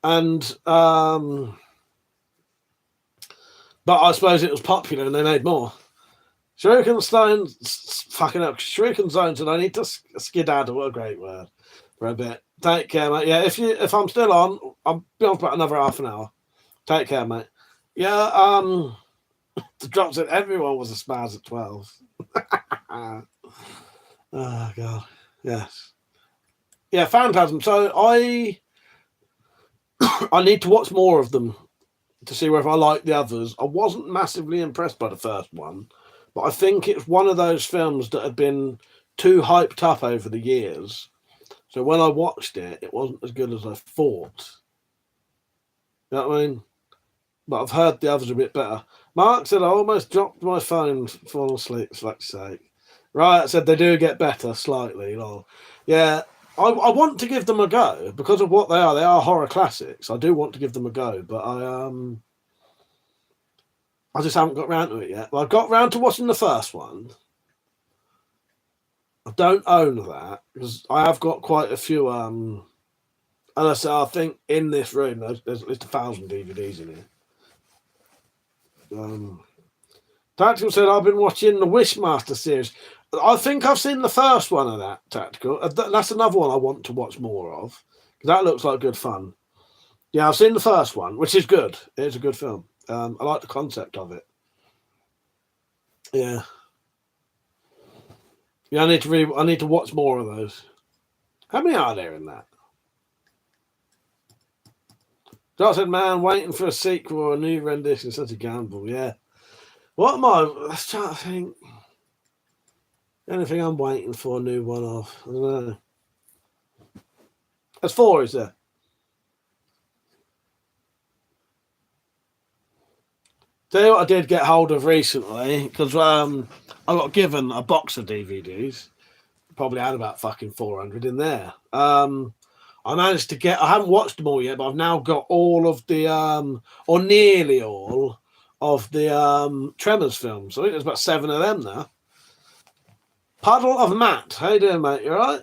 And but I suppose it was popular and they made more. Shuriken Stone, fucking up. Shuriken Zone said, I need to skedaddle. What a great word for a bit. Take care, mate. Yeah, if I'm still on, I'll be on for about another half an hour. Take care, mate. Yeah, the drop said everyone was a Spaz at 12. Oh, God. Yes. Yeah, Phantasm. So I need to watch more of them to see whether I like the others. I wasn't massively impressed by the first one. But I think it's one of those films that had been too hyped up over the years. So when I watched it, it wasn't as good as I thought. You know what I mean? But I've heard the others are a bit better. Mark said, I almost dropped my phone, fall asleep, for fuck's sake. Right, said they do get better slightly. Lol. Yeah, I want to give them a go because of what they are. They are horror classics. I do want to give them a go, but I just haven't got round to it yet. Well, I got round to watching the first one. I don't own that because I have got quite a few. And I think in this room there's at least 1,000 DVDs in here. Tactical said I've been watching the Wishmaster series. I think I've seen the first one of that, Tactical. That's another one I want to watch more of because that looks like good fun. Yeah, I've seen the first one, which is good. It's a good film. I like the concept of it. Yeah. Yeah, I need to watch more of those. How many are there in that? Josh said, man, waiting for a sequel or a new rendition, such a gamble. Yeah. What am I? Let's try to think. Anything I'm waiting for a new one of? I don't know. There's 4, is there? Tell you what I did get hold of recently, because I got given a box of DVDs. Probably had about fucking 400 in there. I managed to get, I haven't watched them all yet, but I've now got all of the, or nearly all of the Tremors films. I think there's about 7 of them now. Puddle of Matt. How you doing, mate? You all right?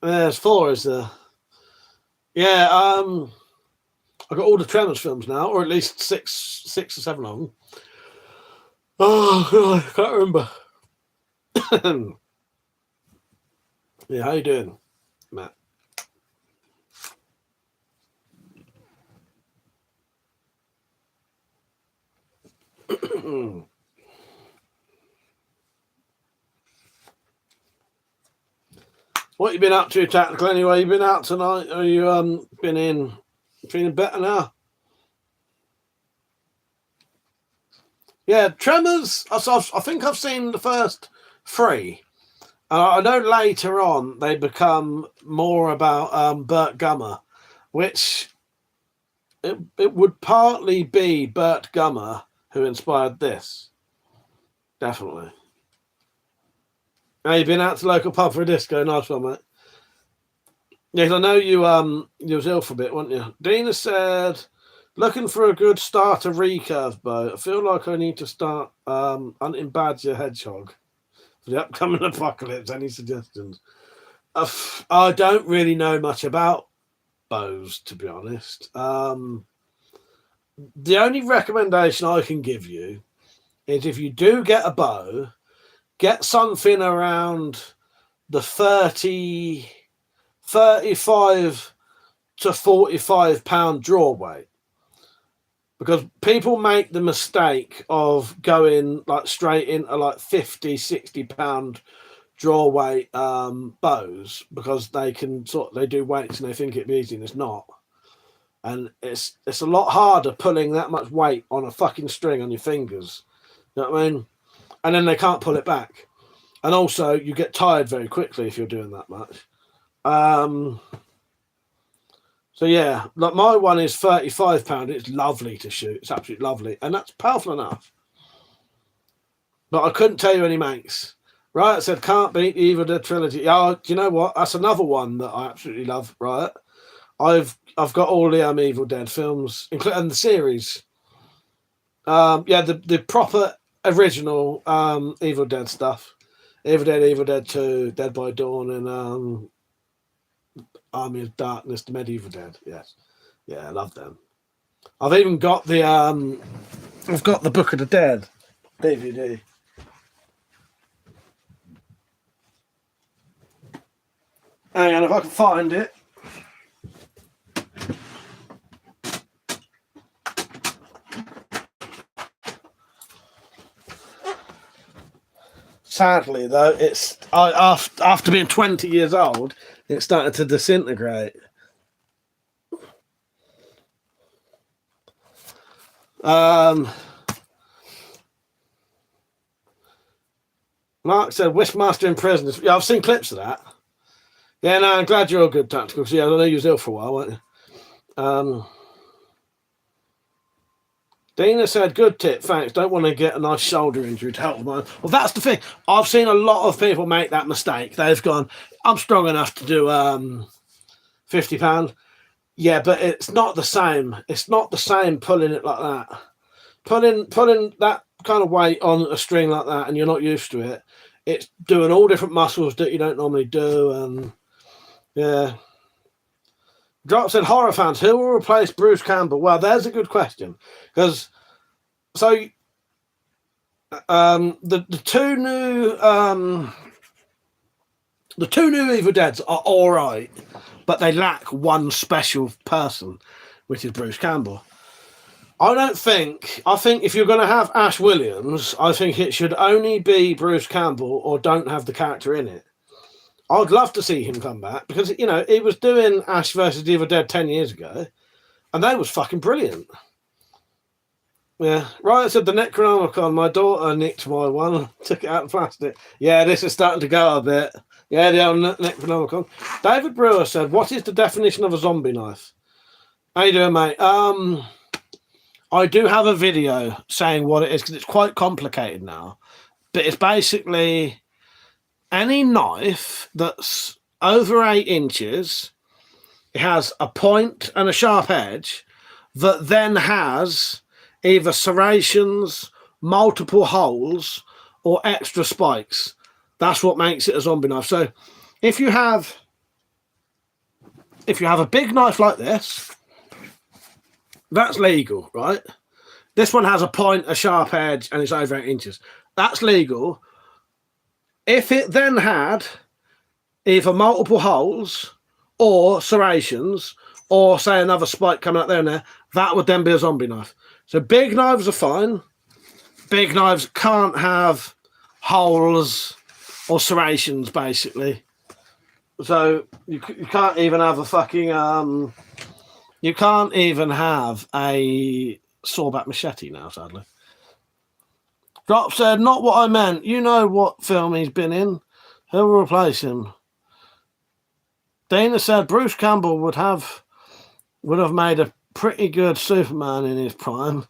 There's 4, is there? Yeah, I got all the Tremors films now, or at least 6 or 7 of them. Oh, God, I can't remember. Yeah, how you doing, Matt? What you been up to, Tactical, anyway? You been out tonight? Or you been in? Feeling better now? Yeah, Tremors. I think I've seen the first 3. I know later on they become more about Burt Gummer, which it would partly be Burt Gummer who inspired this. Definitely. Now you've been out to local pub for a disco. Nice one, mate. Yes, I know you was ill for a bit, weren't you? Dina said, looking for a good starter recurve bow. I feel like I need to start hunting Badger Hedgehog for the upcoming apocalypse. Any suggestions? I don't really know much about bows, to be honest. The only recommendation I can give you is if you do get a bow, get something around the 35 to 45 pound draw weight, because people make the mistake of going like straight into like 50-60 pound draw weight bows, because they do weights and they think it'd be easy, and it's not. And it's a lot harder pulling that much weight on a fucking string on your fingers. You know what I mean? And then they can't pull it back. And also, you get tired very quickly if you're doing that much. So yeah, like my one is 35 pound. It's lovely to shoot. It's absolutely lovely, and that's powerful enough. But I couldn't tell you any makes. Right, I said can't beat the Evil Dead trilogy. Oh, do you know what? That's another one that I absolutely love. Right, I've got all the Evil Dead films, including the series. Yeah, the proper original Evil Dead stuff. Evil Dead 2, Dead by Dawn, and Army of Darkness, the Medieval Dead. Yes, yeah, I love them. I've even got the Book of the Dead DVD. Hang on, if I can find it. Sadly, though, it's after being 20 years old, it started to disintegrate. Mark said Wishmaster in prison. Yeah, I've seen clips of that. Yeah, no, I'm glad you're all good, Tactical. Yeah, I know you was ill for a while, weren't you? Dina said, good tip, thanks. Don't want to get a nice shoulder injury to help them. Well, that's the thing. I've seen a lot of people make that mistake. They've gone, I'm strong enough to do £50. Yeah, but it's not the same. It's not the same pulling it like that. Pulling that kind of weight on a string like that, and you're not used to it. It's doing all different muscles that you don't normally do, and yeah. Drop said, horror fans, who will replace Bruce Campbell? Well, there's a good question, because the two new Evil Deads are all right, but they lack one special person, which is Bruce Campbell. I think if you're going to have Ash Williams, I think it should only be Bruce Campbell, or don't have the character in it. I'd love to see him come back, because, you know, he was doing Ash versus Evil Dead 10 years ago, and they was fucking brilliant. Yeah, right. I said the Necronomicon. My daughter nicked my one, took it out of plastic. Yeah, this is starting to go a bit. Yeah, the old Necronomicon. David Brewer said, what is the definition of a zombie knife? How you doing, mate? I do have a video saying what it is, because it's quite complicated now. But it's basically any knife that's over 8 inches, it has a point and a sharp edge that then has either serrations, multiple holes, or extra spikes. That's what makes it a zombie knife. So if you have a big knife like this, that's legal, right? This one has a point, a sharp edge, and it's over 8 inches. That's legal. If it then had either multiple holes or serrations, or say another spike coming out there and there, that would then be a zombie knife. So big knives are fine. Big knives can't have holes or serrations, basically. So you can't even have a fucking you can't even have a sawback machete now, sadly. Drop said, not what I meant. You know what film he's been in. Who will replace him? Dana said Bruce Campbell would have made a pretty good Superman in his prime.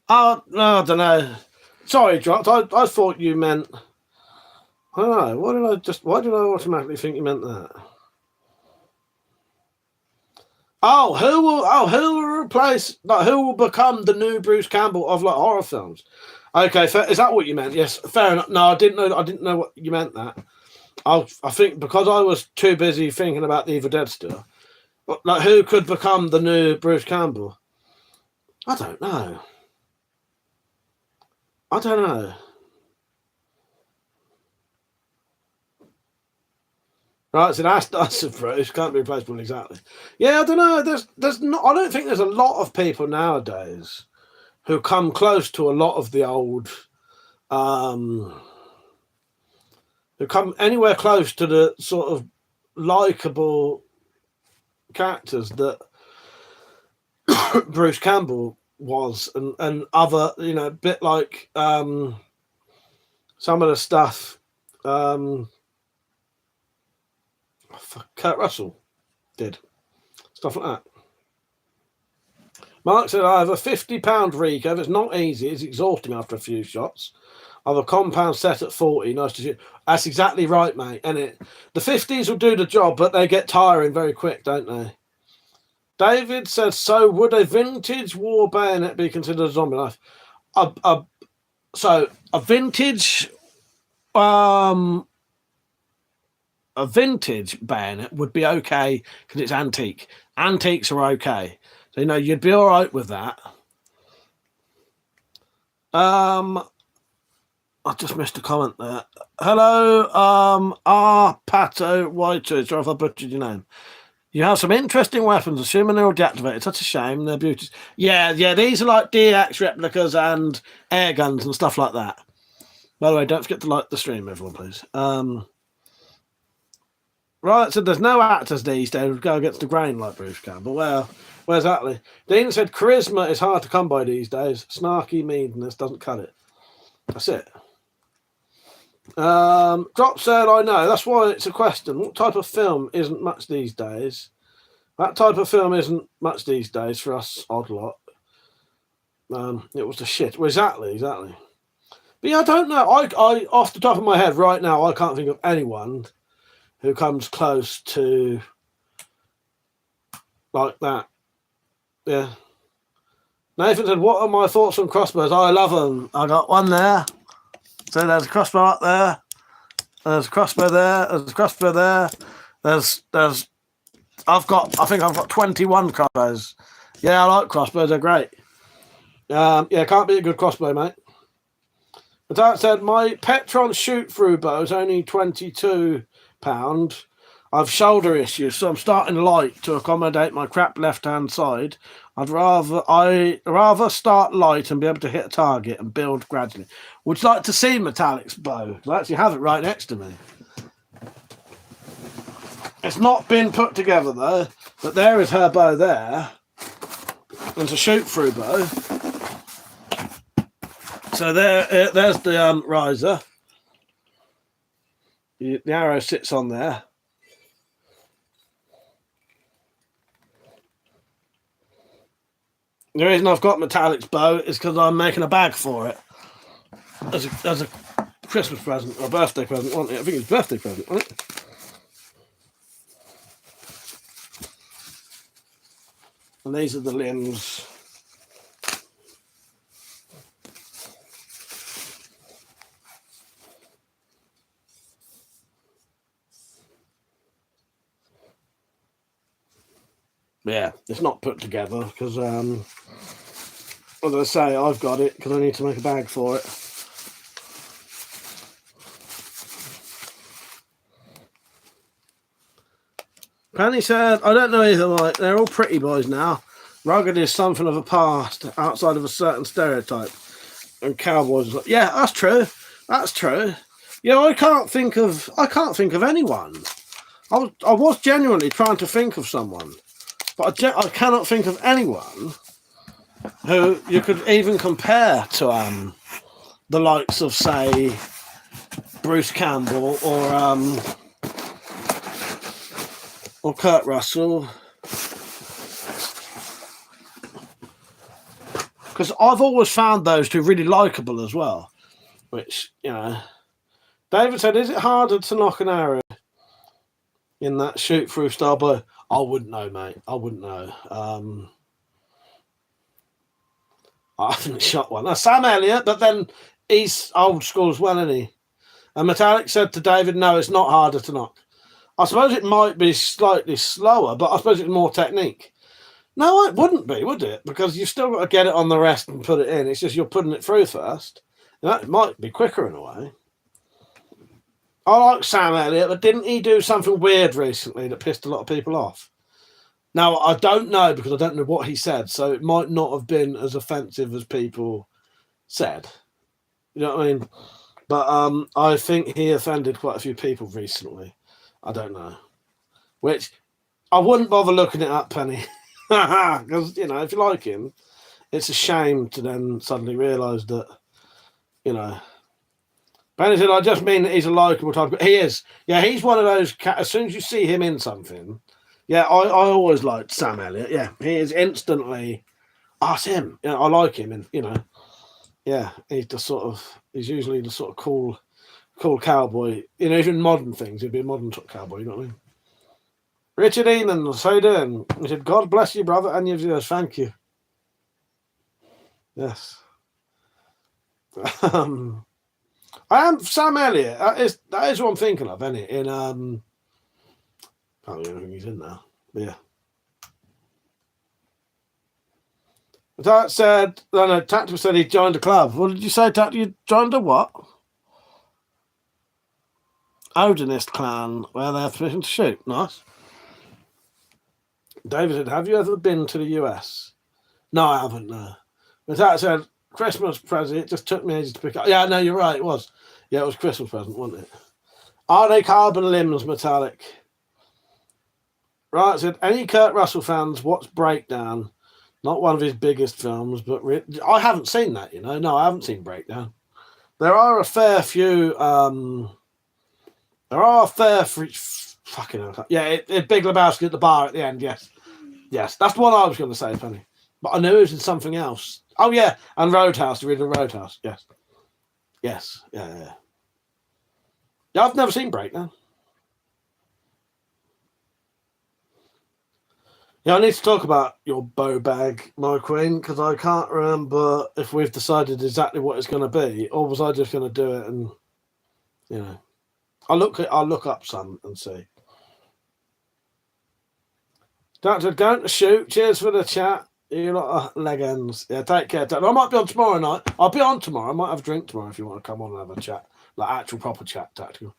Oh, no, I don't know. Sorry, Drop. I thought you meant I don't know. Why did I automatically think you meant that? Who will replace? Like, who will become the new Bruce Campbell of like horror films? Okay, is that what you meant? Yes, fair enough. No, I didn't know what you meant. That I think because I was too busy thinking about the Evil Dead stuff. Like, who could become the new Bruce Campbell? I don't know. Right, so that's a Bruce. Can't be replaceable exactly. Yeah, I don't know. There's not. I don't think there's a lot of people nowadays who come close to a lot of the old, who come anywhere close to the sort of likable characters that Bruce Campbell was, and other, a bit like some of the stuff Kurt Russell did, stuff like that. Mark said, I have a £50 recurve. It's not easy. It's exhausting after a few shots. I have a compound set at 40. Nice to see. That's exactly right, mate. And the 50s will do the job, but they get tiring very quick, don't they? David says, so would a vintage war bayonet be considered a zombie knife? So a vintage bayonet would be okay because it's antique. Antiques are okay. So, you'd be all right with that. I just missed a comment there. Hello, Pato White. Sorry if I butchered your name. You have some interesting weapons, assuming they're all deactivated. Such a shame. They're beauties. Yeah, these are like DX replicas and air guns and stuff like that. By the way, don't forget to like the stream, everyone, please. Right, so there's no actors these days who go against the grain like Bruce Campbell. Well, where's Atlee? Dean said charisma is hard to come by these days. Snarky meanness doesn't cut it. That's it. Drop said, I know. That's why it's a question. What type of film isn't much these days? That type of film isn't much these days for us, odd lot. It was the shit. Well, exactly. But yeah, I don't know. I off the top of my head right now, I can't think of anyone who comes close to like that. Yeah. Nathan said, what are my thoughts on crossbows? I love them. I got one there. So there's a crossbow up there. There's a crossbow there. There's a crossbow there. I think I've got 21 crossbows. Yeah, I like crossbows. They're great. Can't be a good crossbow, mate. But that said, my Petron shoot-through bow is only £22. I've shoulder issues, so I'm starting light to accommodate my crap left-hand side. I'd rather start light and be able to hit a target and build gradually. Would you like to see Metallic's bow? I actually have it right next to me. It's not been put together though, but there is her bow there. It's a shoot-through bow. So there's the riser. The arrow sits on there. The reason I've got Metallic's bow is because I'm making a bag for it as a Christmas present or birthday present, wasn't it? I think it's a birthday present, wasn't it? And these are the limbs. Yeah, it's not put together because, as I say, I've got it because I need to make a bag for it. Penny said, I don't know either, like, they're all pretty boys now. Rugged is something of a past outside of a certain stereotype. And cowboys, yeah, that's true. Yeah, I can't think of anyone. I was genuinely trying to think of someone. But I cannot think of anyone who you could even compare to the likes of, say, Bruce Campbell or Kurt Russell. Because I've always found those two really likeable as well. Which, David said, is it harder to knock an arrow in that shoot-through style bow? I wouldn't know, mate. I wouldn't know. I haven't shot one. That's Sam Elliott, but then he's old school as well, isn't he? And Metallic said to David, no, it's not harder to knock. I suppose it might be slightly slower, but I suppose it's more technique. No, it wouldn't be, would it? Because you've still got to get it on the rest and put it in. It's just you're putting it through first. That might be quicker in a way. I like Sam Elliott, but didn't he do something weird recently that pissed a lot of people off? Now, I don't know because I don't know what he said, so it might not have been as offensive as people said. You know what I mean? But I think he offended quite a few people recently. I don't know. Which I wouldn't bother looking it up, Penny. Because, you know, if you like him, it's a shame to then suddenly realise that, you know. Penny said, I just mean that he's a likeable type. He is. Yeah, he's one of those, as soon as you see him in something, yeah, I always liked Sam Elliott. Yeah, he is instantly, it's him. Yeah, I like him. And, you know, yeah, he's usually the sort of cool cowboy. You know, even modern things, he'd be a modern cowboy, you know what I mean? Richard Eamon, how you doing? He said, God bless you, brother, and your viewers. Thank you. Yes. I am Sam Elliott. That is what I'm thinking of, isn't it? In I can't remember who he's in now. But yeah. That said, no, Tactical said he joined a club. What did you say, Tactical? You joined a what? Odinist clan, where they have permission to shoot. Nice. David said, have you ever been to the US? No, I haven't, no. But that said, Christmas present, it just took me ages to pick up. Yeah, no, you're right, it was. Yeah, it was Christmas present, wasn't it? Are they carbon limbs, Metallic? Right, said, any Kurt Russell fans watch Breakdown? Not one of his biggest films, but I haven't seen that, you know. No, I haven't seen Breakdown. There are a fair few, fucking hell. Yeah, Big Lebowski at the bar at the end, yes. Yes, that's the one I was going to say, Penny. But I knew it was in something else. Oh, yeah, and Roadhouse, the original Roadhouse, yes. Yes, yeah. Yeah, I've never seen Breakdown. Yeah, I need to talk about your bow bag, my queen, because I can't remember if we've decided exactly what it's going to be, or was I just going to do it and, you know. I'll look up some and see. Doctor, going to shoot. Cheers for the chat. You lot are legends. Yeah, take care. I might be on tomorrow night. I'll be on tomorrow. I might have a drink tomorrow if you want to come on and have a chat. Like actual proper chat, Tactical.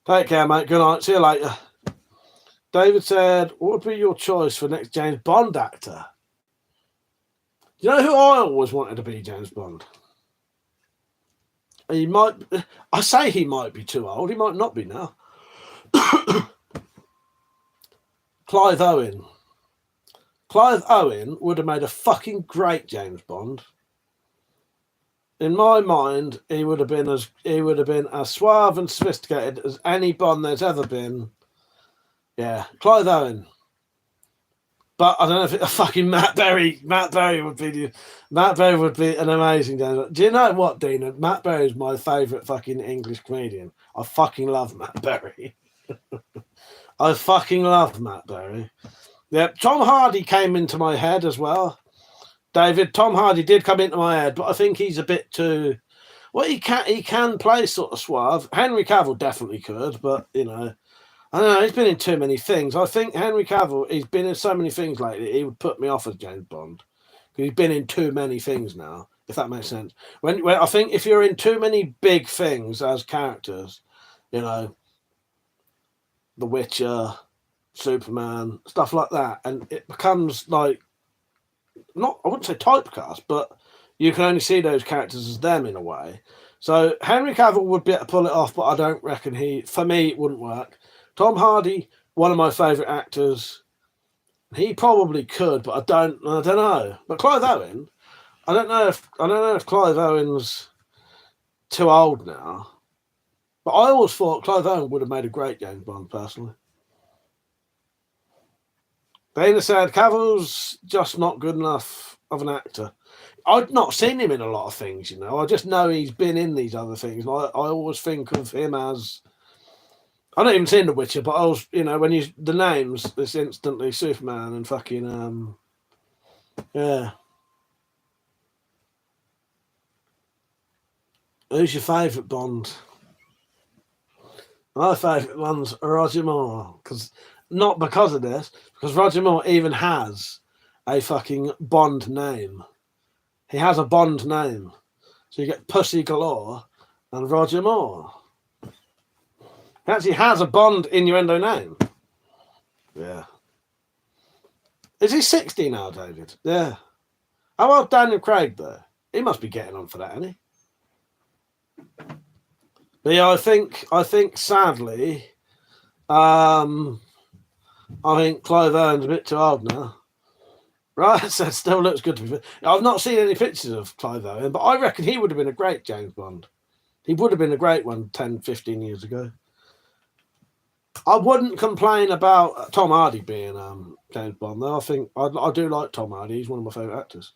Take care, mate. Good night. See you later. David said, what would be your choice for next James Bond actor? You know who I always wanted to be James Bond? He might, I say he might be too old. He might not be now. Clive Owen. Clive Owen would have made a fucking great James Bond. In my mind, he would have been as suave and sophisticated as any Bond there's ever been. Yeah, Clive Owen. But I don't know if it's a fucking Matt Berry. Matt Berry would be an amazing James Bond. Do you know what, Dina? Matt Berry is my favourite fucking English comedian. I fucking love Matt Berry. I fucking love Matt Berry. Yeah, Tom Hardy came into my head as well. David, Tom Hardy did come into my head, but I think he's a bit too. Well, he can play sort of suave. Henry Cavill definitely could, but you know, I don't know. He's been in too many things. I think Henry Cavill, he's been in so many things lately. He would put me off as James Bond. He's been in too many things now, if that makes sense. When I think if you're in too many big things as characters, you know, The Witcher, Superman, stuff like that, and it becomes like I wouldn't say typecast, but you can only see those characters as them in a way. So Henry Cavill would be able to pull it off, but I don't reckon for me, it wouldn't work. Tom Hardy, one of my favourite actors, he probably could, but I don't know. But Clive Owen, I don't know if Clive Owen's too old now. But I always thought Clive Owen would have made a great James Bond, personally. Dana said, Cavill's just not good enough of an actor. I've not seen him in a lot of things, you know. I just know he's been in these other things. I always think of him as. I don't even seen The Witcher, but I was, you know, when you the names, it's instantly Superman and fucking yeah. Who's your favourite Bond? My favourite one's Roger Moore, not because of this, because Roger Moore even has a fucking Bond name. He has a Bond name, so you get Pussy Galore and Roger Moore. He actually has a Bond innuendo name. Yeah. Is he 60 now, David? Yeah. How old Daniel Craig though? He must be getting on for that, isn't he? But yeah, I think sadly, I think Clive Owen's a bit too old now. Right, so it still looks good to me. I've not seen any pictures of Clive Owen, but I reckon he would have been a great James Bond. He would have been a great one 10, 15 years ago. I wouldn't complain about Tom Hardy being James Bond, though. I think I do like Tom Hardy. He's one of my favourite actors.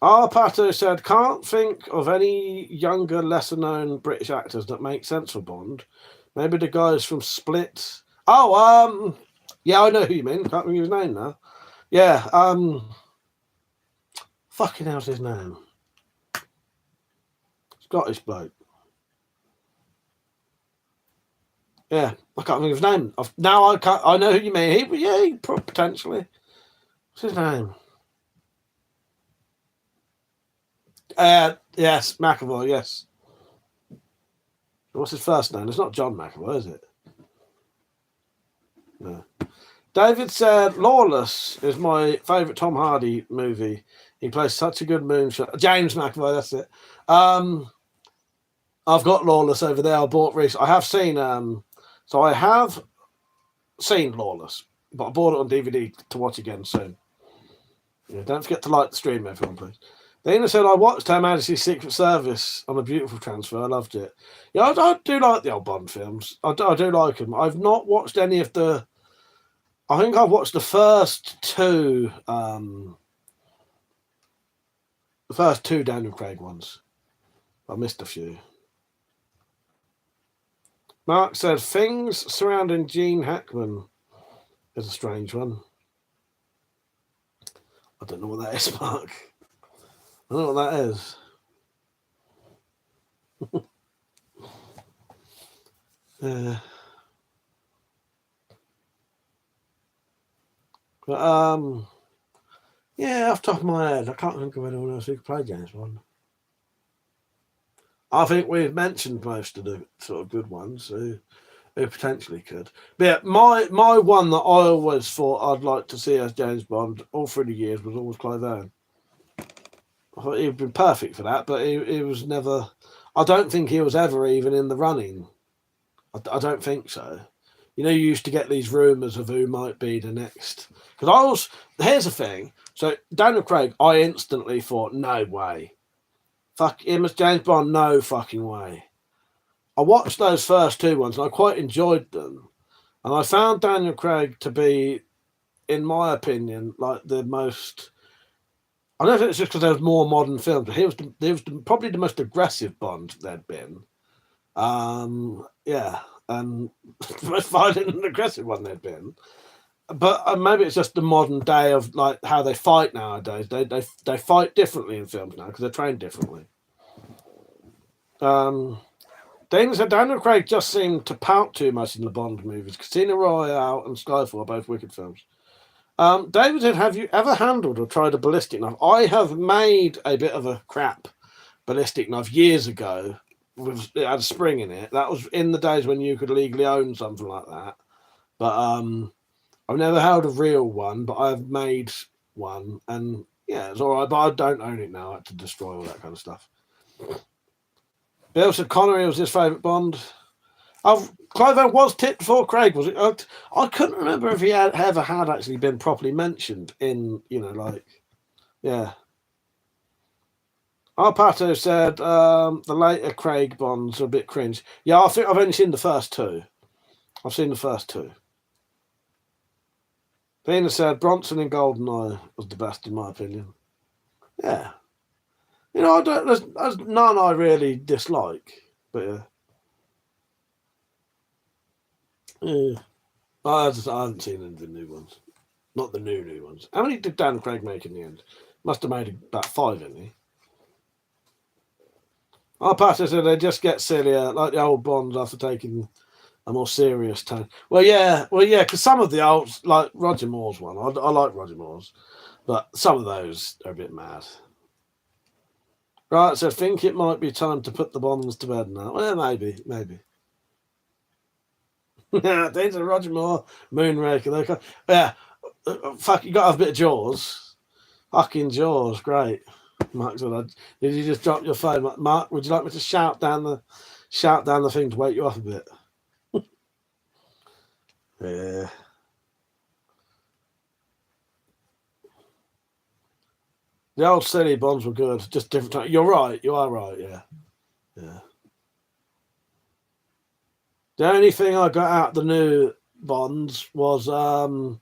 Pato said, can't think of any younger, lesser-known British actors that make sense for Bond. Maybe the guys from Split. Oh, yeah, I know who you mean. Can't remember his name now. Yeah, fucking hell's his name? Scottish bloke. Yeah, I can't think of his name. Now I can't. I know who you mean. He potentially. What's his name? Yes, McAvoy. Yes. What's his first name? It's not John McAvoy, is it? No. David said, Lawless is my favourite Tom Hardy movie. He plays such a good moonshot. James McAvoy, that's it. I've got Lawless over there. I bought recently. I have seen, so I have seen Lawless, but I bought it on DVD to watch again soon. Yeah, don't forget to like the stream, everyone, please. Dana said, I watched Her Majesty's Secret Service on a beautiful transfer. I loved it. Yeah, I do like the old Bond films. I do like them. I've not watched any of the... I think I've watched the first two Daniel Craig ones. I missed a few. Mark said, things surrounding Gene Hackman is a strange one. I don't know what that is, Mark. I don't know what that is. But yeah, off the top of my head, I can't think of anyone else who could play James Bond. I think we've mentioned most of the sort of good ones who potentially could. But yeah, my one that I always thought I'd like to see as James Bond all through the years was always Clive Owen. I thought he'd been perfect for that, but he was never... I don't think he was ever even in the running. I don't think so. You know, you used to get these rumours of who might be the next... Because here's the thing. So, Daniel Craig, I instantly thought, no way. Fuck him as James Bond, no fucking way. I watched those first two ones and I quite enjoyed them. And I found Daniel Craig to be, in my opinion, like the most... I don't know if it's just because there was more modern films, but he was probably the most aggressive Bond there'd been. Yeah, and the most violent and aggressive one there'd been. But maybe it's just the modern day of like how they fight nowadays. They fight differently in films now because they're trained differently. Dana said Daniel Craig just seemed to pout too much in the Bond movies. Casino Royale and Skyfall are both wicked films. David said, have you ever handled or tried a ballistic knife? I have made a bit of a crap ballistic knife years ago. It had a spring in it. That was in the days when you could legally own something like that. But I've never held a real one, but I've made one. And yeah, it's all right. But I don't own it now. I had to destroy all that kind of stuff. Bill said Connery was his favourite Bond. Clive Owen was tipped before Craig, was it? I couldn't remember if he ever had actually been properly mentioned in, you know, like, yeah. Pato said the later Craig Bonds are a bit cringe. Yeah, I think I've only seen the first two. I've seen the first two. Pina said Bronson in GoldenEye was the best in my opinion. Yeah. You know, there's none I really dislike, but yeah. I haven't seen any of the new ones. Not the new ones. How many did Dan Craig make in the end? Must have made about 5, didn't he? Our pastor said they just get sillier, like the old Bonds after taking a more serious tone. Well, yeah, because some of the old, like Roger Moore's one, I like Roger Moore's, but some of those are a bit mad. Right, so I think it might be time to put the Bonds to bed now. Well, maybe. Danger Roger Moore, Moonraker. Yeah, fuck, you got to have a bit of Jaws. Fucking Jaws, great. Mark said, did you just drop your phone? Mark, would you like me to shout down the thing to wake you up a bit? Yeah. The old silly Bonds were good, just different time. You're right, you are right, yeah. The only thing I got out the new Bonds was well,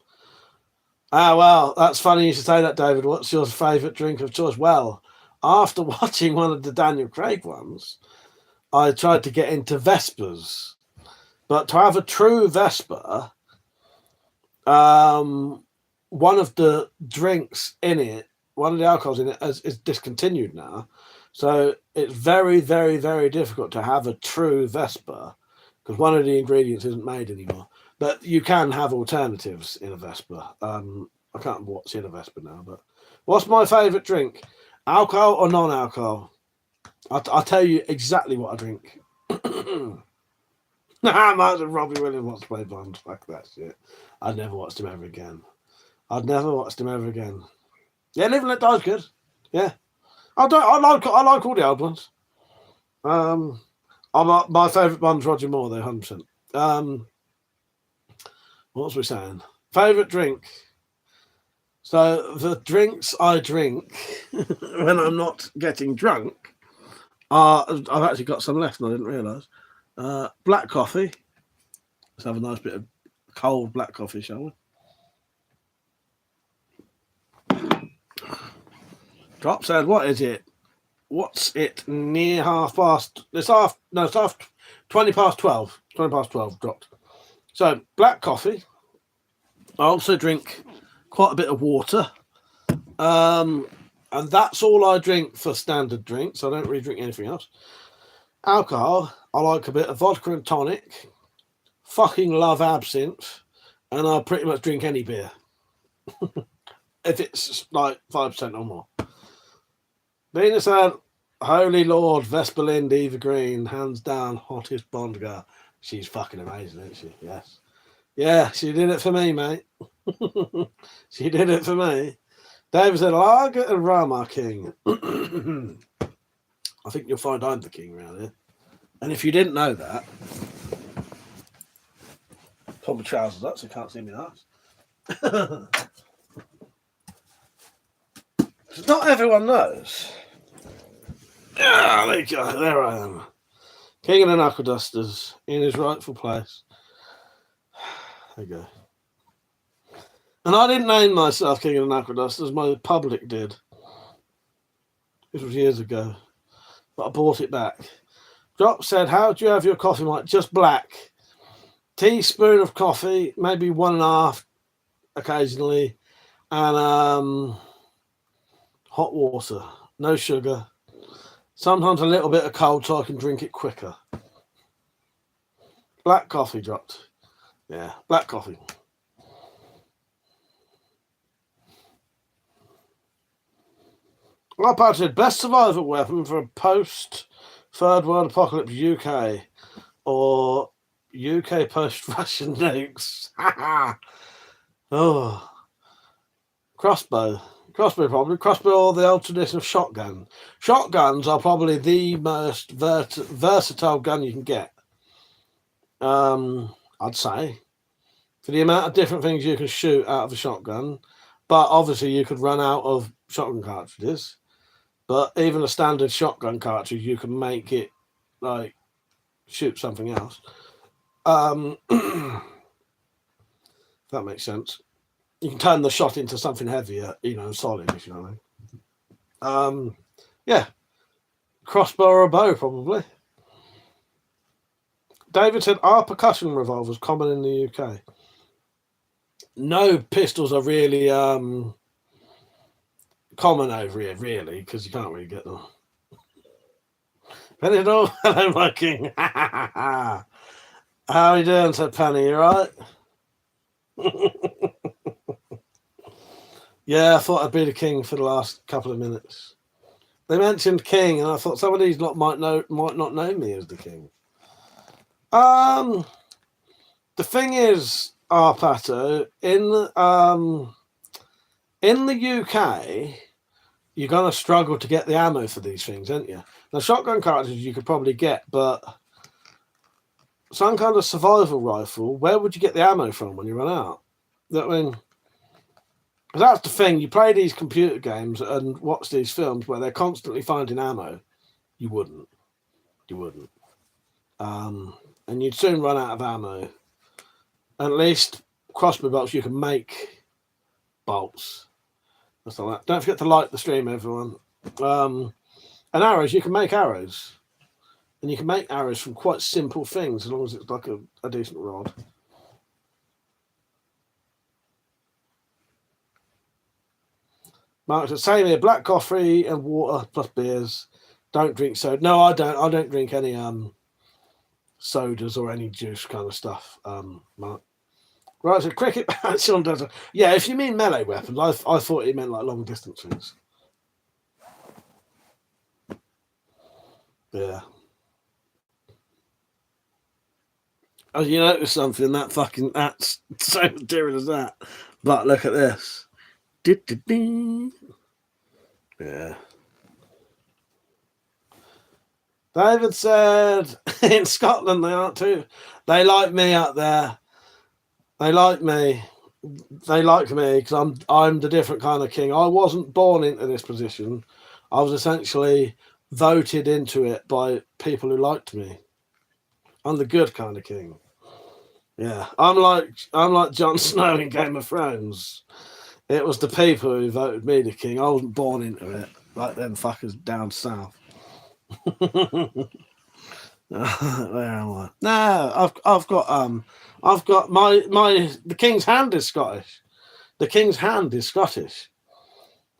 that's funny you should say that, David. What's your favourite drink of choice? Well, after watching one of the Daniel Craig ones, I tried to get into Vespers. But to have a true Vesper, one of the drinks in it, one of the alcohols in it is discontinued now. So it's very, very, very difficult to have a true Vesper because one of the ingredients isn't made anymore. But you can have alternatives in a Vesper. I can't remember what's in a Vesper now, but what's my favourite drink? Alcohol or non-alcohol? I'll tell you exactly what I drink. Mark and Robbie Williams wants to play Bond. Fuck that shit. I'd never watched him ever again. Yeah, Live and Let Die's good. Yeah. I like all the old ones. My favourite Bond's Roger Moore, though, 100%. What was we saying? Favourite drink. So the drinks I drink when I'm not getting drunk are, I've actually got some left and I didn't realise. Black coffee. Let's have a nice bit of cold black coffee, shall we? Drop said, what is it? What's it near half past? It's half 20 past 12. 20 past 12 dropped. So black coffee. I also drink quite a bit of water. And that's all I drink for standard drinks. I don't really drink anything else. Alcohol, I like a bit of vodka and tonic. Fucking love absinthe. And I pretty much drink any beer. If it's like 5% or more. Venus said, Holy Lord, Vesper Lind, Eva Green, hands down, hottest Bond girl. She's fucking amazing, isn't she? Yes. Yeah, she did it for me, mate. She did it for me. David said, I'll get a Rama King. I think you'll find I'm the king around here. And if you didn't know that, pull my trousers up so you can't see me ass. Not everyone knows. There you go. There I am. King of the Knuckle Dusters in his rightful place. There you go. And I didn't name myself King of the Knuckle Dusters. My public did. This was years ago. But I bought it back. Drop said, how do you have your coffee, Mike? Just black. Teaspoon of coffee, maybe 1.5 occasionally. And hot water. No sugar. Sometimes a little bit of cold so I can drink it quicker. Black coffee dropped. Yeah, black coffee. I said best survival weapon for a post Third World Apocalypse UK or UK post Russian nukes. Oh, crossbow probably. Crossbow or the old tradition of shotgun. Shotguns are probably the most versatile gun you can get. I'd say for the amount of different things you can shoot out of a shotgun, but obviously you could run out of shotgun cartridges. But even a standard shotgun cartridge, you can make it like shoot something else. That makes sense. You can turn the shot into something heavier, you know, solid, if you know what I mean. Yeah. Crossbow or a bow, probably. David said, are percussion revolvers common in the UK? No pistols are really common over here, really, because you can't really get them. Penny Doll, hello, my king. How are you doing, said Penny? You right? Yeah, I thought I'd be the king for the last couple of minutes. They mentioned king, and I thought some of these lot might not know me as the king. The thing is, Arpato, in the UK, you're gonna struggle to get the ammo for these things, aren't you? Now, shotgun cartridges you could probably get, but some kind of survival rifle, where would you get the ammo from when you run out? I mean, that's the thing. You play these computer games and watch these films where they're constantly finding ammo. You wouldn't. And you'd soon run out of ammo. At least crossbow bolts, you can make bolts. That's all that. Don't forget to like the stream, everyone. And arrows, you can make arrows. And you can make arrows from quite simple things as long as it's like a decent rod. Mark said, same here, black coffee and water plus beers. Don't drink soda. No, I don't. I don't drink any sodas or any juice kind of stuff, Mark. Right, so cricket match on desert. Yeah, if you mean melee weapons, I thought it meant like long distance things. Yeah. Oh, you notice something? That's so material as that. But look at this. Yeah. David said, in Scotland they aren't too. They like me up there. They like me. They like me because I'm the different kind of king. I wasn't born into this position. I was essentially voted into it by people who liked me. I'm the good kind of king. Yeah, I'm like Jon Snow in Game of Thrones. It was the people who voted me the king. I wasn't born into it like them fuckers down south. Where am I? No, I've got the King's Hand is Scottish. The King's Hand is Scottish.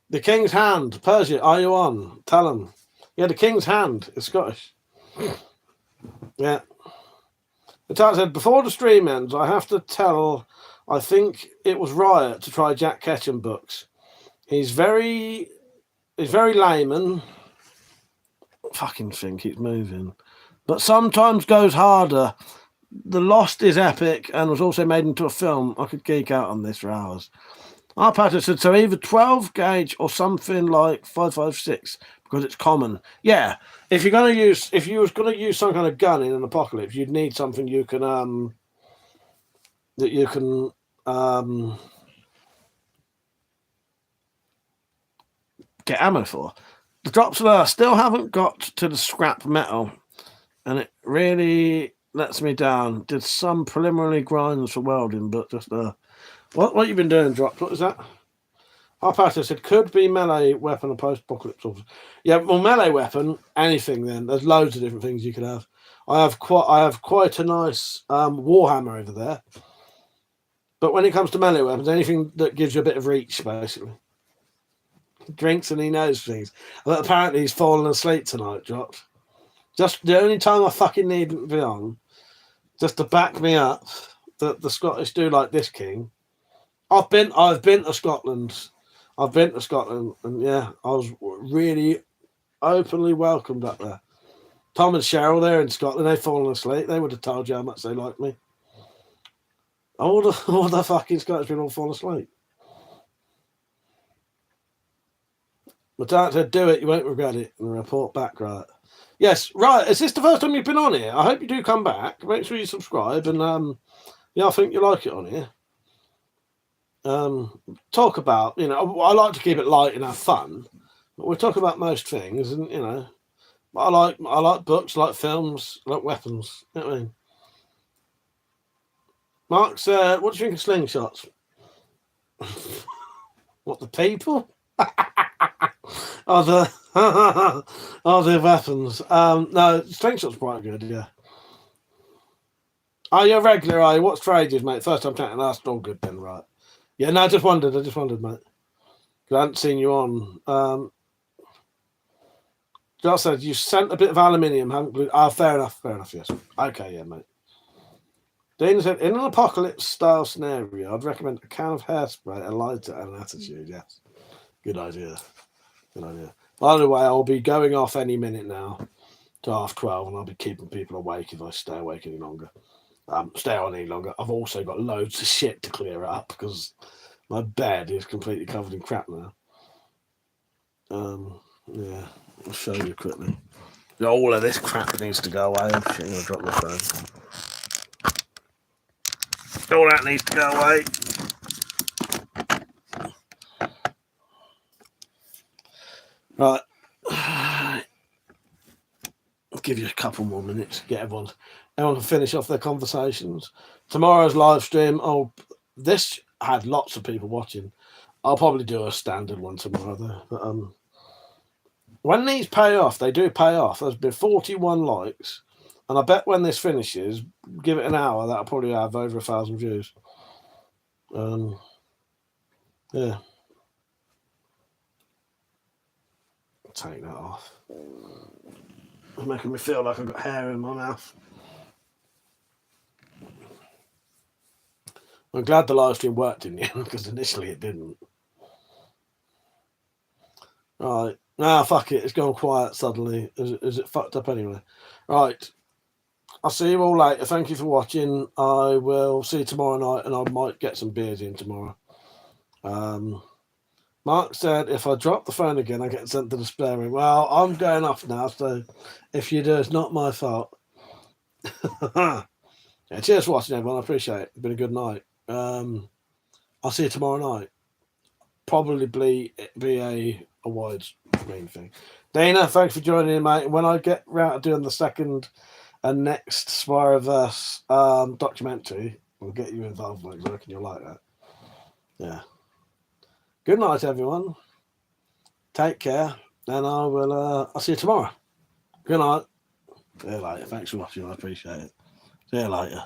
The King's Hand, Persia, are you on? Tell them. Yeah, the King's Hand is Scottish. Yeah. The Tart said, before the stream ends, I have to tell, I think it was Riot to try Jack Ketchum books. He's very layman. Fucking thing keeps moving. But sometimes goes harder. The Lost is epic and was also made into a film. I could geek out on this for hours. Arpato said, so either 12 gauge or something like 5.56 because it's common. Yeah, if you was gonna use some kind of gun in an apocalypse, you'd need something you can get ammo for. The drops alert still haven't got to the scrap metal, and it really lets me down. Did some preliminary grinds for welding, but just what you been doing, Drops? What is that? Arpato said, could be melee weapon or post-apocalypse. Yeah, well, melee weapon, anything then. There's loads of different things you could have. I have quite a nice warhammer over there. But when it comes to melee weapons, anything that gives you a bit of reach, basically. He drinks and he knows things. But apparently he's fallen asleep tonight, Drops. Just the only time I fucking need to be on, just to back me up that the Scottish do like this king. I've been to Scotland. And yeah, I was really openly welcomed up there. Tom and Cheryl there in Scotland, they've fallen asleep. They would have told you how much they like me. All the fucking Scottish people fall asleep. My dad said, do it, you won't regret it. And report back, right? Yes, right. Is this the first time you've been on here? I hope you do come back. Make sure you subscribe. And yeah, I think you like it on here. Talk about, I like to keep it light and have fun, but we talk about most things, and I like books, I like films, I like weapons. You know what I mean? Mark said, what do you think of slingshots? What, the people? Oh, the weapons. No, strength shot's quite good, yeah. Oh, you're regular, are you? What's for ages, mate? First time chatting, that's all good then, right? Yeah, no, I just wondered, mate. I hadn't seen you on. Just said you sent a bit of aluminium, haven't glued. Oh, fair enough, yes. Okay, yeah, mate. Dean said, in an apocalypse style scenario, I'd recommend a can of hairspray, a lighter, and an attitude. Yes. Good idea. By the way, I'll be going off any minute now to 12:30, and I'll be keeping people awake if I stay awake any longer. Stay on any longer. I've also got loads of shit to clear up because my bed is completely covered in crap now. Yeah, I'll show you quickly. All of this crap needs to go away. I'm going to drop my phone. All that needs to go away. Right. I'll give you a couple more minutes to get everyone to finish off their conversations. Tomorrow's live stream, this had lots of people watching. I'll probably do a standard one tomorrow, though. But, when these pay off, they do pay off. There's been 41 likes. And I bet when this finishes, give it an hour, that'll probably have over 1,000 views. Yeah. Take that off. It's making me feel like I've got hair in my mouth. I'm glad the live stream worked in the end, because initially it didn't. Right. Fuck it. It's gone quiet suddenly. Is it fucked up anyway? Right. I'll see you all later. Thank you for watching. I will see you tomorrow night, and I might get some beers in tomorrow. Mark said, if I drop the phone again, I get sent to the spare room. Well, I'm going off now, so if you do, it's not my fault. Yeah, cheers for watching, everyone. I appreciate it. It's been a good night. I'll see you tomorrow night. Probably be a wide screen thing. Dana, thanks for joining in, mate. When I get round to doing the second and next Spider-Verse documentary, we'll get you involved, mate. I reckon you'll like that. Yeah. Good night, everyone. Take care, and I'll see you tomorrow. Good night. See you later. Thanks for watching. I appreciate it. See you later.